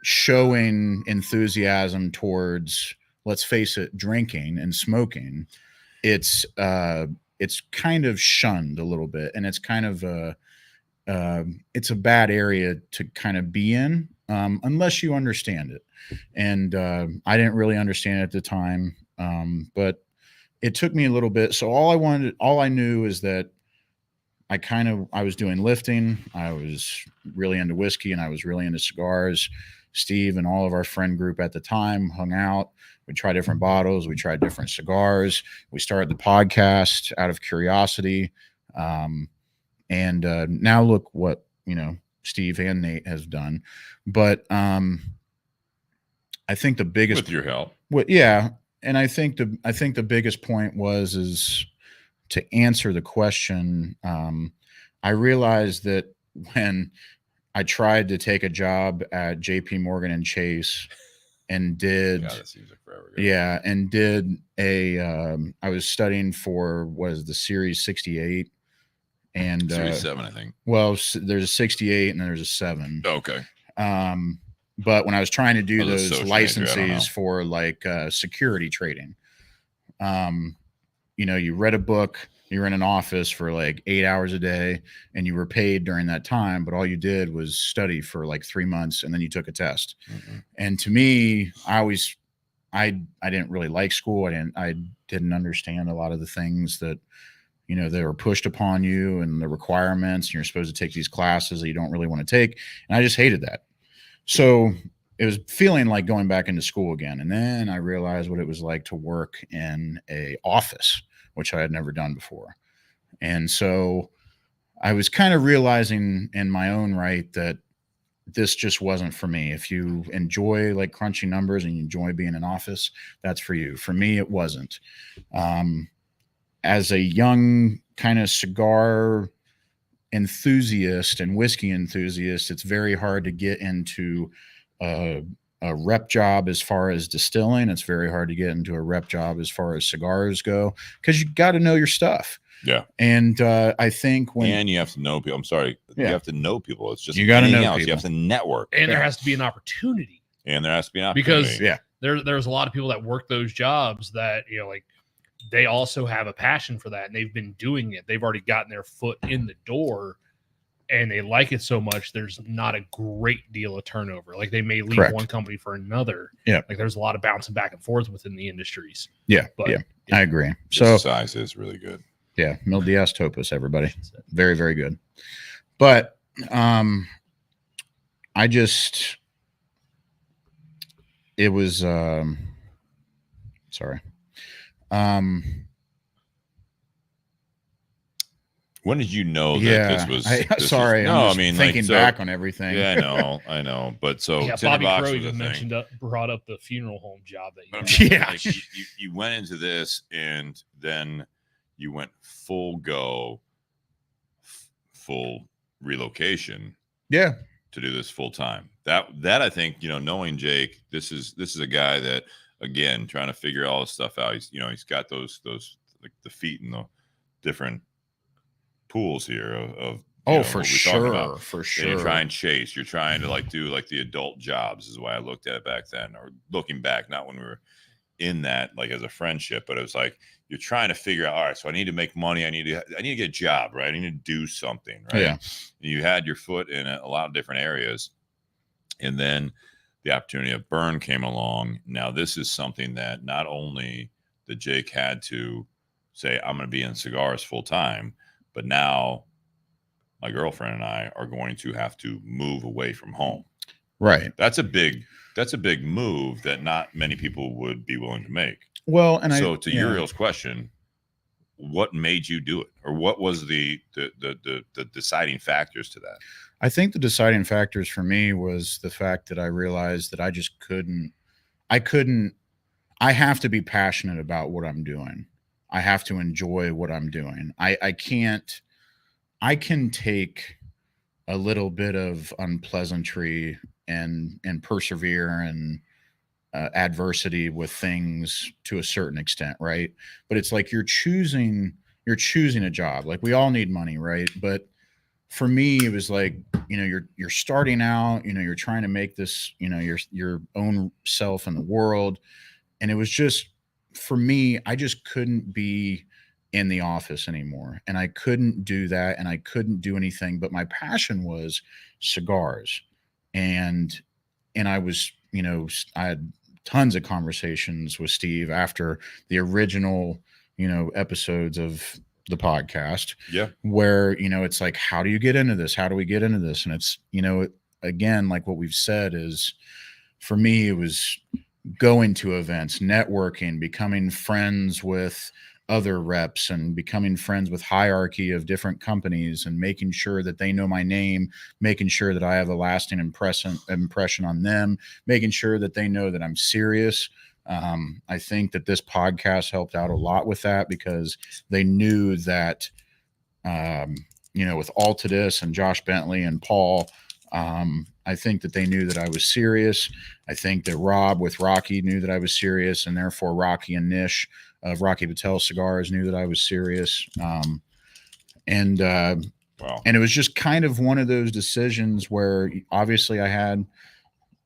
showing enthusiasm towards, let's face it, drinking and smoking, it's kind of shunned a little bit, and it's kind of it's a bad area to kind of be in, unless you understand it. And I didn't really understand it at the time, but it took me a little bit. So all I knew is that I was doing lifting. I was really into whiskey, and I was really into cigars. Steve and all of our friend group at the time hung out. We tried different bottles. We tried different cigars. We started the podcast out of curiosity. And now look what, Steve and Nate has done. But I think the biggest, with your help. And I think the biggest point is to answer the question. I realized that when I tried to take a job at JP Morgan and Chase and did, God, that seems like forever ago. yeah, and did I was studying for the Series 68 and Series 7, I think. Well, there's a 68 and there's a 7. Okay. But when I was trying to do those licenses for security trading, you read a book, you were in an office for 8 hours a day, and you were paid during that time, but all you did was study for 3 months, and then you took a test. Mm-hmm. And to me, I didn't really like school. I didn't understand a lot of the things that, they were pushed upon you and the requirements, and you're supposed to take these classes that you don't really want to take. And I just hated that. So it was feeling like going back into school again. And then I realized what it was like to work in a office, which I had never done before. And so I was kind of realizing in my own right that this just wasn't for me. If you enjoy crunching numbers and you enjoy being in office, that's for you. For me, it wasn't. As a young kind of cigar enthusiast and whiskey enthusiast, it's very hard to get into a rep job as far as distilling. It's very hard to get into a rep job as far as cigars go, because you got to know your stuff. Yeah. And I think and you have to know people. I'm sorry. Yeah. You have to know people. It's just You gotta anything know else. people. You have to network. And there has to be an opportunity. And there has to be an opportunity. Because there's a lot of people that work those jobs that, you know, like they also have a passion for that and they've been doing it. They've already gotten their foot in the door and they like it so much. There's not a great deal of turnover. Like they may leave Correct. one company for another. Yeah. Like there's a lot of bouncing back and forth within the industries. Yeah. But I agree. So So size is really good. yeah, Mil Diaz Topus, everybody. Very, very good. But I just, it was, sorry. When did you know that Yeah, this was? sorry. No, I'm I just mean, thinking like, so, back on everything. Yeah, I know. But so yeah, Tinder Bobby Box Crow was a even thing. mentioned brought up the funeral home job that you I'm had. just saying, Yeah. like, you went into this and then you went full go, full relocation Yeah. to do this full time. That I think, you know, knowing Jake, this is a guy that, again, trying to figure all this stuff out. He's got those like the feet in the different pools here of For what we're talking about. sure. For And sure. you try and chase. You're trying to like do like the adult jobs is the way I looked at it back then, or looking back, not when we were in that like as a friendship, but it was like you're trying to figure out, all right, so I need to make money. I need to get a job, right? I need to do something, right? Yeah. And you had your foot in a lot of different areas. And then the opportunity of Burn came along. Now this is something that not only that Jake had to say, I'm going to be in cigars full time, but now my girlfriend and I are going to have to move away from home. Right. That's a big move that not many people would be willing to make. Well, and so to Uriel's question, what made you do it, or what was the deciding factors to that? I think the deciding factors for me was the fact that I realized that I just couldn't, I have to be passionate about what I'm doing. I have to enjoy what I'm doing. I can take a little bit of unpleasantry and persevere and adversity with things to a certain extent, right? But it's like you're choosing a job. Like we all need money, right? But for me, it was like, you're starting out, you're trying to make this, your own self in the world. And it was just, for me, I just couldn't be in the office anymore. And I couldn't do that. And I couldn't do anything, but my passion was cigars. And I was, I had tons of conversations with Steve after the original, episodes of the podcast. Yeah. Where, it's like, how do you get into this? How do we get into this? And it's, again, like what we've said is, for me, it was going to events, networking, becoming friends with other reps and becoming friends with hierarchy of different companies and making sure that they know my name, making sure that I have a lasting impression on them, making sure that they know that I'm serious. I think that this podcast helped out a lot with that, because they knew that, with Altadis and Josh Bentley and Paul, I think that they knew that I was serious. I think that Rob with Rocky knew that I was serious, and therefore Rocky and Nish of Rocky Patel Cigars knew that I was serious. And it was just kind of one of those decisions where obviously I had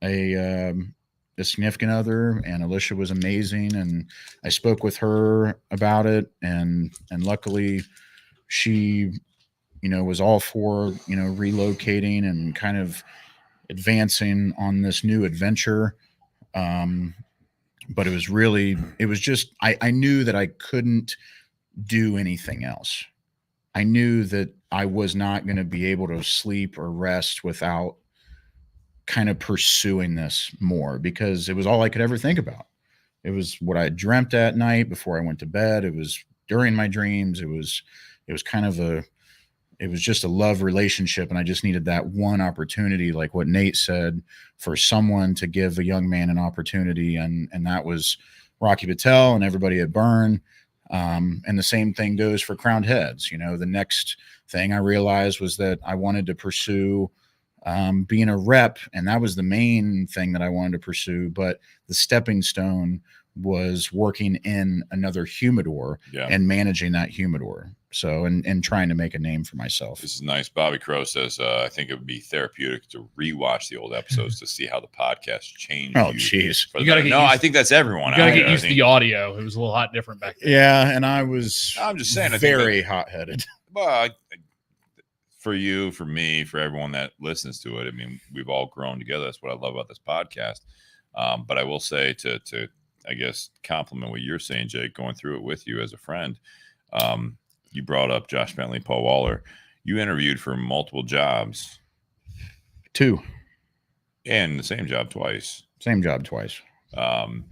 a significant other, and Alicia was amazing, and I spoke with her about it, and luckily she, was all for, relocating and kind of advancing on this new adventure. But it was just, I knew that I couldn't do anything else. I knew that I was not going to be able to sleep or rest without kind of pursuing this more, because it was all I could ever think about. It was what I dreamt at night before I went to bed. It was during my dreams. It was kind of it was just a love relationship. And I just needed that one opportunity, like what Nate said, for someone to give a young man an opportunity. And that was Rocky Patel and everybody at Burn. And the same thing goes for Crowned Heads. The next thing I realized was that I wanted to pursue being a rep, and that was the main thing that I wanted to pursue. But the stepping stone was working in another humidor and managing that humidor. So, and trying to make a name for myself. This is nice. Bobby Crow says, I think it would be therapeutic to rewatch the old episodes to see how the podcast changed. Oh, jeez. You gotta get no, used- I think that's everyone. You gotta get used to the audio. It was a little hot different back then. Yeah, and I'm just saying, very hot-headed. Well, for you, for me, for everyone that listens to it, I mean, we've all grown together. That's what I love about this podcast. But I will say to I guess compliment what you're saying, Jake, going through it with you as a friend. You brought up Josh Bentley, Paul Waller. You interviewed for multiple jobs. 2. And the same job twice. Same job twice. That's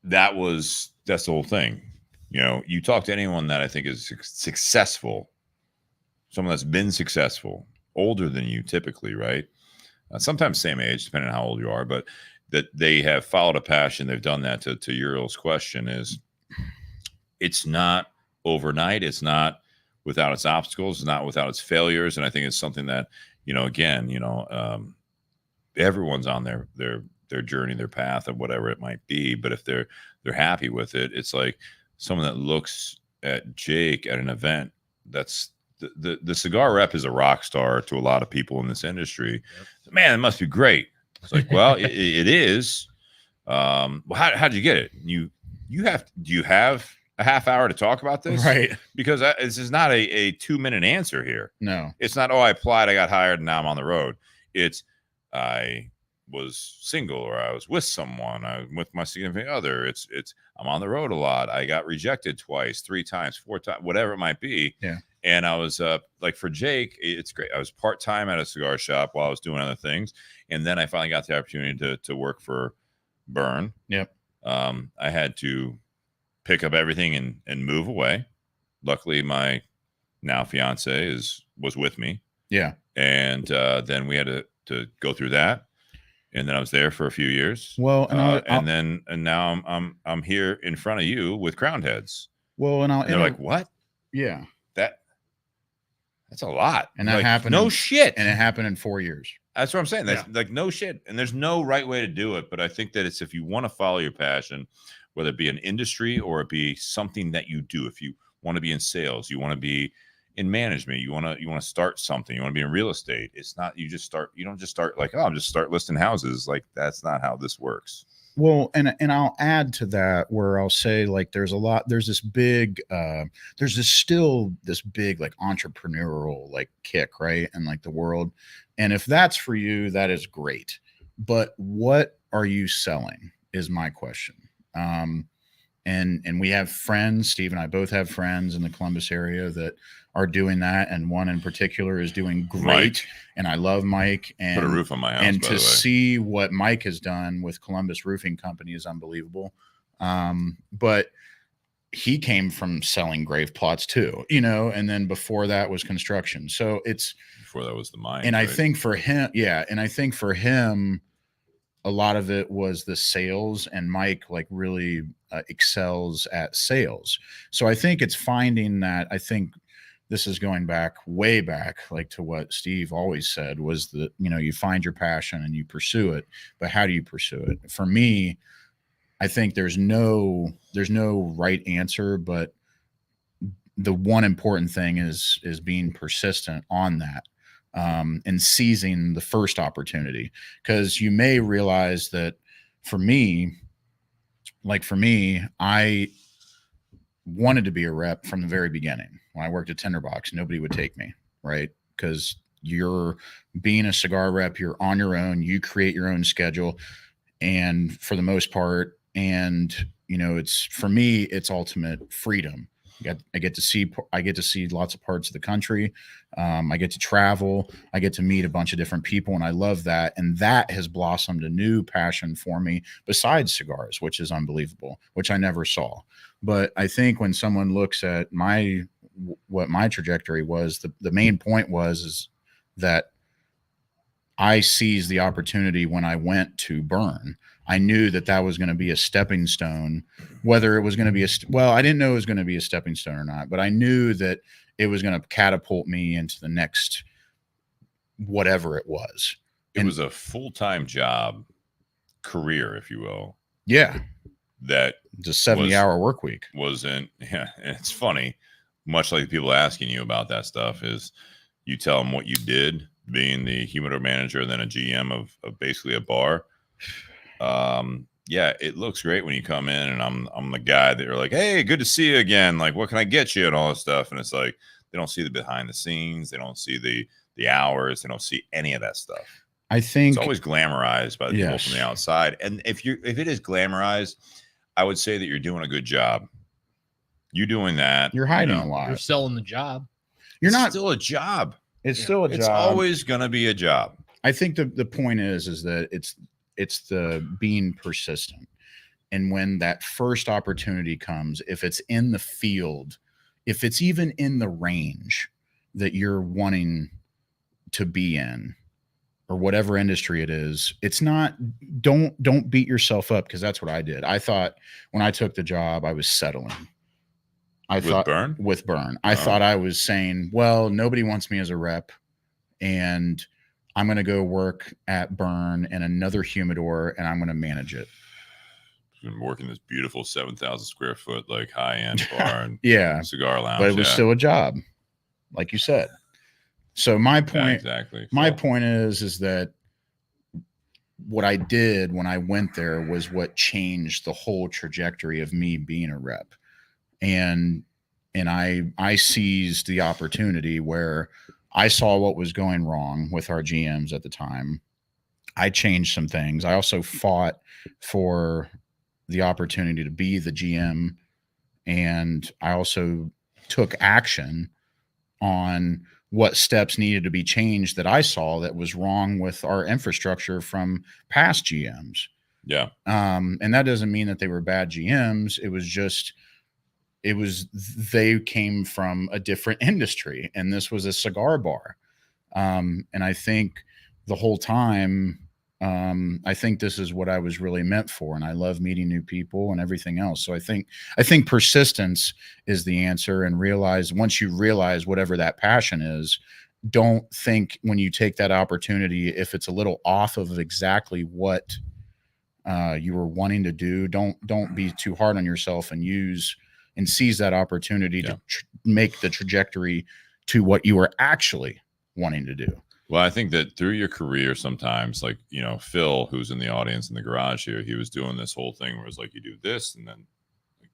the whole thing. You know, you talk to anyone that I think is successful, someone that's been successful, older than you typically, right? Sometimes same age, depending on how old you are, but that they have followed a passion. They've done that. To Uriel's question is, it's not overnight. It's not without its obstacles. It's not without its failures. And I think it's something that, again, everyone's on their journey, their path, or whatever it might be. But if they're happy with it, it's like someone that looks at Jake at an event. That's the cigar rep is a rock star to a lot of people in this industry. Yep. Man, it must be great. It's like, well, it is. Well, how'd you get it? Do you have a half hour to talk about this? Right. Because this is not a 2-minute answer here. No. It's not, I applied, I got hired, and now I'm on the road. It's, I was single, or I was with someone, I'm with my significant other. It's I'm on the road a lot. I got rejected twice, 3 times, 4 times, whatever it might be. Yeah. And I was like, for Jake, it's great. I was part-time at a cigar shop while I was doing other things. And then I finally got the opportunity to work for Burn. Yep. I had to pick up everything and move away. Luckily, my now fiance was with me. Yeah. And then we had to go through that. And then I was there for a few years. Well, and now I'm here in front of you with Crowned Heads. Well, and they're like, what? Yeah. That's a lot. And that like, happened. No shit. And it happened in 4 years. That's what I'm saying. That's like no shit. And there's no right way to do it. But I think that it's, if you want to follow your passion, whether it be an industry or it be something that you do, if you want to be in sales, you want to be in management, you want to start something, you want to be in real estate. It's not, you don't just start like, I'm just start listing houses. Like, that's not how this works. Well, and I'll add to that where I'll say, like, there's this big like entrepreneurial like kick, right? And like the world. And if that's for you, that is great. But what are you selling is my question. And we have friends, Steve and I both have friends in the Columbus area that are doing that. And one in particular is doing great. Mike. And I love Mike. And put a roof on my house. And to see what Mike has done with Columbus Roofing Company is unbelievable. But he came from selling grave plots too, and then before that was construction. So before that was the mine. And right? I think for him, a lot of it was the sales, and Mike like really excels at sales. So I think it's finding that. I think this is going back way back, like to what Steve always said was that, you find your passion and you pursue it, but how do you pursue it? For me, I think there's no right answer, but the one important thing is being persistent on that. And seizing the first opportunity, because you may realize that for me, I wanted to be a rep from the very beginning. When I worked at Tinder Box, nobody would take me, right? Because you're being a cigar rep, you're on your own, you create your own schedule. And for the most part, and it's, for me, it's ultimate freedom. I get to see lots of parts of the country. I get to travel. I get to meet a bunch of different people, and I love that. And that has blossomed a new passion for me besides cigars, which is unbelievable, which I never saw. But I think when someone looks at what my trajectory was, the main point is that I seized the opportunity when I went to Burn. I knew that was going to be a stepping stone, whether it was going to be I didn't know it was going to be a stepping stone or not, but I knew that it was going to catapult me into the next, whatever it was. it was a full-time job, career, if you will. Yeah. That Just 70-hour work week. Wasn't, yeah. And it's funny, much like people asking you about that stuff, is you tell them what you did, being the humidor manager, then a GM of basically a bar. Yeah, it looks great when you come in, and I'm the guy that you're like, hey, good to see you again. Like, what can I get you, and all this stuff. And it's like they don't see the behind the scenes, they don't see the hours, they don't see any of that stuff. I think it's always glamorized by the people from the outside. And if it is glamorized, I would say that you're doing a good job. You doing that. You're hiding a lot. You're selling the job. You're not still a job. It's still a job. It's always going to be a job. I think the point is that it's the being persistent. And when that first opportunity comes, if it's in the field, if it's even in the range that you're wanting to be in, or whatever industry it is, it's not, don't beat yourself up, because that's what I did. I thought when I took the job, I was settling. With Burn. I thought I was saying, well, nobody wants me as a rep, and I'm going to go work at Burn and another humidor, and I'm going to manage it. Been working this beautiful 7,000 square foot, like high-end bar and cigar lounge. But it was still a job, like you said. So my point, my point is that what I did when I went there was what changed the whole trajectory of me being a rep. And I seized the opportunity where I saw what was going wrong with our GMs at the time. I changed some things. I also fought for the opportunity to be the GM, and I also took action on what steps needed to be changed that I saw that was wrong with our infrastructure from past GMs. Yeah. And that doesn't mean that they were bad GMs. They came from a different industry, and this was a cigar bar. And I think the whole time, I think this is what I was really meant for. And I love meeting new people and everything else. So I think persistence is the answer, and once you realize whatever that passion is, don't think when you take that opportunity, if it's a little off of exactly what you were wanting to do, don't be too hard on yourself, and seize that opportunity to make the trajectory to what you were actually wanting to do. Well, I think that through your career, sometimes, like, Phil, who's in the audience in the garage here, he was doing this whole thing where it's like you do this and then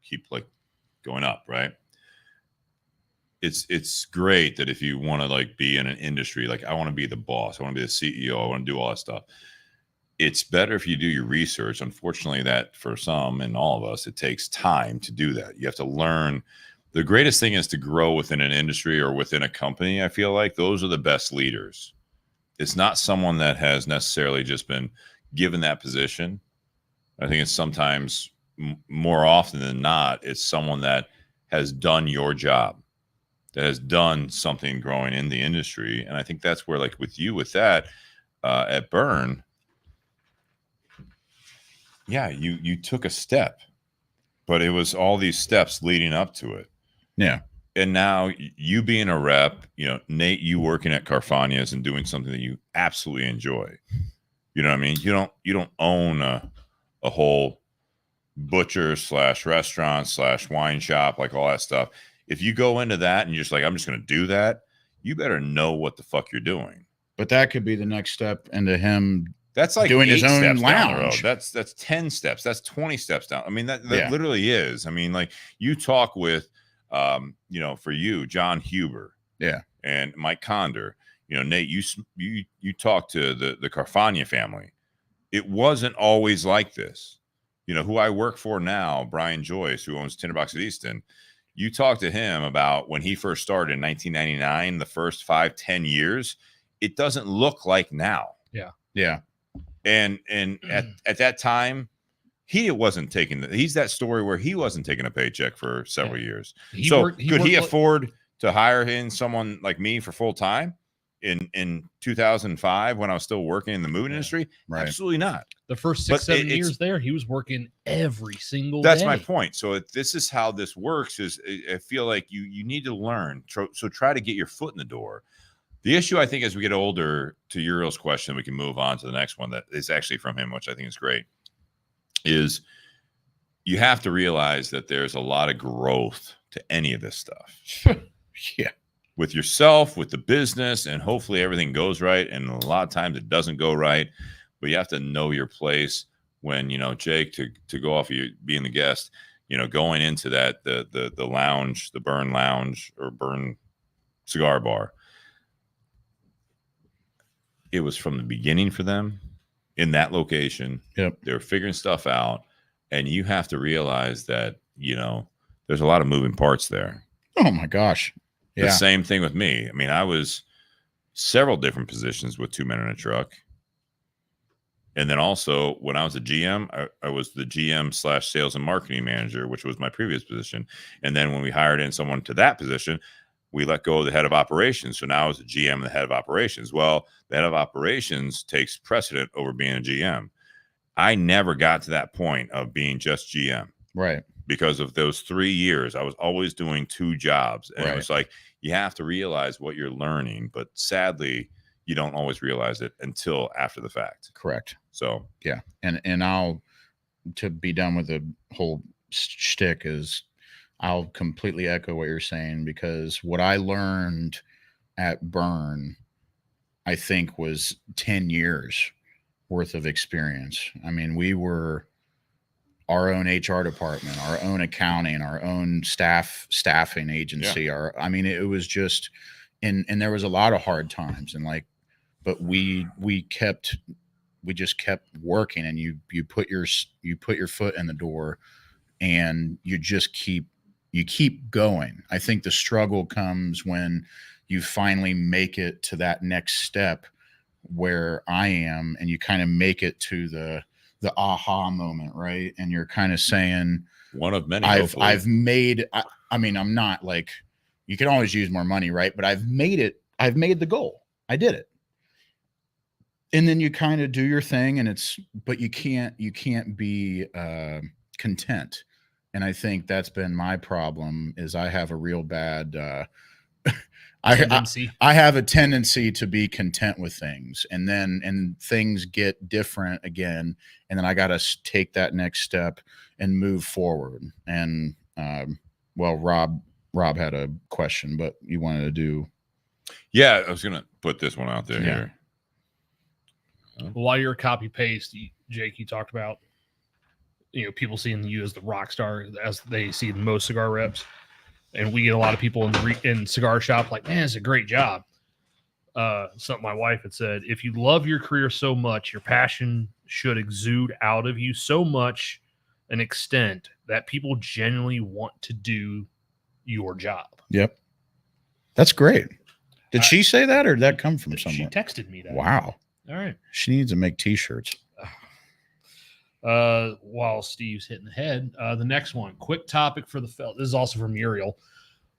keep like going up, right? It's great that if you want to like be in an industry, like I want to be the boss, I want to be the CEO, I want to do all that stuff. It's better if you do your research. Unfortunately, that for some and all of us, it takes time to do that. You have to learn. The greatest thing is to grow within an industry or within a company. I feel like those are the best leaders. It's not someone that has necessarily just been given that position. I think it's sometimes more often than not, it's someone that has done your job, that has done something growing in the industry. And I think that's where, like with you, with that at Burn, yeah, you took a step, but it was all these steps leading up to it. Yeah. And now you being a rep, Nate, you working at Carfagna's and doing something that you absolutely enjoy. You know what I mean? You don't own a whole butcher / restaurant / wine shop, like all that stuff. If you go into that and you're just like, I'm just going to do that, you better know what the fuck you're doing. But that could be the next step into him. That's like doing his own lounge. That's 10 steps. That's 20 steps down. I mean, that literally is. I mean, like you talk with, for you, John Huber, and Mike Condor, Nate, you talk to the Carfagna family. It wasn't always like this. Who I work for now, Brian Joyce, who owns Tinder Box at Easton. You talk to him about when he first started in 1999, the first 5-10 years. It doesn't look like now. Yeah. Yeah. And at that time, he wasn't taking he's that story where he wasn't taking a paycheck for several years. Could he afford to hire in someone like me for full time in 2005 when I was still working in the moving industry? Right. Absolutely not. The first 6-7 years there, he was working every single day. That's day. my point. So this is how this works. Is I feel like you need to learn. So try to get your foot in the door. The issue, I think, as we get older, to Uriel's question, we can move on to the next one that is actually from him, which I think is great, is you have to realize that there's a lot of growth to any of this stuff. Yeah. With yourself, with the business, and hopefully everything goes right. And a lot of times it doesn't go right, but you have to know your place when, you know, Jake, to go off of you being the guest, you know, going into that, the lounge, the Burn Lounge or Burn Cigar Bar. It was from the beginning for them in that location. Yep. They were figuring stuff out. And you have to realize that, you know, there's a lot of moving parts there. Oh my gosh. Yeah. The same thing with me. I mean, I was several different positions with 2 Men in a Truck. And then also when I was a GM, I was the GM / sales and marketing manager, which was my previous position. And then when we hired in someone to that position, we let go of the head of operations. So now I was a GM and the head of operations. Well, the head of operations takes precedent over being a GM. I never got to that point of being just GM. Right. Because of those 3 years, I was always doing 2 jobs. And it was like, you have to realize what you're learning. But sadly, you don't always realize it until after the fact. Correct. So, yeah. And I'll, to be done with the whole shtick, is I'll completely echo what you're saying, because what I learned at Burn, I think, was 10 years worth of experience. I mean, we were our own HR department, our own accounting, our own staffing agency. Yeah. I mean, it was just, and there was a lot of hard times, and like, but we just kept working, and you put your foot in the door, and you just keep going. I think the struggle comes when you finally make it to that next step where I am, and you kind of make it to the aha moment, right? And you're kind of saying, one of many. I've made. I mean, I'm not like, you can always use more money, right? But I've made it. I've made the goal. I did it. And then you kind of do your thing, and but you can't be content. And I think that's been my problem, is I have a real bad, I have a tendency to be content with things, and things get different again. And then I got to take that next step and move forward. And, well, Rob had a question, but you wanted to do. Yeah. I was going to put this one out there here. While you're copy paste, Jake, you talked about, you know, people seeing you as the rock star as they see most cigar reps, and we get a lot of people in cigar shop like, man, it's a great job. Something my wife had said: if you love your career so much, your passion should exude out of you so much an extent that people genuinely want to do your job. Yep, that's great. Did she say that, or did that come from someone? She texted me that. Wow. All right. She needs to make t-shirts. While Steve's hitting the head, the next one, quick topic for the felt. This is also from Muriel.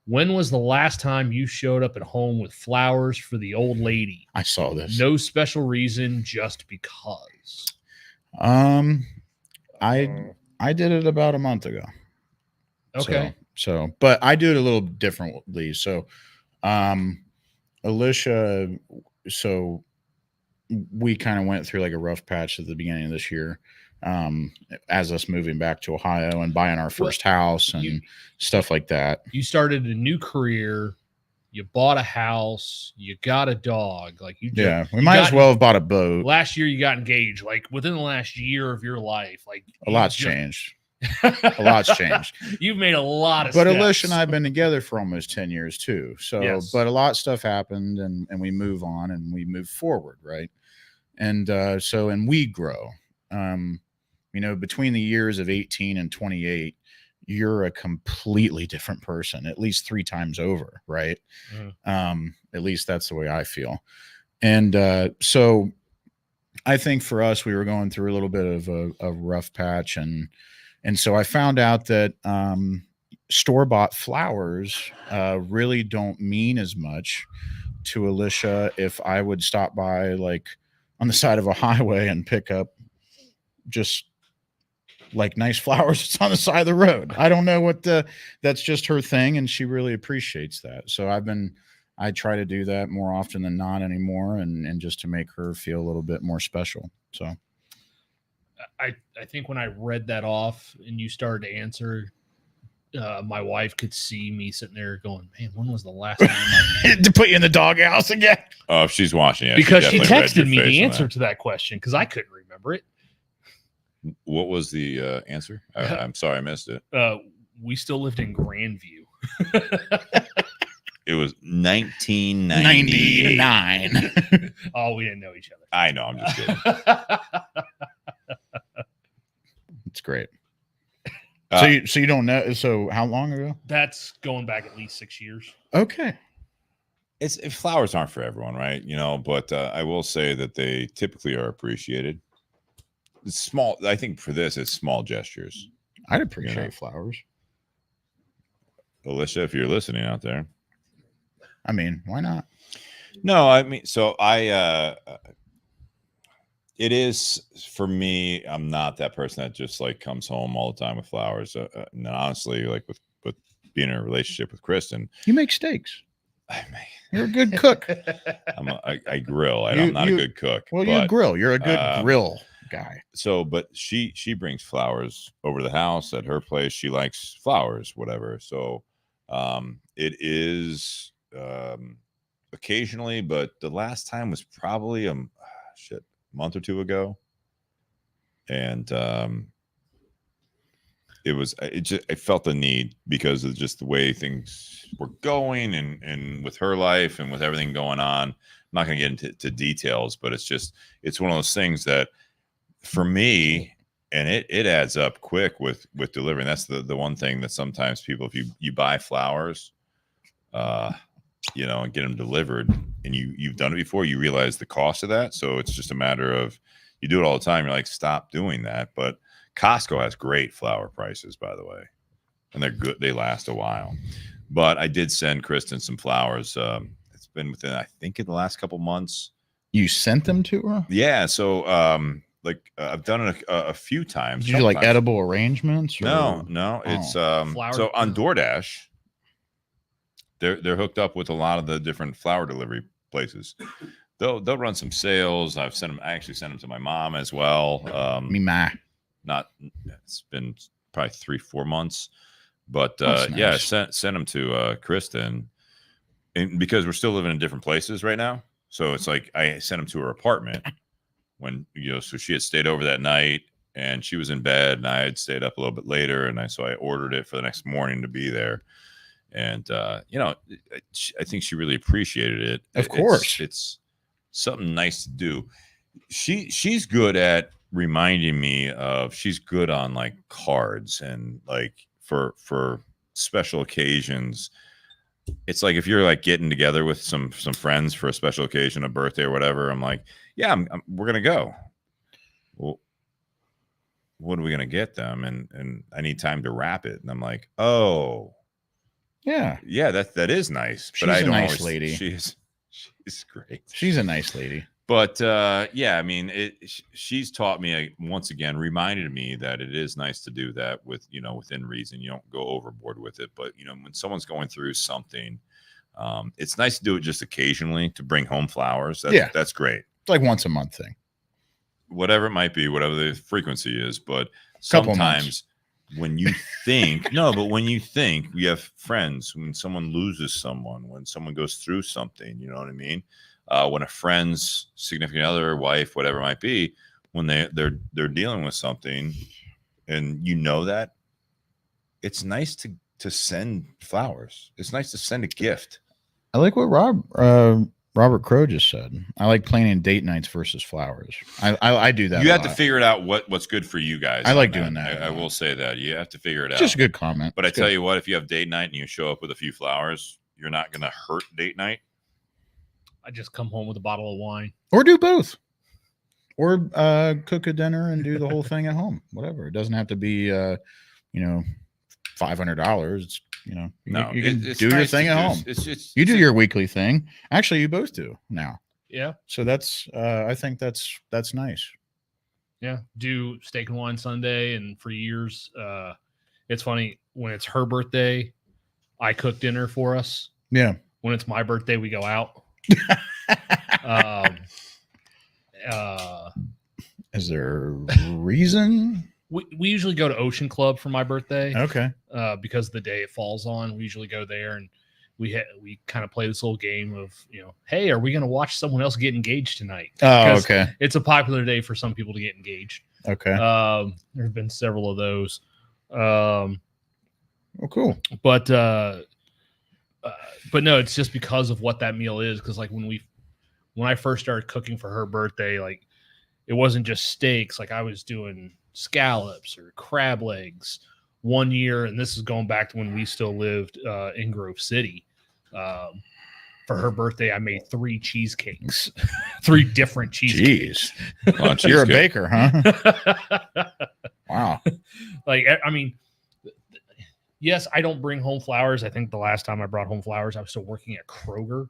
When was the last time you showed up at home with flowers for the old lady? I saw this. No special reason, just because. I did it about a month ago. Okay. So, but I do it a little differently. So, Alicia, so we kind of went through like a rough patch at the beginning of this year, as us moving back to Ohio and buying our first house and stuff like that. You started a new career, you bought a house, you got a dog. Like we might as well have bought a boat. Last year you got engaged. Like within the last year of your life, like a lot's changed. A lot's changed. You've made a lot of but steps. Alicia and I have been together for almost 10 years too. So, yes. But a lot of stuff happened, and we move on and we move forward. Right. And, and we grow, you know, between the years of 18 and 28, you're a completely different person, at least 3 times over. Right. At least that's the way I feel. And, so I think for us, we were going through a little bit of a rough patch, and so I found out that store-bought flowers really don't mean as much to Alicia if I would stop by like on the side of a highway and pick up just like nice flowers that's on the side of the road. I don't know that's just her thing, and she really appreciates that. So I've been I try to do that more often than not anymore, and just to make her feel a little bit more special. So I think when I read that off and you started to answer, my wife could see me sitting there going, "Man, when was the last time to put you in the doghouse again?" Oh, if she's watching it, because she definitely read your texted me face the on answer that. to that question because I couldn't remember it. What was the answer? I'm sorry, I missed it. We still lived in Grandview. It was 1999. 99. Oh, we didn't know each other. I know. I'm just kidding. It's great. Uh, So you don't know. So how long ago? That's going back at least 6 years. Okay. Flowers aren't for everyone, right? But I will say that they typically are appreciated. It's small. I think for this, it's small gestures. I'd appreciate know. flowers. Alicia, if you're listening out there. I mean, why not? No, I mean, so it is for me. I'm not that person that just like comes home all the time with flowers. And honestly, like with being in a relationship with Kristen, You make steaks. I mean, You're a good cook. I grill. I'm not a good cook. Well, you but, grill. You're a good grill guy. So, but she brings flowers over to the house at her place. She likes flowers, whatever. So, it is occasionally, but the last time was probably a month or two ago, and I felt the need because of just the way things were going and with her life and with everything going on. I'm not going to get into details, but it's one of those things that for me, and it adds up quick with delivering. That's the one thing that sometimes people, if you buy flowers, and get them delivered, and you've done it before, you realize the cost of that. So it's just a matter of, you do it all the time. You're like, stop doing that. But Costco has great flower prices, by the way, and they're good. They last a while. But I did send Kristen some flowers. It's been within, I think, in the last couple months. You sent them to her? Yeah. So, I've done it a few times. Did you like Sometimes. edible arrangements? No. Oh. It's Flower- so on DoorDash, they're hooked up with a lot of the different flower delivery places. They'll run some sales. I actually sent them to my mom as well. It's been probably 3-4 months, but That's yeah, nice. sent them to Kristen, and because we're still living in different places right now, so it's like I sent them to her apartment when so she had stayed over that night and she was in bed, and I had stayed up a little bit later, and I ordered it for the next morning to be there. And I think she really appreciated it. Of course. It's something nice to do. She's good at reminding me of, she's good on like cards and like for special occasions. It's like if you're like getting together with some friends for a special occasion, a birthday or whatever, I'm like, yeah, we're gonna go. Well, what are we gonna get them? And I need time to wrap it. And I'm like, oh, Yeah. that is nice. She's but I a don't nice always, lady. She's great. She's a nice lady. But yeah, I mean, she's taught me, once again, reminded me that it is nice to do that with, within reason. You don't go overboard with it. But, when someone's going through something, it's nice to do it just occasionally, to bring home flowers. That's great. It's like once a month thing. Whatever it might be, whatever the frequency is. But Couple sometimes when you think, when you think, we have friends, when someone loses someone, when someone goes through something, you know what I mean? When a friend's significant other, wife, whatever it might be, when they're dealing with something, and that, it's nice to send flowers. It's nice to send a gift. I like what Robert Crow just said. I like planning date nights versus flowers. I do that. You have to figure it out what's good for you guys. I like doing that. I will say that you have to figure it out. Just a good comment. But I tell you what, if you have date night and you show up with a few flowers, you're not going to hurt date night. I just come home with a bottle of wine. Or do both. Or cook a dinner and do the whole thing at home. Whatever. It doesn't have to be $500. It's, No, you can it's do your nice thing to at do. home. It's You do your weekly thing. Actually, you both do now. Yeah. So that's I think that's nice. Yeah. Do steak and wine Sunday. And for years, it's funny, when it's her birthday, I cook dinner for us. Yeah. when it's my birthday, we go out. Is there a reason? We usually go to Ocean Club for my birthday. Okay. Because the day it falls on, we usually go there and we kind of play this little game of, hey, are we going to watch someone else get engaged tonight? Oh, Because okay. it's a popular day for some people to get engaged. Okay. There have been several of those. Oh, cool. But no, it's just because of what that meal is. Because like when I first started cooking for her birthday, like it wasn't just steaks. Like I was doing scallops or crab legs one year, and this is going back to when we still lived in Grove City. For her birthday, I made 3 cheesecakes, 3 different cheesecakes. Jeez, you're a baker, huh? Wow. Like, I mean, yes, I don't bring home flowers. I think the last time I brought home flowers, I was still working at Kroger.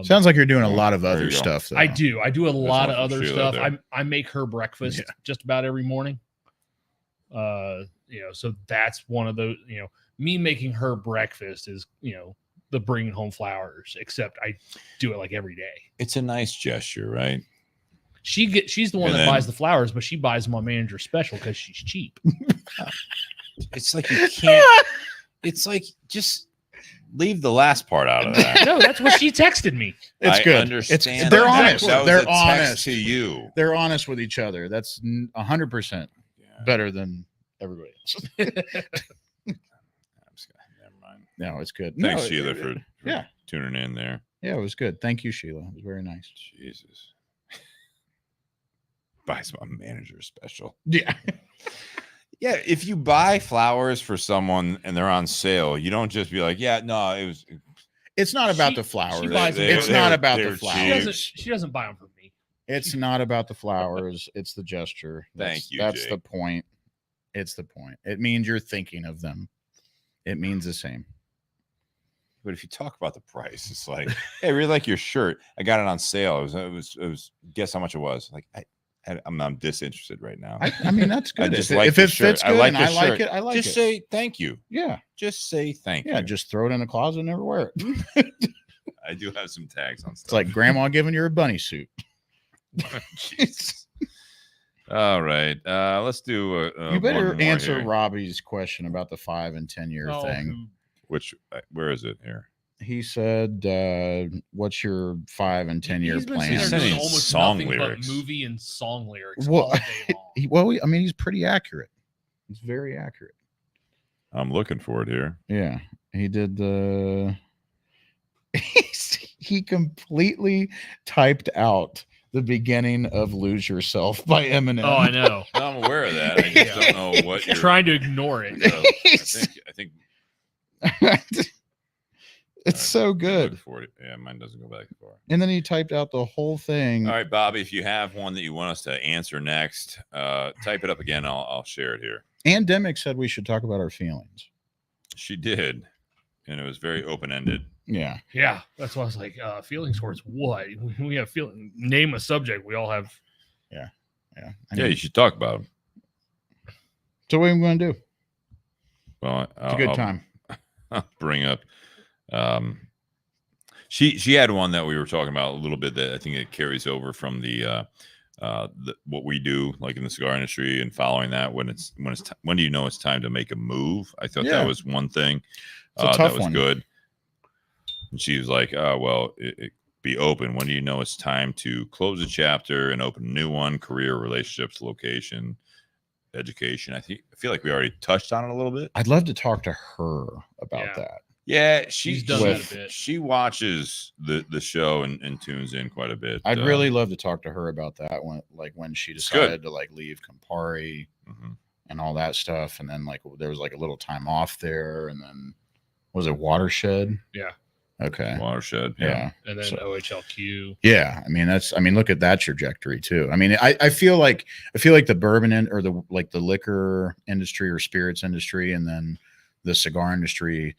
Sounds like you're doing a lot of other stuff, though. I do a lot of one from other Sheila stuff. I make her breakfast just about every morning. So that's one of those, me making her breakfast is, the bringing home flowers, except I do it like every day. It's a nice gesture, right? She's the one that buys the flowers, but she buys them on Manager Special because she's cheap. It's like you can't. It's like just leave the last part out of that. No, that's what she texted me. It's I good. understand. They're that. honest. That was They're a text honest to you. They're honest with each other. That's 100% better than everybody else. Never mind. No, it's good. Thanks, No, Sheila, for yeah. tuning in there. Yeah, it was good. Thank you, Sheila. It was very nice. Jesus. Buy some Manager Special. Yeah. Yeah, if you buy flowers for someone and they're on sale, you don't just be like, yeah, no, it was. It's not about the flowers. She buys them. It's not about the they're flowers. She doesn't buy them for me. It's not about the flowers. It's the gesture. Thank you, That's Jake. the point. It's the point. It means you're thinking of them. It means the same. But if you talk about the price, it's like, hey, I really like your shirt. I got it on sale. It was. Guess how much it was? Like, I'm disinterested right now. I mean, that's good. just if like if the it shirt. fits I good like and the I like shirt. it, I like just it. say thank you. Yeah. Just say thank you. Yeah, just throw it in the closet and never wear it. I do have some tags on stuff. It's like grandma giving you a bunny suit. Jesus. All right. Let's do You better one more answer here. Robbie's question about the 5 and 10 year thing. Which where is it here? He said, what's your 5 and 10 year He's been plan? sitting there doing Sending almost song nothing lyrics. but movie and song lyrics Well, all day long. I mean, he's pretty accurate. He's very accurate. I'm looking for it here. Yeah. He did the he completely typed out the beginning of Lose Yourself by Eminem. Oh, I know. No, I'm aware of that. I just don't know what you're Trying to ignore it. I think It's so good. for it. Yeah, mine doesn't go back far. And then he typed out the whole thing. All right, Bobby, if you have one that you want us to answer next, type it up again. I'll share it here. And Demick said we should talk about our feelings. She did, and it was very open-ended. Yeah. Yeah, that's why I was like, feelings towards what? We have feeling. Name a subject. We all have. Yeah. I Yeah, mean, you should talk about it. so what are we going to do? Well, It's a good time. I'll bring up. She had one that we were talking about a little bit that I think it carries over from the what we do like in the cigar industry and following that when do you know it's time to make a move? I thought Yeah. that was one thing It's a that tough was one. good. And she was like, "Oh well, it be open. When do you know it's time to close a chapter and open a new one? Career, relationships, location, education." I feel like we already touched on it a little bit. I'd love to talk to her about Yeah. that. Yeah, She's done that a bit. She watches the show and tunes in quite a bit. I'd really love to talk to her about that when she good. decided to like leave Campari Mhm. and all that stuff. And then like there was like a little time off there. And then was it Watershed? Yeah. Okay. Watershed. Yeah. And then So- OHLQ. Yeah. I mean, look at that trajectory too. I mean, I feel like the bourbon or the liquor industry or spirits industry and then the cigar industry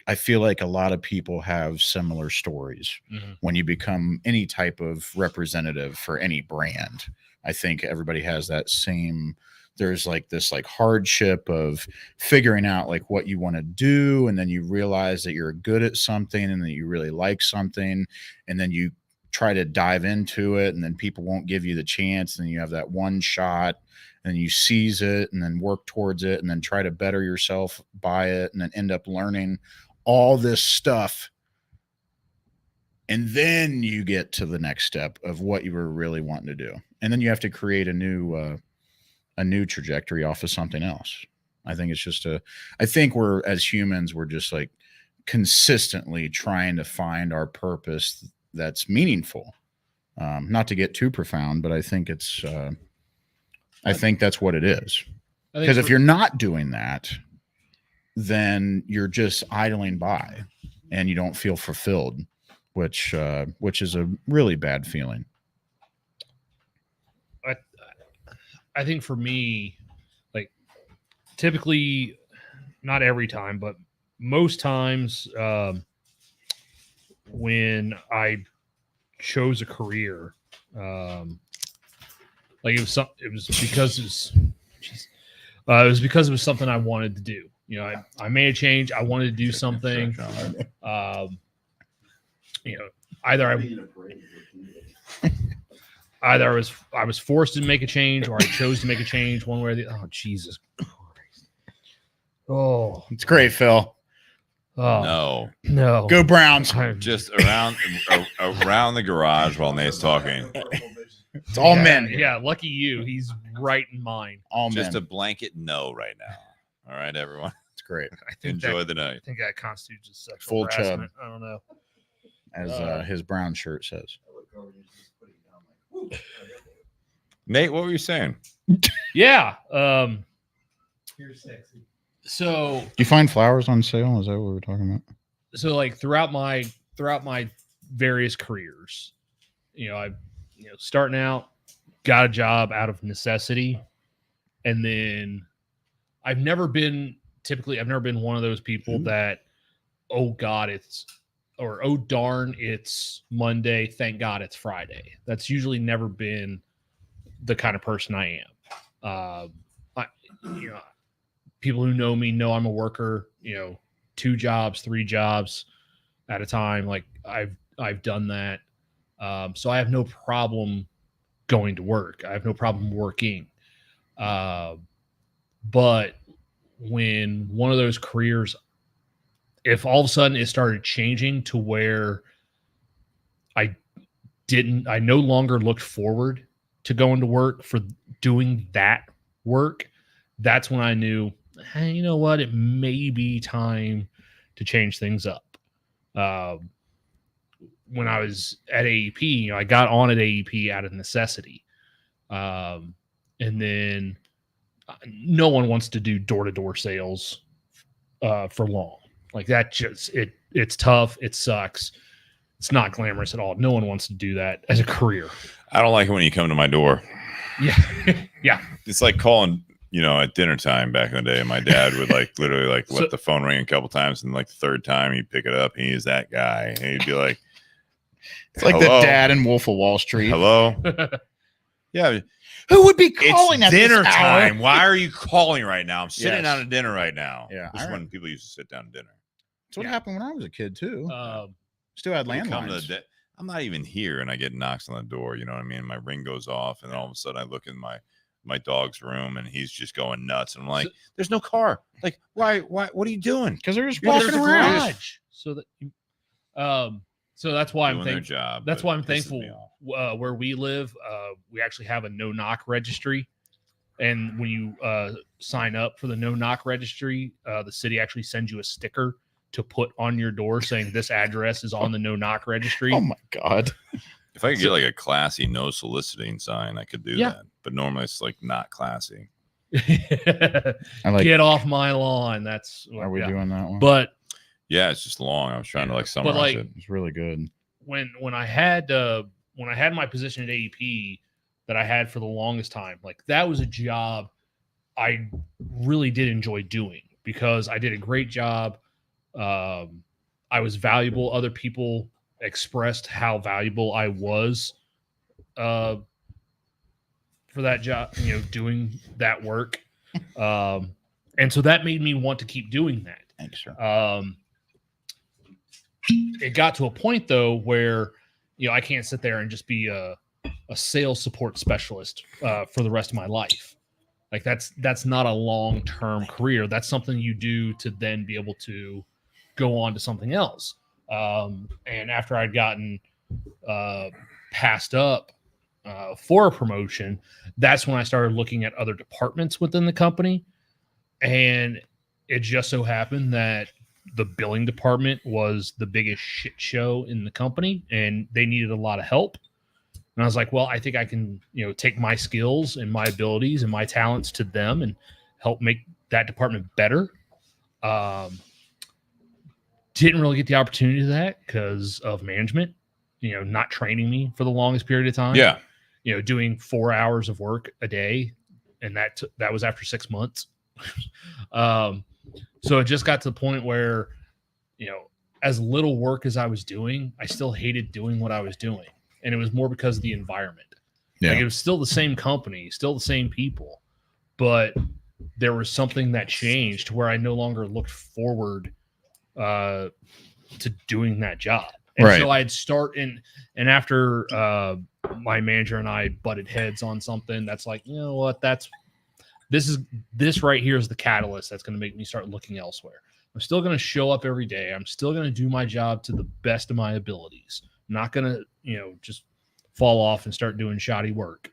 I feel like a lot of people have similar stories Mhm. when you become any type of representative for any brand. I think everybody has that same there's like this like hardship of figuring out like what you want to do, and then you realize that you're good at something and that you really like something, and then you try to dive into it, and then people won't give you the chance, and you have that one shot, and you seize it and then work towards it and then try to better yourself by it, and then end up learning all this stuff. And then you get to the next step of what you were really wanting to do. And then you have to create a new trajectory off of something else. I think it's just I think we're, as humans, we're just like consistently trying to find our purpose that's meaningful. Not to get too profound, but I think it's, I think that's what it is. Because if you're not doing that, then you're just idling by and you don't feel fulfilled, which is a really bad feeling. I think for me, like typically, not every time, but most times, when I chose a career, like it was because it was something I wanted to do. You know, I made a change. I wanted to do something. You know, either I was forced to make a change, or I chose to make a change one way or the other. Oh, Jesus Christ. Oh, it's great, Phil. Oh, no. Go Browns. Just around the garage while Nate's talking. It's all men. Yeah, lucky you. He's right in mine. All Just men. a blanket no right now. All right, everyone. It's great. I think Enjoy the night. I think that constitutes just sexual Full chub. harassment. I don't know. As his brown shirt says. Nate, what were you saying? Yeah. You're sexy. So Do you find flowers on sale? Is that what we're talking about? so like throughout my various careers, starting out, got a job out of necessity, and then I've never been one of those people that, oh God, oh darn, it's Monday, thank God it's Friday. That's usually never been the kind of person I am. People who know me know I'm a worker, 2 jobs, 3 jobs at a time. Like I've done that. So I have no problem going to work. I have no problem working. But when one of those careers, if all of a sudden it started changing to where I no longer looked forward to going to work for doing that work, that's when I knew, hey, you know what? It may be time to change things up. When I was at AEP, I got on at AEP out of necessity. And then no one wants to do door-to-door sales for long. Like that just, it's tough. It sucks. It's not glamorous at all. No one wants to do that as a career. I don't like it when you come to my door. Yeah. Yeah. It's like calling, at dinner time back in the day. My dad would literally let the phone ring a couple times, and the third time he'd pick it up. And he's that guy. And he'd be like, it's like the dad in Wolf of Wall Street. Hello? Yeah. Who would be calling it's at dinner this time. hour? Why are you calling right now? I'm sitting Yes. down to dinner right now. Yeah, This is when people used to sit down to dinner. That's what happened when I was a kid too. Still had You come to landlines. the I'm not even here, and I get knocks on the door. You know what I mean? My ring goes off, and then all of a sudden I look in my dog's room, and he's just going nuts. And I'm like, "There's no car. Like, why? What are you doing?" Because they're just You're walking there's a around. garage. So that, so that's why Doing I'm their thankful. job. That's but why I'm it pisses thankful. me off. Where we live, we actually have a no-knock registry, and when you sign up for the no-knock registry, the city actually sends you a sticker to put on your door saying this address is on the no-knock registry. Oh my God. If I could get a classy no soliciting sign, I could do Yeah. that. But normally it's not classy. I like. Get off my lawn. That's Are we yeah. doing that one? But Yeah, it's just long. I was trying to summarize like, it. It's really good. when I had my position at AEP that I had for the longest time, that was a job I really did enjoy doing because I did a great job. I was valuable. Other people expressed how valuable I was for for that job, doing that work. And so that made me want to keep doing that. Thanks, sir. It got to a point though where, I can't sit there and just be a sales support specialist for the rest of my life. Like that's not a long-term career. That's something you do to then be able to go on to something else. And after I'd gotten passed up for a promotion, that's when I started looking at other departments within the company. And it just so happened that the billing department was the biggest shit show in the company, and they needed a lot of help. And I was like, well, I think I can, take my skills and my abilities and my talents to them and help make that department better. Didn't really get the opportunity to that because of management, not training me for the longest period of time. Yeah. Doing 4 hours of work a day. And that was after 6 months. So it just got to the point where, as little work as I was doing, I still hated doing what I was doing. And it was more because of the environment. Yeah. Like, it was still the same company, still the same people, but there was something that changed where I no longer looked forward to doing that job. And Right. so I'd start and after my manager and I butted heads on something, that's like, you know what, this right here is the catalyst that's going to make me start looking elsewhere. I'm still going to show up every day. I'm still going to do my job to the best of my abilities. I'm not going to, just fall off and start doing shoddy work.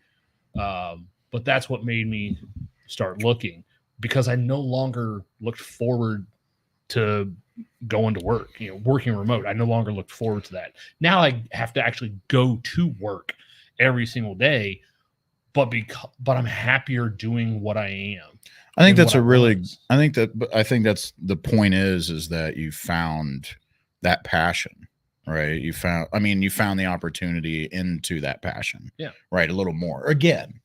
But that's what made me start looking, because I no longer looked forward to going to work, working remote. I no longer looked forward to that. Now I have to actually go to work every single day, but I'm happier doing what I am. I think that's I I think that's the point is that you found that passion, right? You found the opportunity into that passion. Yeah. Right. A little more again,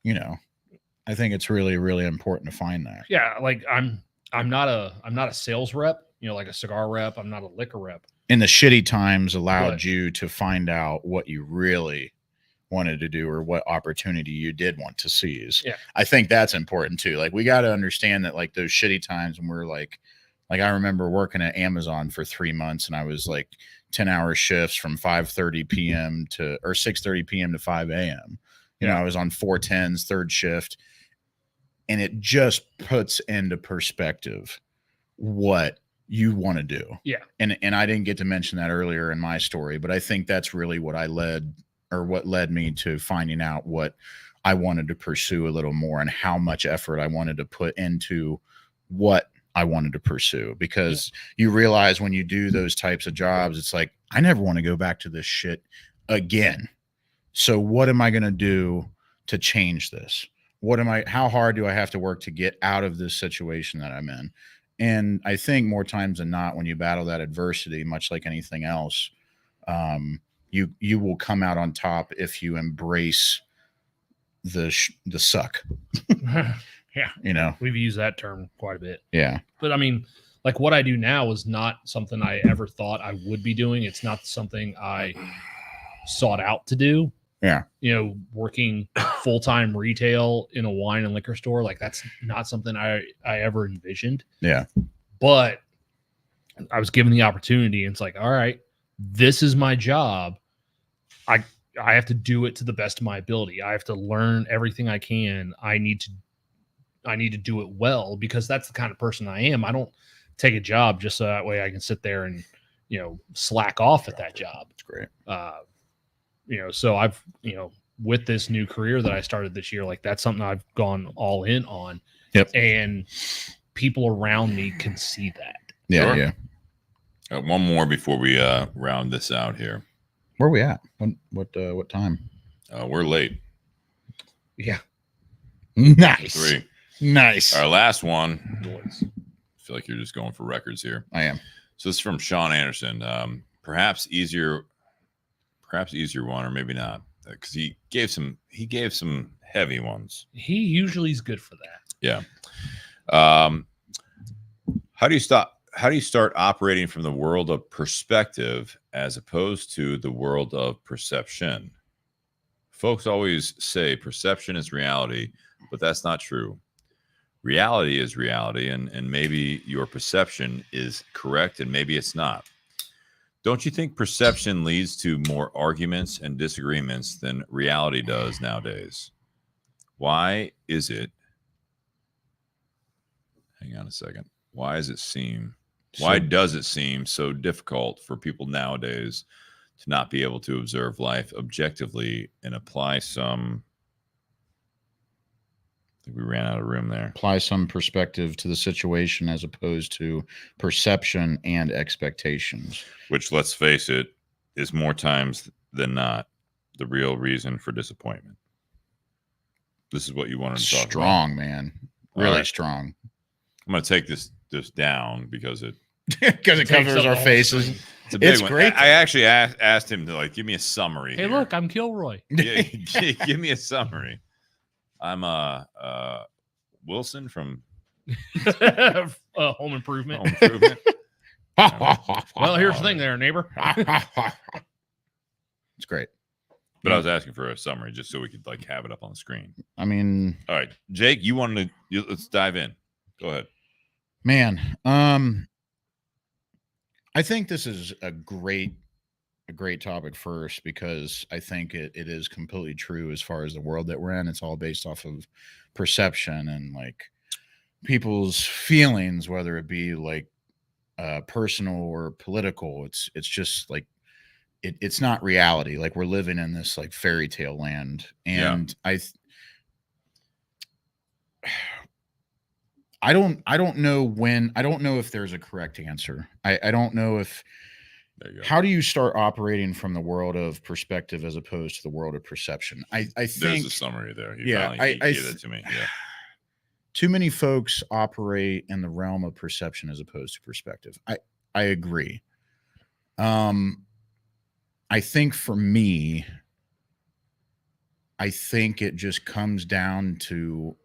I think it's really, really important to find that. Yeah. Like I'm not a sales rep, like a cigar rep. I'm not a liquor rep. And the shitty times allowed But- you to find out what you really wanted to do or what opportunity you did want to seize. Yeah. I think that's important too. Like, we got to understand that, like, those shitty times when we're like I remember working at Amazon for 3 months, and I was like 10-hour shifts from 5:30 p.m. or 6:30 p.m. to 5 a.m. I was on 410s, third shift, and it just puts into perspective what you want to do. Yeah. And I didn't get to mention that earlier in my story, but I think that's really what led me to finding out what I wanted to pursue a little more and how much effort I wanted to put into what I wanted to pursue. Because you realize when you do those types of jobs, it's like, I never want to go back to this shit again. So what am I going to do to change this? How hard do I have to work to get out of this situation that I'm in? And I think more times than not, when you battle that adversity, much like anything else, you will come out on top if you embrace the suck. Yeah. We've used that term quite a bit. Yeah. But I mean, like, what I do now is not something I ever thought I would be doing. It's not something I sought out to do. Yeah. Working full-time retail in a wine and liquor store, like, that's not something I ever envisioned. Yeah. But I was given the opportunity, and it's like, all right, this is my job. I have to do it to the best of my ability. I have to learn everything I can. I need to do it well, because that's the kind of person I am. I don't take a job just so that way I can sit there and, slack off at that job. That's great. So I've, with this new career that I started this year, like, that's something I've gone all in on. Yep. And people around me can see that. Yeah. Sure. Yeah. One more before we round this out here. Where are we at? What time? We're late. Yeah. Nice. 3. Nice. Our last one. I feel like you're just going for records here. I am. So this is from Sean Anderson. Perhaps easier one, or maybe not, because he gave some heavy ones. He usually is good for that. Yeah. How do you start operating from the world of perspective as opposed to the world of perception? Folks always say perception is reality, but that's not true. Reality is reality, and maybe your perception is correct and maybe it's not. Don't you think perception leads to more arguments and disagreements than reality does nowadays? Why is it? Hang on a second. Why does it seem so difficult for people nowadays to not be able to observe life objectively and apply some? I think we ran out of room there. Apply some perspective to the situation as opposed to perception and expectations. Which, let's face it, is more times than not the real reason for disappointment. This is what you wanted to talk about. Strong, man. Really right. Strong. I'm going to take this down because it covers our faces. It's a big It's one. great. I actually asked him to like give me a summary. Hey, here. look, I'm Kilroy. Yeah, give me a summary. I'm Wilson from Home Improvement. Home Improvement. Well, here's the thing there, neighbor. It's great. But I was asking for a summary just so we could like have it up on the screen. I mean, all right, Jake, let's dive in. Go ahead. Man, I think this is a great topic first because I think it is completely true as far as the world that we're in. It's all based off of perception and like people's feelings, whether it be like personal or political. It's just like it's not reality. Like we're living in this like fairy tale land, and yeah. I don't know if there's a correct answer. I don't know if. How do you start operating from the world of perspective as opposed to the world of perception? I think there's a summary there. He gave it to me. Yeah. Too many folks operate in the realm of perception as opposed to perspective. I agree. I think for me, I think it just comes down to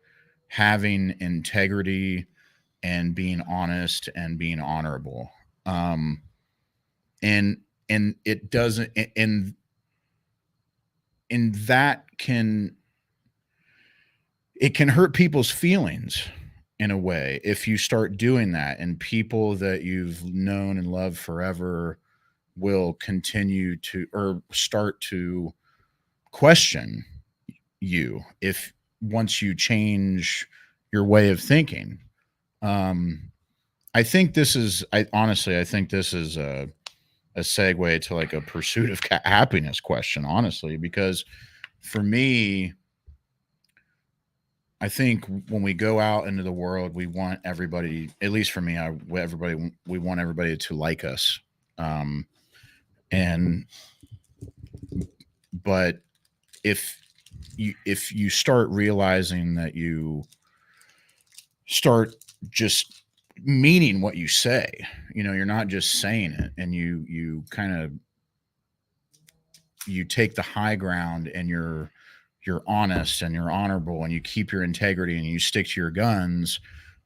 having integrity and being honest and being honorable. And it doesn't, and that it can hurt people's feelings in a way if you start doing that, and people that you've known and loved forever will continue to, or start to question you if once you change your way of thinking. I think this is, I think this is a segue to like a pursuit of happiness question, honestly, because for me, I think when we go out into the world, we want everybody, at least for me, we want everybody to like us. But if you start realizing that you start just meaning what you say, you're not just saying it, and you take the high ground, and you're honest and you're honorable, and you keep your integrity and you stick to your guns.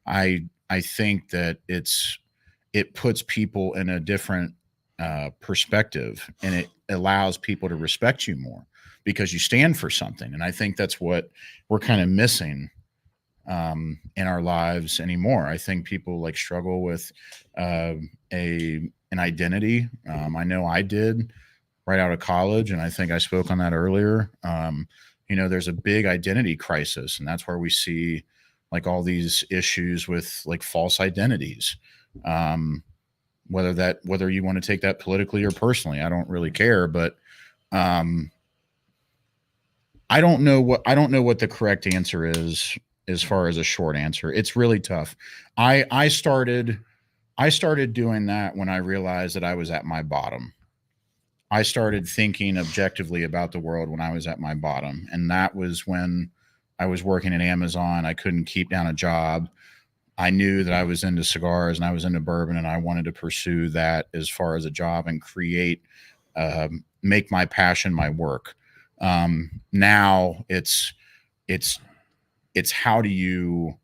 I think that it puts people in a different perspective, and it allows people to respect you more because you stand for something. And I think that's what we're kind of missing in our lives anymore. I think people like struggle with an identity. I know I did right out of college, and I think I spoke on that earlier. There's a big identity crisis, and that's where we see like all these issues with like false identities. Whether you want to take that politically or personally, I don't really care, but I don't know what the correct answer is as far as a short answer. It's really tough. I started doing that when I realized that I was at my bottom. I started thinking objectively about the world when I was at my bottom. And that was when I was working at Amazon. I couldn't keep down a job. I knew that I was into cigars and I was into bourbon, and I wanted to pursue that as far as a job and make my passion my work. Now it's how do you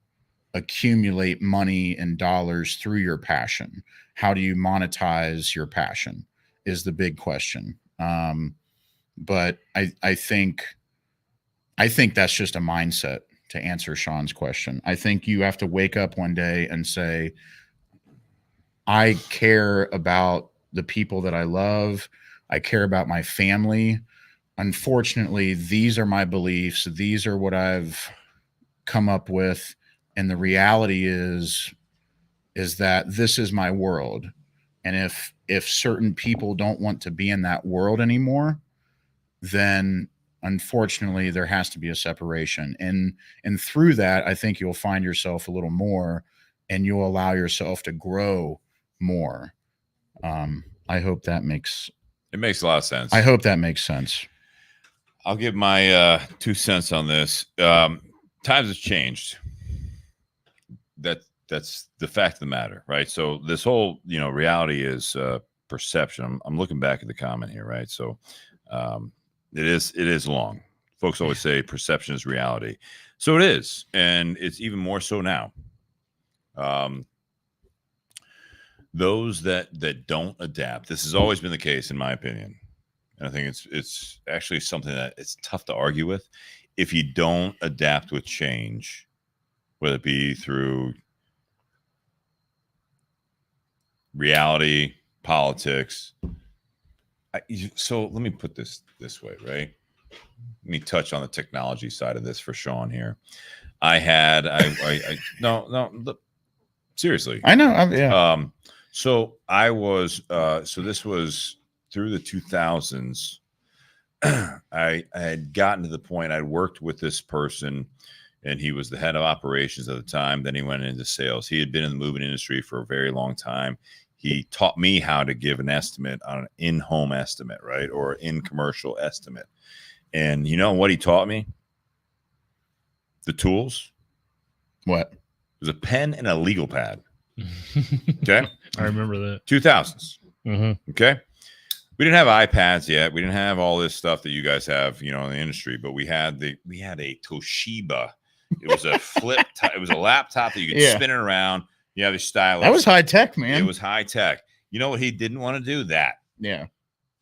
accumulate money and dollars through your passion? How do you monetize your passion is the big question. But I think I think that's just a mindset to answer Sean's question. I think you have to wake up one day and say, I care about the people that I love. I care about my family. Unfortunately, these are my beliefs. These are what I've come up with. And the reality is that this is my world. And if certain people don't want to be in that world anymore, then unfortunately there has to be a separation. And through that, I think you'll find yourself a little more, and you'll allow yourself to grow more. I hope that makes It makes a lot of sense. I hope that makes sense. I'll give my 2 cents on this. Times have changed. That's the fact of the matter, right? So this whole, reality is perception. I'm looking back at the comment here, right? So it is long. Folks always say perception is reality. So it is, and it's even more so now. Those that don't adapt, this has always been the case, in my opinion. And I think it's actually something that it's tough to argue with. If you don't adapt with change, whether it be through reality, politics. So let me put this way, right? Let me touch on the technology side of this for Sean here. No, look, seriously. I know. Yeah. So I was, so this was through the 2000s. I had gotten to the point I'd worked with this person, and he was the head of operations at the time. Then he went into sales. He had been in the moving industry for a very long time. He taught me how to give an estimate on an in-home estimate, right? Or in-commercial estimate. And you know what he taught me? The tools. What? It was a pen and a legal pad. Okay. I remember that. 2000s. Mm-hmm. Okay. We didn't have iPads yet. We didn't have all this stuff that you guys have, in the industry, but we had a Toshiba. It was a it was a laptop that you could spin it around. You have a stylus. That was high tech, man. It was high tech. You know what he didn't want to do? That. Yeah.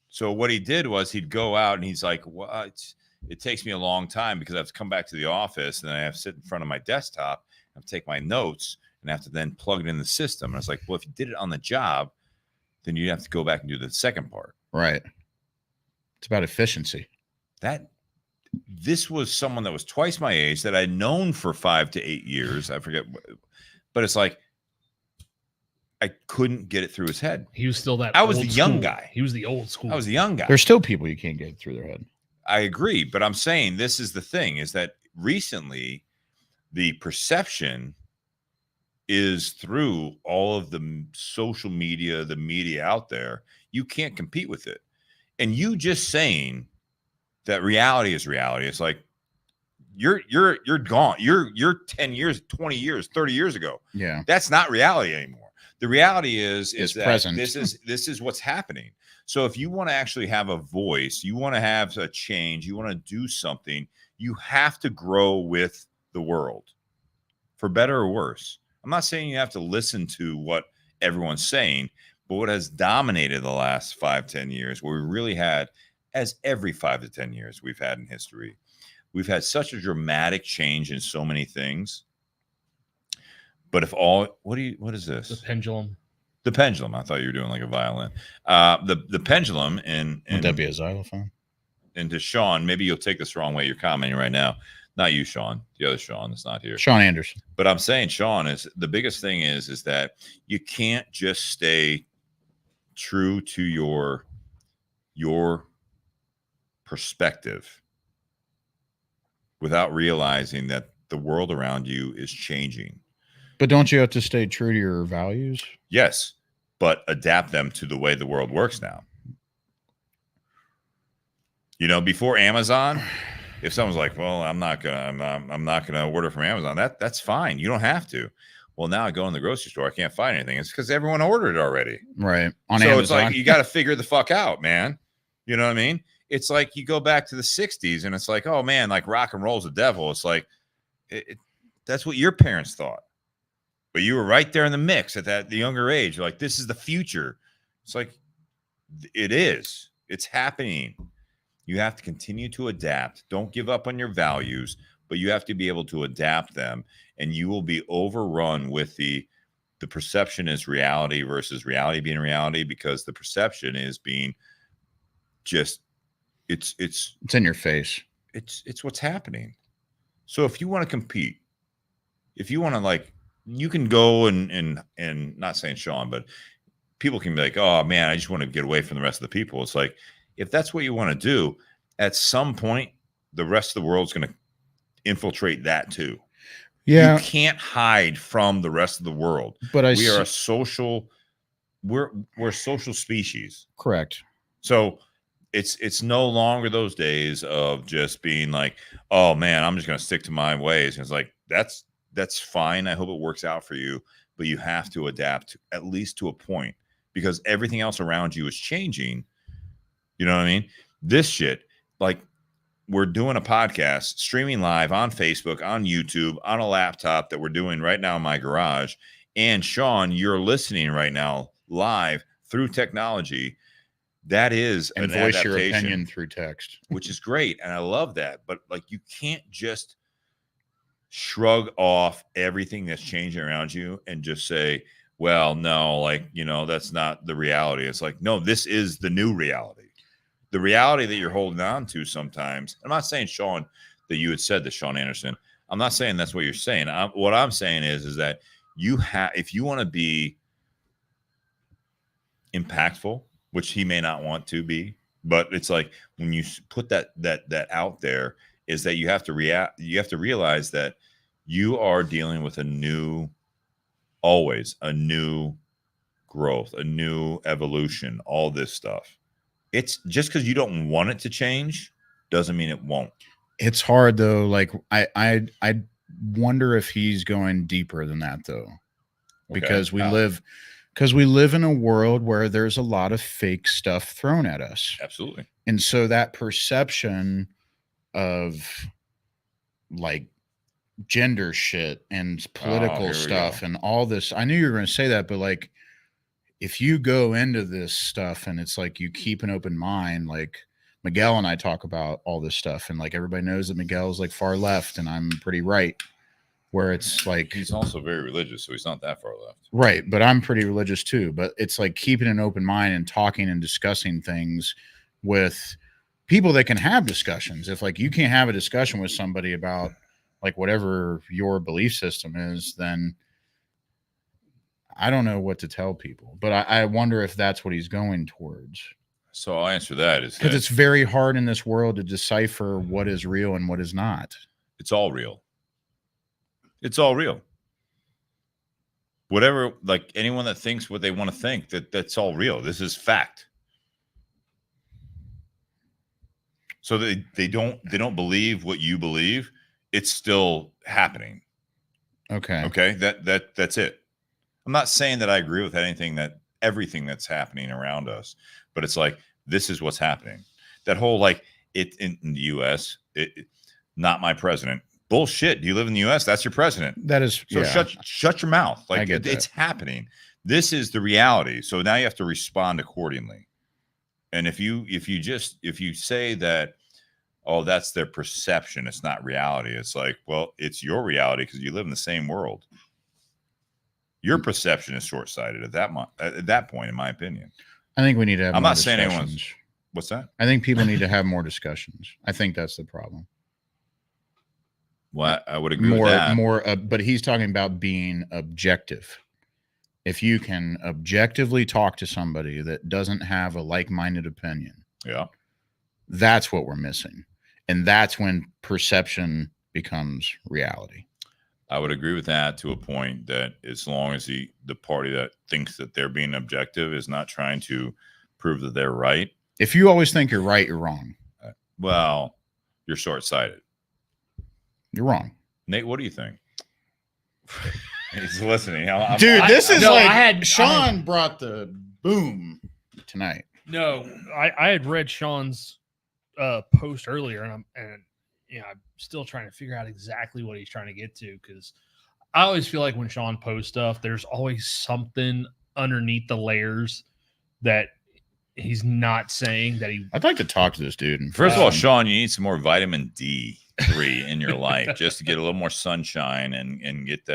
So what he did was he'd go out and he's like, well, it takes me a long time because I have to come back to the office and then I have to sit in front of my desktop. I have to take my notes and I have to then plug it in the system. And I was like, well, if you did it on the job, then you have to go back and do the second part. Right. It's about efficiency. This was someone that was twice my age that I'd known for 5 to 8 years. I forget, but it's like I couldn't get it through his head. He was still that. I was the old young school. guy. He was the old school. I was the young guy. There's still people you can't get through their head. I agree, but I'm saying this is the thing: is that recently the perception is through all of the social media, the media out there. You can't compete with it, and you just saying that reality is reality. It's like you're gone. You're 10 years, 20 years, 30 years ago. Yeah. That's not reality anymore. The reality is that present. this is what's happening. So if you want to actually have a voice, you want to have a change, you want to do something, you have to grow with the world, for better or worse. I'm not saying you have to listen to what everyone's saying, but what has dominated the last 5-10 years, what we really had, as every 5 to 10 years we've had in history, we've had such a dramatic change in so many things. But what is this? The pendulum. The pendulum. I thought you were doing like a violin. The pendulum and Would that be a xylophone? And to Sean, maybe you'll take this the wrong way. You're commenting right now. Not you, Sean. The other Sean that's not here. Sean Anderson. But I'm saying, Sean, is the biggest thing is that you can't just stay true to your perspective without realizing that the world around you is changing. But don't you have to stay true to your values? Yes, but adapt them to the way the world works now. Before Amazon, if someone's like, "Well, I'm not gonna order from Amazon," that's fine. You don't have to. Well, now I go in the grocery store, I can't find anything. It's because everyone ordered it already. Right. So Amazon. It's like you got to figure the fuck out, man. You know what I mean? It's like you go back to the 60s and it's like, oh man, like rock and roll's the devil. It's like that's what your parents thought. But you were right there in the mix at the younger age. You're like, this is the future. It's like, it is. It's happening. You have to continue to adapt. Don't give up on your values, but you have to be able to adapt them, and you will be overrun with the perception is reality versus reality being reality, because the perception is being just it's in your face. It's what's happening. So if you want to compete, if you want to, like, you can go and not saying Sean, but people can be like, oh man, I just want to get away from the rest of the people. It's like, if that's what you want to do, at some point, the rest of the world's going to infiltrate that too. Yeah. You can't hide from the rest of the world. But we are a social, we're a social species. Correct. So it's no longer those days of just being like, oh man, I'm just going to stick to my ways. And it's like, that's fine. I hope it works out for you, but you have to adapt at least to a point, because everything else around you is changing. You know what I mean? This shit, like, we're doing a podcast, streaming live on Facebook, on YouTube, on a laptop that we're doing right now in my garage. And Sean, you're listening right now live through technology. That is and an voice adaptation, your opinion through text, which is great. And I love that. But like, you can't just shrug off everything that's changing around you and just say, well, no, like, you know, that's not the reality. It's like, no, this is the new reality. The reality that you're holding on to sometimes. I'm not saying, Sean, that you had said this, Sean Anderson. I'm not saying that's what you're saying. What I'm saying is that you have, if you want to be impactful, which he may not want to be, but it's like, when you put that out there, is that you have to realize that you are dealing with always a new growth, a new evolution, all this stuff. It's just because you don't want it to change doesn't mean it won't. It's hard though. Like I wonder if he's going deeper than that though, because we live in a world where there's a lot of fake stuff thrown at us. Absolutely. And so that perception of like gender shit and political stuff and all this, I knew you were going to say that, but like, if you go into this stuff and it's like you keep an open mind, like Miguel and I talk about all this stuff, and like everybody knows that Miguel's like far left and I'm pretty right, where it's like he's also very religious, so he's not that far left. Right, but I'm pretty religious too. But it's like keeping an open mind and talking and discussing things with people that can have discussions. If like you can't have a discussion with somebody about like whatever your belief system is, then I don't know what to tell people, but I wonder if that's what he's going towards. So I'll answer that is because it's very hard in this world to decipher what is real and what is not. It's all real. It's all real. Whatever, like anyone that thinks what they want to think, that's all real. This is fact. So they don't believe what you believe. It's still happening. Okay. Okay. That's it. I'm not saying that I agree with everything that's happening around us, but it's like, this is what's happening. That whole, like, it in the US, not my president. Bullshit. Do you live in the US? That's your president. That is, so yeah. Shut your mouth. Like, it's happening. This is the reality. So now you have to respond accordingly. And if you say that, oh, that's their perception, it's not reality. It's like, well, it's your reality because you live in the same world. Your perception is short-sighted at that point, in my opinion. I think we need to have. I'm more not saying discussions. anyone's. What's that? I think people need to have more discussions. I think that's the problem. Well, I would agree with that. But he's talking about being objective. If you can objectively talk to somebody that doesn't have a like-minded opinion, yeah, that's what we're missing, and that's when perception becomes reality. I would agree with that to a point, that as long as the party that thinks that they're being objective is not trying to prove that they're right. If you always think you're right, you're wrong. Well, you're short-sighted. You're wrong. Nate, what do you think? He's listening. Sean brought the boom tonight. No, I had read Sean's post earlier, and I'm still trying to figure out exactly what he's trying to get to, because I always feel like when Sean posts stuff, there's always something underneath the layers that he's not saying that he. I'd like to talk to this dude. And First of all, Sean, you need some more vitamin D3 in your life just to get a little more sunshine and get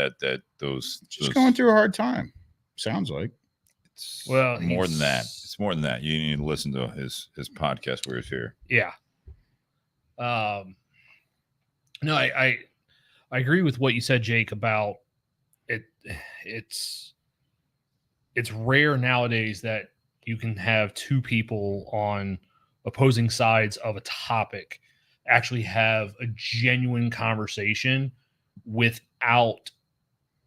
those just going through a hard time. Sounds like. It's Well, more than that. he's- It's more than that. You need to listen to his podcast where he's here. Yeah. No, I agree with what you said, Jake, about it. It's rare nowadays that you can have two people on opposing sides of a topic actually have a genuine conversation without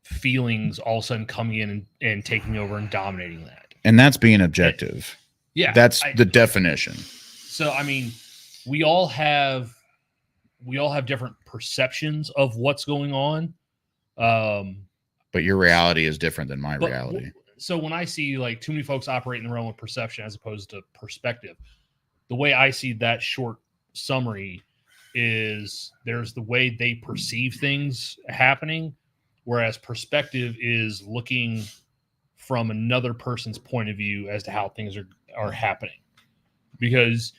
feelings all of a sudden coming in and taking over and dominating that. And that's being objective. Yeah. That's the definition. So, I mean, we all have different perceptions of what's going on. But your reality is different than my reality. So when I see like too many folks operate in the realm of perception as opposed to perspective, the way I see that short summary is there's the way they perceive things happening, whereas perspective is looking from another person's point of view as to how things are happening. Because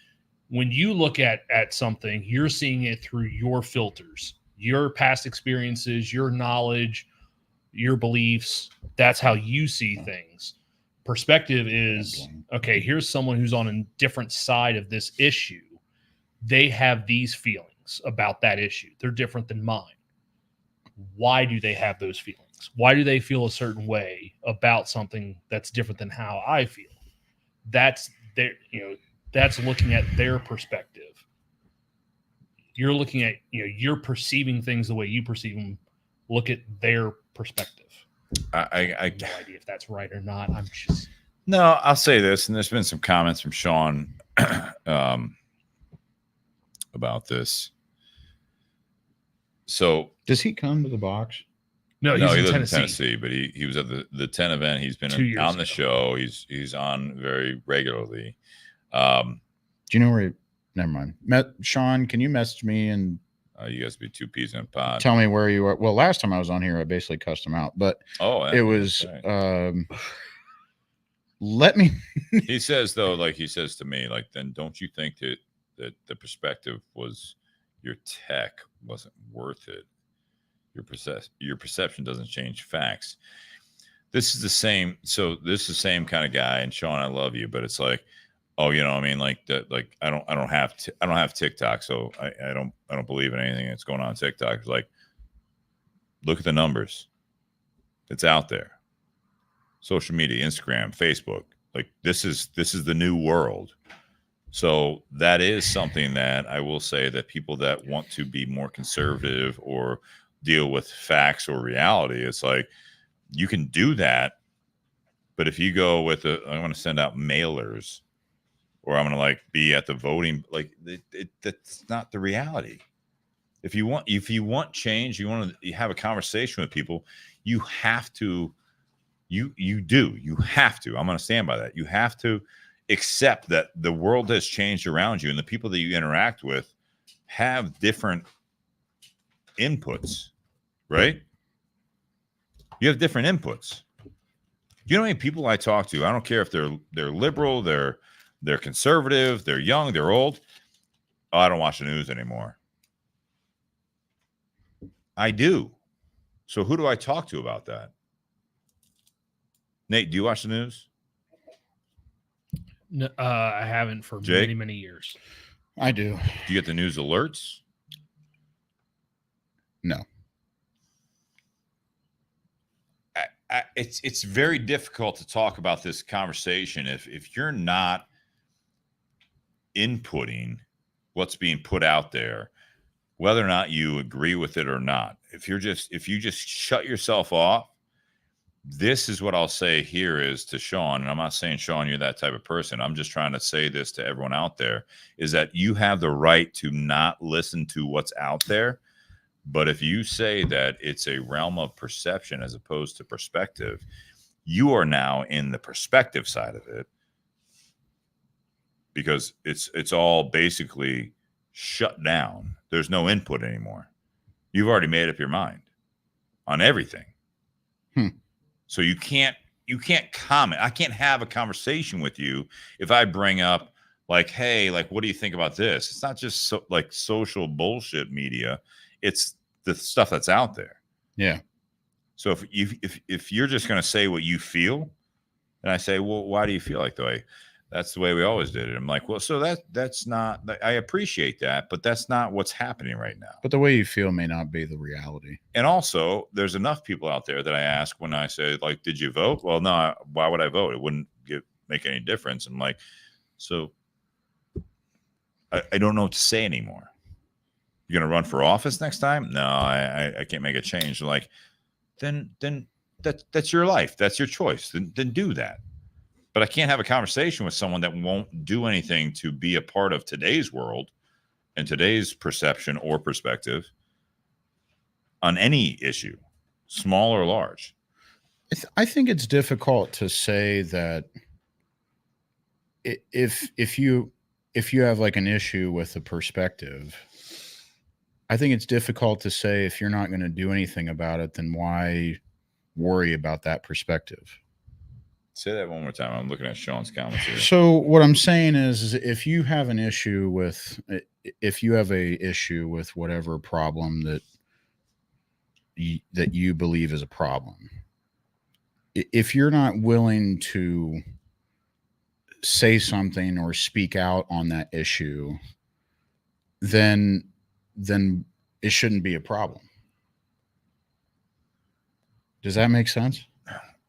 when you look at something, you're seeing it through your filters, your past experiences, your knowledge, your beliefs. That's how you see things. Perspective is, okay, here's someone who's on a different side of this issue. They have these feelings about that issue. They're different than mine. Why do they have those feelings? Why do they feel a certain way about something that's different than how I feel? That's their, that's looking at their perspective. You're looking at, you're perceiving things the way you perceive them. Look at their perspective. I have no idea if that's right or not. No, I'll say this, and there's been some comments from Sean about this. So does he come to the box? No, he lives in Tennessee. Tennessee, but he was at the 10 event. He's been 2 years on the ago. show. He's on very regularly. Do you know where? Never mind. Sean, can you message me and you guys be two peas in a pod. tell me where you are? Well, last time I was on here, I basically cussed him out, but it was. right. Let me. He says though, like he says to me, like, then don't you think that the perspective was your tech wasn't worth it? Your perception doesn't change facts. This is the same. So this is the same kind of guy. And Sean, I love you, but it's like, oh, I mean, like that. Like I don't have TikTok, so I don't believe in anything that's going on TikTok. It's like, look at the numbers. It's out there. Social media, Instagram, Facebook. Like this is the new world. So that is something that I will say that people that want to be more conservative or deal with facts or reality, it's like you can do that. But if you go with I want to send out mailers or I'm going to like be at the voting, like that's not the reality. If you want change, you have a conversation with people, you have to, you have to, I'm going to stand by that. You have to accept that the world has changed around you and the people that you interact with have different inputs, right? You have different inputs. You know how many people I talk to? I don't care if they're liberal, they're conservative, they're young, they're old. Oh, I don't watch the news anymore. I do. So who do I talk to about that? Nate, do you watch the news? No, I haven't for Jake? many years. I do. Do you get the news alerts? No. It's very difficult to talk about this conversation if you're not inputting what's being put out there, whether or not you agree with it or not. If you just shut yourself off, this is what I'll say here is to Sean, and I'm not saying, Sean, you're that type of person. I'm just trying to say this to everyone out there, is that you have the right to not listen to what's out there. But if you say that it's a realm of perception as opposed to perspective, you are now in the perspective side of it because it's all basically shut down. There's no input anymore. You've already made up your mind on everything. So you can't you can't comment. I can't have a conversation with you if I bring up like, hey, like, what do you think about this? It's not just like social bullshit media. It's the stuff that's out there. Yeah. So if you're just going to say what you feel, and I say, well, why do you feel like the way? That's the way we always did it. I'm like, well, so that's not. I appreciate that, but that's not what's happening right now. But the way you feel may not be the reality. And also, there's enough people out there that I ask when I say, like, did you vote? Well, no. Why would I vote? It wouldn't make any difference. I'm like, so I don't know what to say anymore. You're gonna run for office next time? No, I can't make a change. I'm like, then that's your life. That's your choice. Then do that. But I can't have a conversation with someone that won't do anything to be a part of today's world and today's perception or perspective on any issue, small or large. I think it's difficult to say that if you have like an issue with a perspective, I think it's difficult to say if you're not going to do anything about it, then why worry about that perspective? Say that one more time. I'm looking at Sean's comments here. So what I'm saying is if you have an issue with, if you have a issue with whatever problem that you believe is a problem, if you're not willing to say something or speak out on that issue, then it shouldn't be a problem. Does that make sense?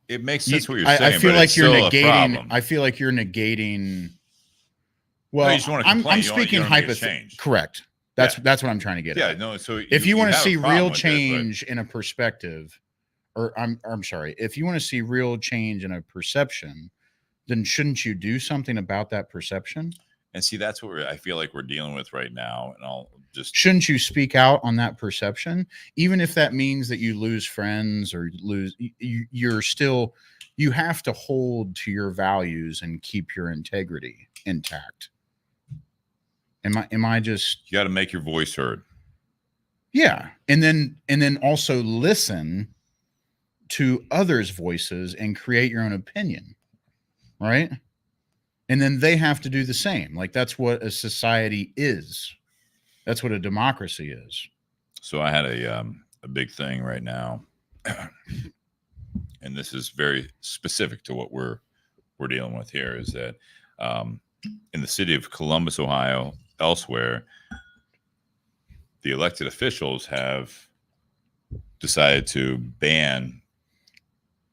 It makes sense what you're saying. I feel but like it's you're still a negating. problem. I feel like you're negating. Well, No, you just want to I'm complain. speaking you don't make a hypothetically. change. Correct. That's what I'm trying to get Yeah, at. no. So If you want to have a see problem real with it, but- change in a perspective, or I'm sorry, if you want to see real change in a perception, then shouldn't you do something about that perception? and see, that's what I feel like we're dealing with right now. And I'll just Shouldn't you speak out on that perception, even if that means that you lose friends or you're still, you have to hold to your values and keep your integrity intact. Am I just, you got to make your voice heard. yeah. And then also listen to others' voices and create your own opinion. Right. And then they have to do the same. Like that's what a society is. That's what a democracy is. So I had a big thing right now, and this is very specific to what we're dealing with here. Is that in the city of Columbus, Ohio, elsewhere, the elected officials have decided to ban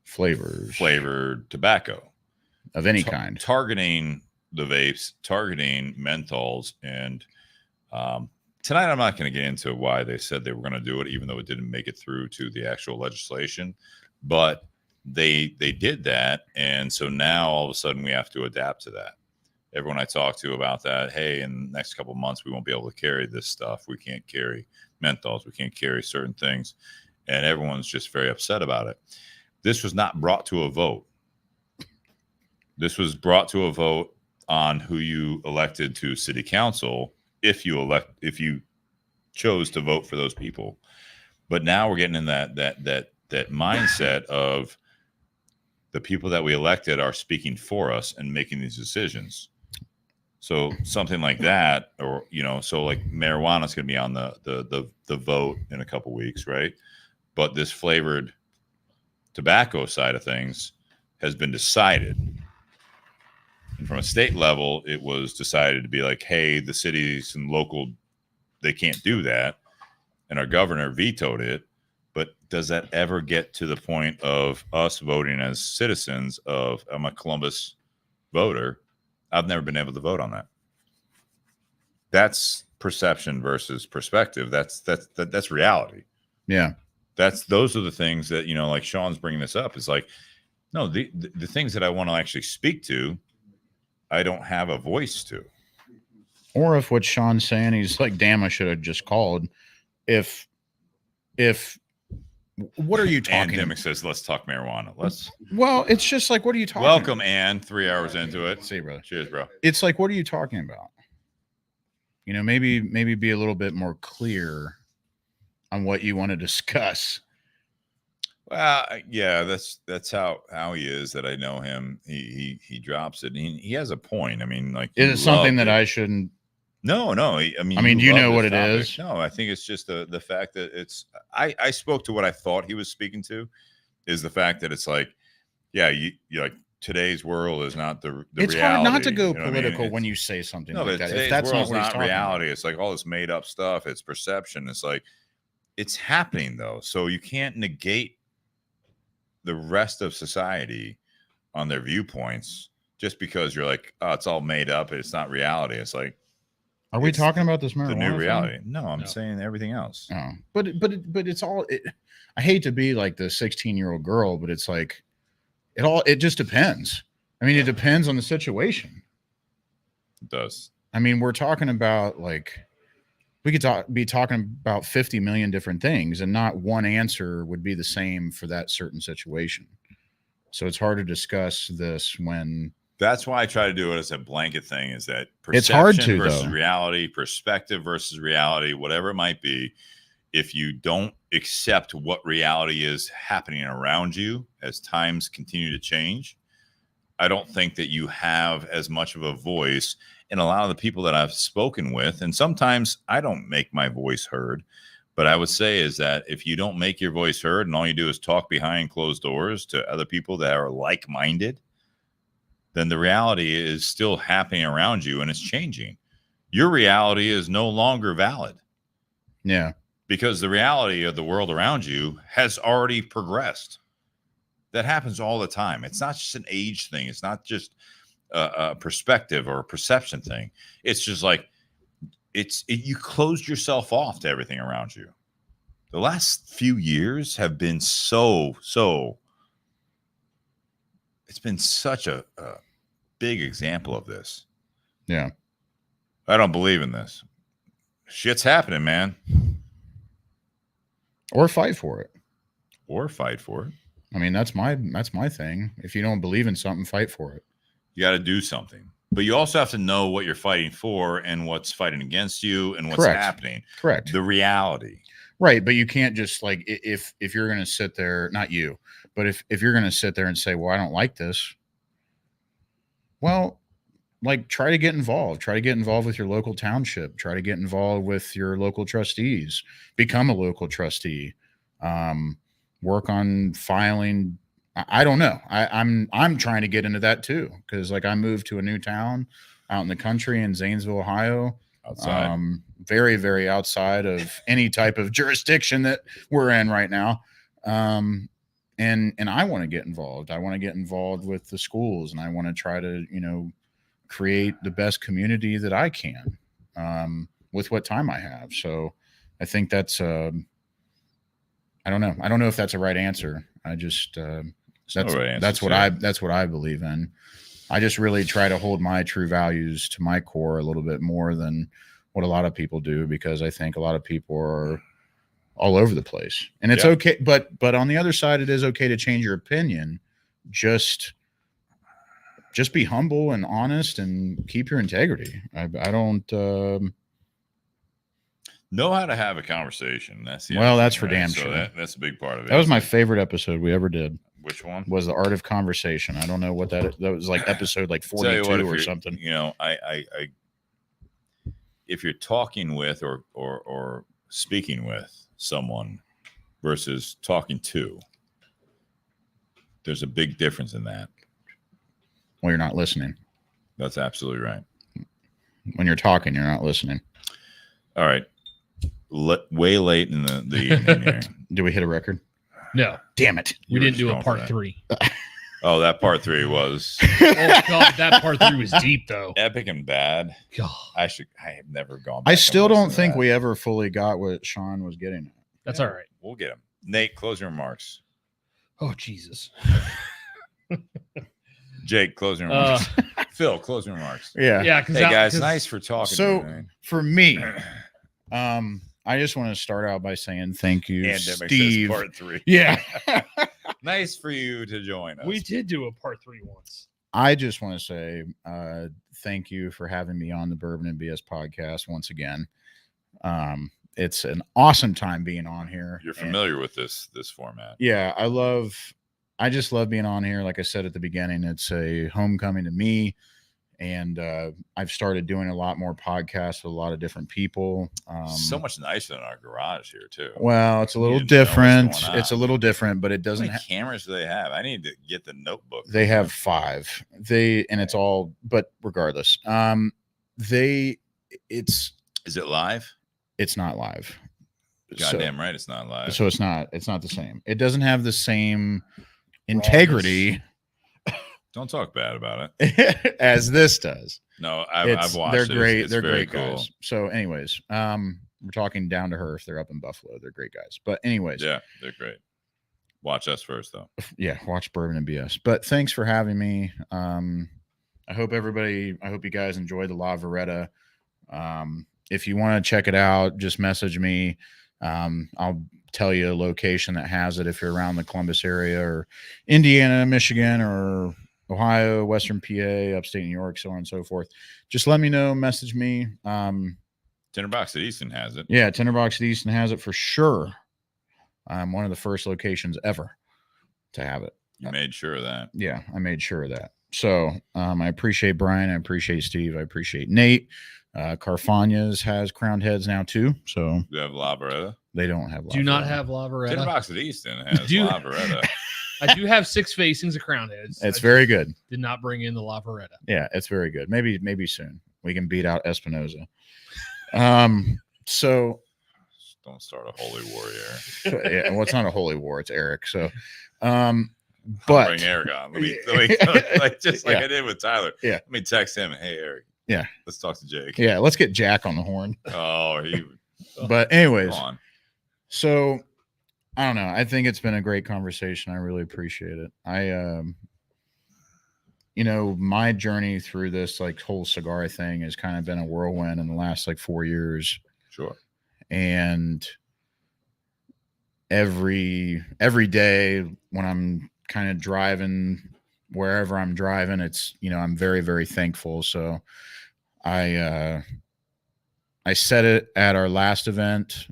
flavored tobacco Of any kind. targeting the vapes, targeting menthols, and tonight I'm not going to get into why they said they were going to do it, even though it didn't make it through to the actual legislation. But they did that, and so now all of a sudden we have to adapt to that. Everyone I talk to about that, hey, in the next couple of months we won't be able to carry this stuff. We can't carry menthols. We can't carry certain things, and everyone's just very upset about it. This was not brought to a vote. This was brought to a vote on who you elected to city council if you chose to vote for those people. But now we're getting in that mindset of the people that we elected are speaking for us and making these decisions. So something like that, or so like marijuana is going to be on the vote in a couple weeks, right? But this flavored tobacco side of things has been decided. And from a state level, it was decided to be like, hey, the cities and local, they can't do that. And our governor vetoed it. But does that ever get to the point of us voting as citizens of, I'm a Columbus voter. I've never been able to vote on that. That's perception versus perspective. That's reality. Yeah. Those are the things that, like Sean's bringing this up, is like, no, the things that I want to actually speak to, I don't have a voice to. Or if what Sean's saying, he's like, damn, I should have just called. If what are you talking Ann Dimick about? says, let's talk marijuana. Well, it's just like, what are you talking Welcome, about? Ann. 3 hours into it. See you, brother. Cheers, bro. It's like, what are you talking about? Maybe be a little bit more clear on what you want to discuss. Well, yeah, that's how he is. That I know him. He drops it. And he has a point. I mean, like, Is you it something loved that it. I shouldn't? No. I mean, I mean, do you love know this what it topic. is? No, I think it's just the fact that it's. I spoke to what I thought he was speaking to, is the fact that it's like, yeah, you like today's world is not the It's reality. hard not to go you know what I mean? political when It's- you say something No, like but that. If today's that's not world's what he's not talking reality. about. It's like all this made up stuff. It's perception. It's like it's happening though, so you can't negate the rest of society on their viewpoints just because you're like, oh, it's all made up. It's not reality. It's like Are we it's talking about this the marijuana new thing? reality. No, I'm No. saying everything else. Oh, but it's all. I hate to be like the 16-year-old girl, but it's like it just depends. I mean, it depends on the situation. It does. I mean, we're talking about like we could be talking about 50 million different things, and not one answer would be the same for that certain situation. So it's hard to discuss this when That's why I try to do it as a blanket thing, is that It's hard perception to, versus though. reality, perspective versus reality, whatever it might be. If you don't accept what reality is happening around you as times continue to change, I don't think that you have as much of a voice. And a lot of the people that I've spoken with, and sometimes I don't make my voice heard, but I would say is that if you don't make your voice heard and all you do is talk behind closed doors to other people that are like-minded, then the reality is still happening around you and it's changing. Your reality is no longer valid yeah, because the reality of the world around you has already progressed. That happens all the time. It's not just an age thing. It's not just a perspective or a perception thing. It's just like you closed yourself off to everything around you. The last few years have been so it's been such a big example of this. yeah. I don't believe in this. Shit's happening, man. Or fight for it. Or fight for it. I mean, that's my thing. If you don't believe in something, fight for it. You got to do something. But you also have to know what you're fighting for and what's fighting against you and what's Correct. happening. Correct. The reality. Right, but you can't just like if you're going to sit there, not you, but if you're going to sit there and say, "Well, I don't like this." Well, like try to get involved. Try to get involved with your local township. Try to get involved with your local trustees. Become a local trustee. Work on filing. I don't know. I'm trying to get into that too because like I moved to a new town out in the country in Zanesville, Ohio. Outside. Very, very outside of any type of jurisdiction that we're in right now. And I want to get involved. I want to get involved with the schools, and I want to try to, create the best community that I can with what time I have. So I think that's, I don't know. I don't know if that's a right answer. I just, that's what I believe in. I just really try to hold my true values to my core a little bit more than what a lot of people do, because I think a lot of people are all over the place, and it's okay. But on the other side, it is okay to change your opinion. Just be humble and honest and keep your integrity. I don't know how to have a conversation. That's for damn so sure. That's a big part of it. That was my favorite episode we ever did. Which one? Was the Art of Conversation. I don't know what that was, like episode like 42 or something. I if you're talking with or speaking with someone versus talking to, there's a big difference in that. Well, you're not listening. That's absolutely right. When you're talking, you're not listening. All right. Way late in the evening here. Did we hit a record? No, damn it. we didn't do a going for part that. 3. Oh, that part 3 was Oh God, that part 3 was deep though. epic and bad. God, I have never gone back I and still listened don't to think that. we ever fully got what Sean was getting at. that's all right. We'll get him. Nate, closing remarks. Oh Jesus. Jake, closing remarks. Phil, closing remarks. Yeah. Yeah, Hey guys, nice for talking. So to me, man. for me, I just want to start out by saying thank you, Pandemic says Steve. part 3. Yeah. Nice for you to join us. We did do a part 3 once. I just want to say thank you for having me on the Bourbon and BS podcast once again. it's an awesome time being on here. You're familiar with this format. Yeah, I just love being on here. Like I said at the beginning, it's a homecoming to me. And I've started doing a lot more podcasts with a lot of different people. So much nicer than our garage here too. Well, it's a little You didn't know what's different. going on. It's a little different, but it How doesn't. many cameras do they have? I need to get the notebook. They have 5. And it's all. But regardless, it's. Is it live? It's not live. Goddamn right, it's not live. So it's not the same. It doesn't have the same integrity. Don't talk bad about it. as this does. No, I've watched it. They're great. It's they're very great cool. guys. So, anyways, we're talking down to earth. They're up in Buffalo. They're great guys. But anyways, Yeah, they're great. Watch us first, though. yeah, watch Bourbon and BS. But thanks for having me. I hope you guys enjoy the La Vereda. If you want to check it out, just message me. I'll tell you a location that has it if you're around the Columbus area or Indiana, Michigan, or Ohio, Western PA, upstate New York, so on and so forth. Just let me know, message me. Tinder Box at Easton has it. Yeah, Tinder Box at Easton has it for sure. I'm one of the first locations ever to have it. You made sure of that. Yeah, I made sure of that. So I appreciate Brian. I appreciate Steve. I appreciate Nate. Carfagna's has crowned heads now too. So Do you have La Vereda? they don't have. Do not Vereda. have La Tinder Vereda. Box at Easton has Do- La Vereda. I do have 6 facings of crown heads. It's I very good. did not bring in the La Vereda. Yeah, it's very good. Maybe soon we can beat out Espinosa. So Don't start a holy war here. yeah, well, it's not a holy war. It's Eric. So, I'll but bring Eric on. Let me like Yeah. I did with Tyler. Yeah. Let me text him. Hey, Eric. Yeah. Let's talk to Jake. yeah, let's get Jack on the horn. Oh, he. But anyways, Go on. so I don't know. I think it's been a great conversation. I really appreciate it. My journey through this like whole cigar thing has kind of been a whirlwind in the last like 4 years. Sure. And every day when I'm kind of driving wherever I'm driving, it's, I'm very, very thankful. So I said it at our last event,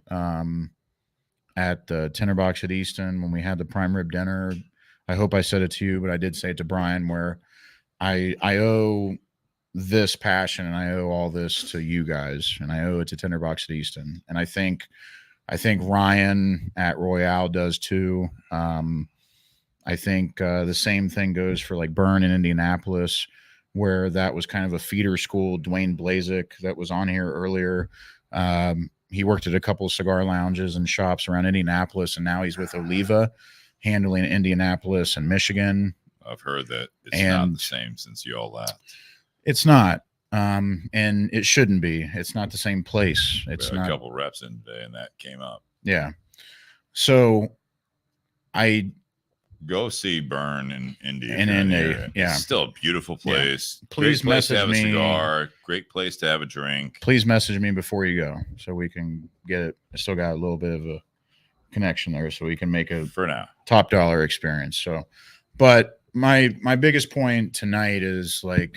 at the Tinder Box at Easton when we had the prime rib dinner. I hope I said it to you, but I did say it to Brian, where I owe this passion and I owe all this to you guys, and I owe it to Tinder Box at Easton. And I think Ryan at Royale does too. I think the same thing goes for like Burn in Indianapolis, where that was kind of a feeder school. Dwayne Blazik that was on here earlier. He worked at a couple of cigar lounges and shops around Indianapolis, and now he's with Oliva, handling Indianapolis and Michigan. I've heard that it's not the same since you all left. It's not, and it shouldn't be. It's not the same place. It's We had not. a couple reps in today, and that came up. Yeah. So I Go see Burn in Indy. In if you're Indy, there. yeah. It's still a beautiful place. Please Great place to message have me. a cigar. Great place to have a drink. please message me before you go so we can get it. I still got a little bit of a connection there, so we can make a For now. top dollar experience. So, but my biggest point tonight is like,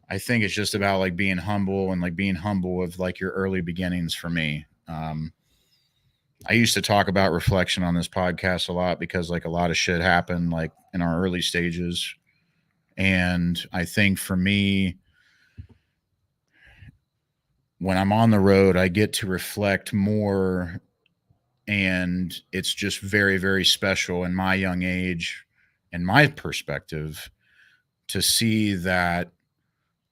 I think it's just about like being humble and like being humble of like your early beginnings for me. I used to talk about reflection on this podcast a lot because like a lot of shit happened like in our early stages. And I think for me, when I'm on the road, I get to reflect more, and it's just very, very special in my young age and my perspective to see that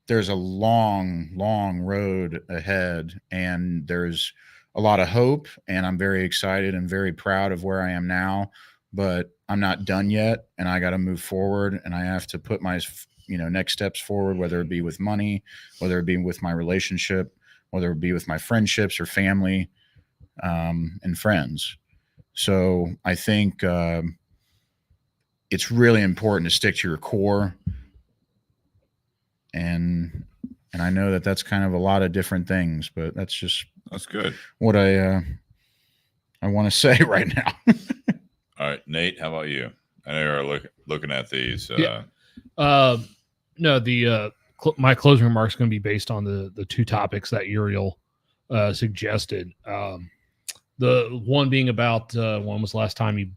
there's a long, long road ahead, and there's a lot of hope, and I'm very excited and very proud of where I am now, but I'm not done yet, and I got to move forward, and I have to put my, next steps forward, whether it be with money, whether it be with my relationship, whether it be with my friendships or family, and friends. So I think it's really important to stick to your core, and I know that that's kind of a lot of different things, but that's just That's good. what I want to say right now. All right, Nate, how about you? I know you're looking at these. Yeah. No, my closing remarks are going to be based on the 2 topics that Uriel suggested. The one being about when was the last time you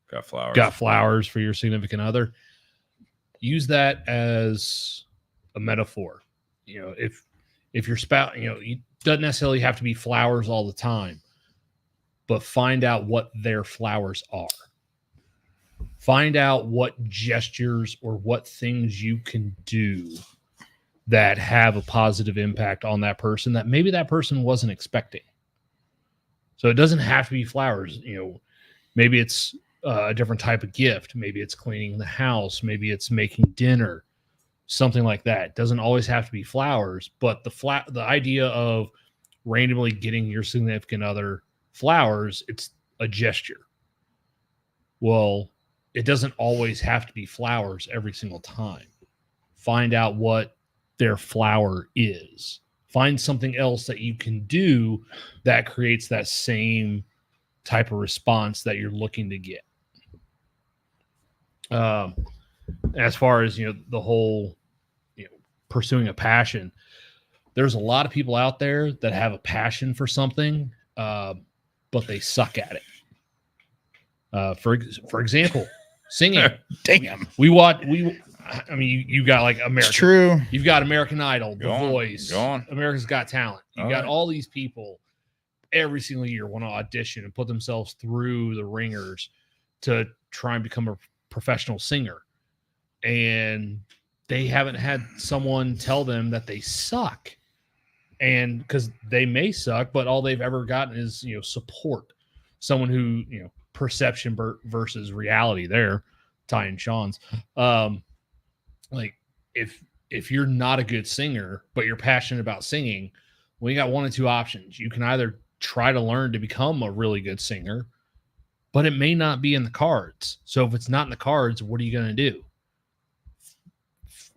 Got flowers. got flowers for your significant other? Use that as a metaphor. You know, if your spouse, you know, it doesn't necessarily have to be flowers all the time, but find out what their flowers are. Find out what gestures or what things you can do that have a positive impact on that person that maybe that person wasn't expecting. So it doesn't have to be flowers. You know, maybe it's a different type of gift. Maybe it's cleaning the house. Maybe it's making dinner, something like that. It doesn't always have to be flowers, but the idea of randomly getting your significant other flowers, it's a gesture. Well, it doesn't always have to be flowers every single time. Find out what their flower is. Find something else that you can do that creates that same type of response that you're looking to get. As far as, you know, the whole, you know, pursuing a passion, there's a lot of people out there that have a passion for something, but they suck at it. For example, singing. Damn. I mean, you got like American. It's true. You've got American Idol, The Go on, Voice, go on. America's Got Talent. You All got right. all these people every single year want to audition and put themselves through the ringers to try and become a professional singer. And they haven't had someone tell them that they suck. And because they may suck, but all they've ever gotten is, you know, support. Someone who, you know, perception versus reality there, Ty and Sean's. Like if you're not a good singer, but you're passionate about singing, well, you got one of two options. You can either try to learn to become a really good singer, but it may not be in the cards. So if it's not in the cards, what are you going to do?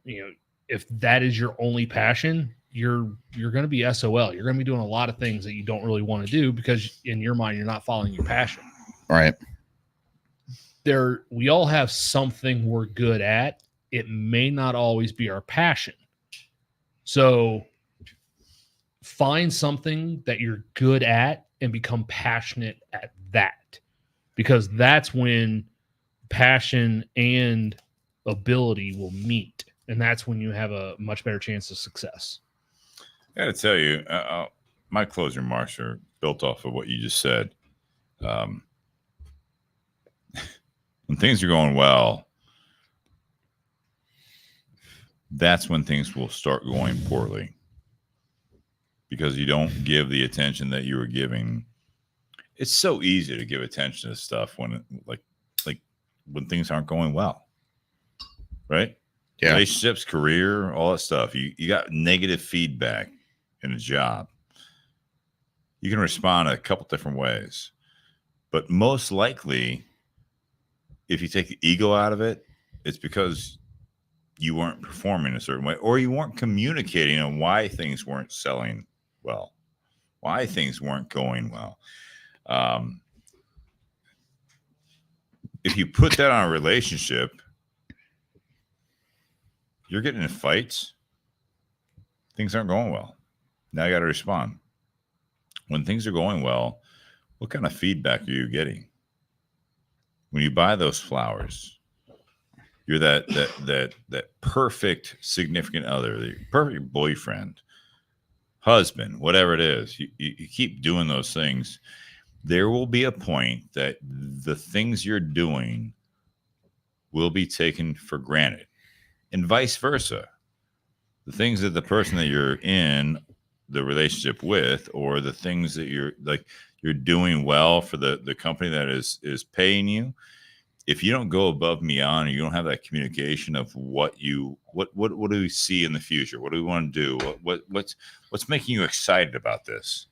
You know, if that is your only passion, you're going to be SOL. You're going to be doing a lot of things that you don't really want to do because in your mind, you're not following your passion. Right. We all have something we're good at. It may not always be our passion. So find something that you're good at and become passionate at that, because that's when passion and ability will meet. And that's when you have a much better chance of success. I got to tell you, my closing remarks are built off of what you just said. When things are going well, that's when things will start going poorly, because you don't give the attention that you were giving. It's so easy to give attention to stuff when like when things aren't going well, right? Yeah. Relationships, career, all that stuff. You got negative feedback in a job. You can respond a couple different ways, but most likely, if you take the ego out of it, it's because you weren't performing a certain way, or you weren't communicating on why things weren't selling well, why things weren't going well. If you put that on a relationship, you're getting in fights, things aren't going well. Now you got to respond. When things are going well, what kind of feedback are you getting? When you buy those flowers, you're that perfect significant other, the perfect boyfriend, husband, whatever it is. You keep doing those things. There will be a point that the things you're doing will be taken for granted, and vice versa. The things that the person that you're in the relationship with, or the things that you're doing well for the company that is paying you, if you don't go above and beyond, or you don't have that communication of what do we see in the future? What do we want to do? What's making you excited about this?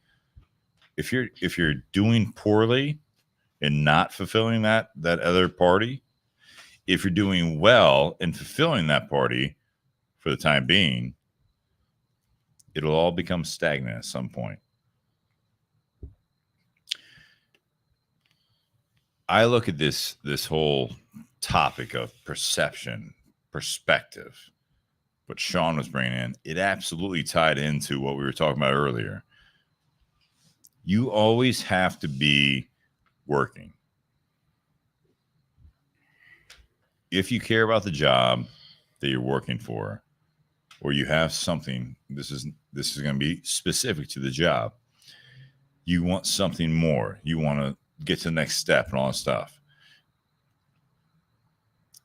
If you're doing poorly and not fulfilling that other party, if you're doing well and fulfilling that party for the time being, it'll all become stagnant at some point. I look at this whole topic of perception, perspective, what Sean was bringing in, it absolutely tied into what we were talking about earlier. You always have to be working. If you care about the job that you're working for, or you have something, this is going to be specific to the job. You want something more. You want to get to the next step and all that stuff.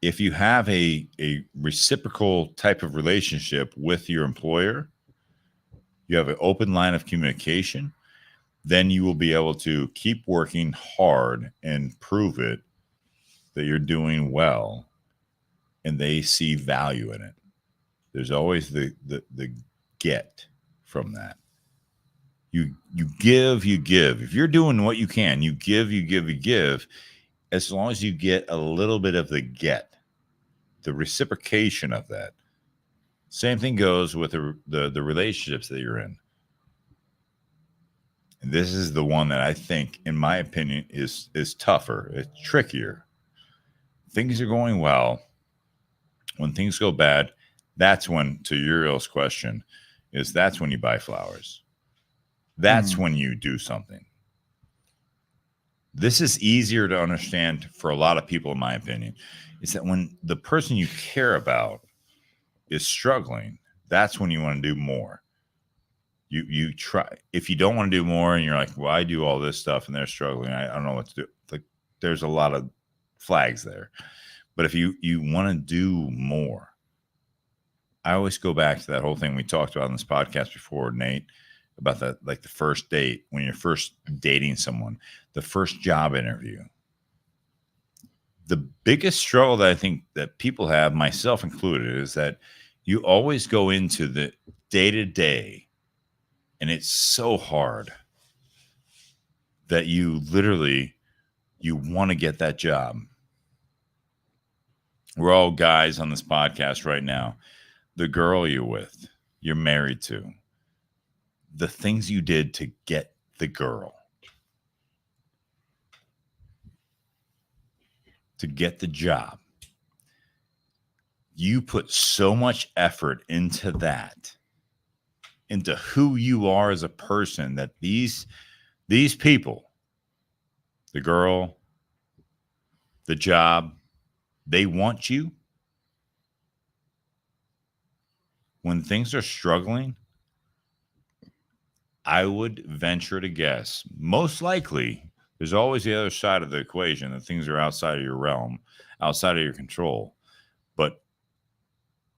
If you have a reciprocal type of relationship with your employer, you have an open line of communication, then you will be able to keep working hard and prove it that you're doing well, and they see value in it. There's always the get from that. You give. If you're doing what you can, you give. As long as you get a little bit of the get, the reciprocation of that. Same thing goes with the relationships that you're in. And this is the one that I think, in my opinion, is tougher. It's trickier. Things are going well. When things go bad, that's when, to Uriel's question, that's when you buy flowers. That's when you do something. This is easier to understand for a lot of people, in my opinion. Is that when the person you care about is struggling, that's when you want to do more. You try. If you don't want to do more and you're like, well, I do all this stuff and they're struggling, I don't know what to do. Like, there's a lot of flags there. But if you want to do more, I always go back to that whole thing we talked about on this podcast before, Nate, about the first date, when you're first dating someone, the first job interview. The biggest struggle that I think that people have, myself included, is that you always go into the day-to-day, and it's so hard that you want to get that job. We're all guys on this podcast right now. The girl you're with, you're married to, the things you did to get the girl, to get the job. You put so much effort into that, into who you are as a person, that these people, the girl, the job, they want you. When things are struggling, I would venture to guess, most likely, there's always the other side of the equation, that things are outside of your realm, outside of your control. But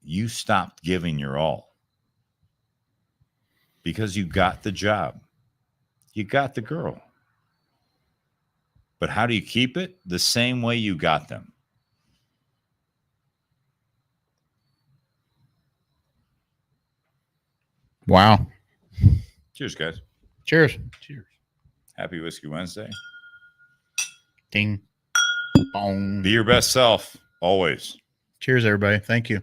you stopped giving your all because you got the job. You got the girl. But how do you keep it? The same way you got them. Wow. Cheers, guys. Cheers. Cheers. Happy Whiskey Wednesday. Ding. Bong. Be your best self, always. Cheers, everybody. Thank you.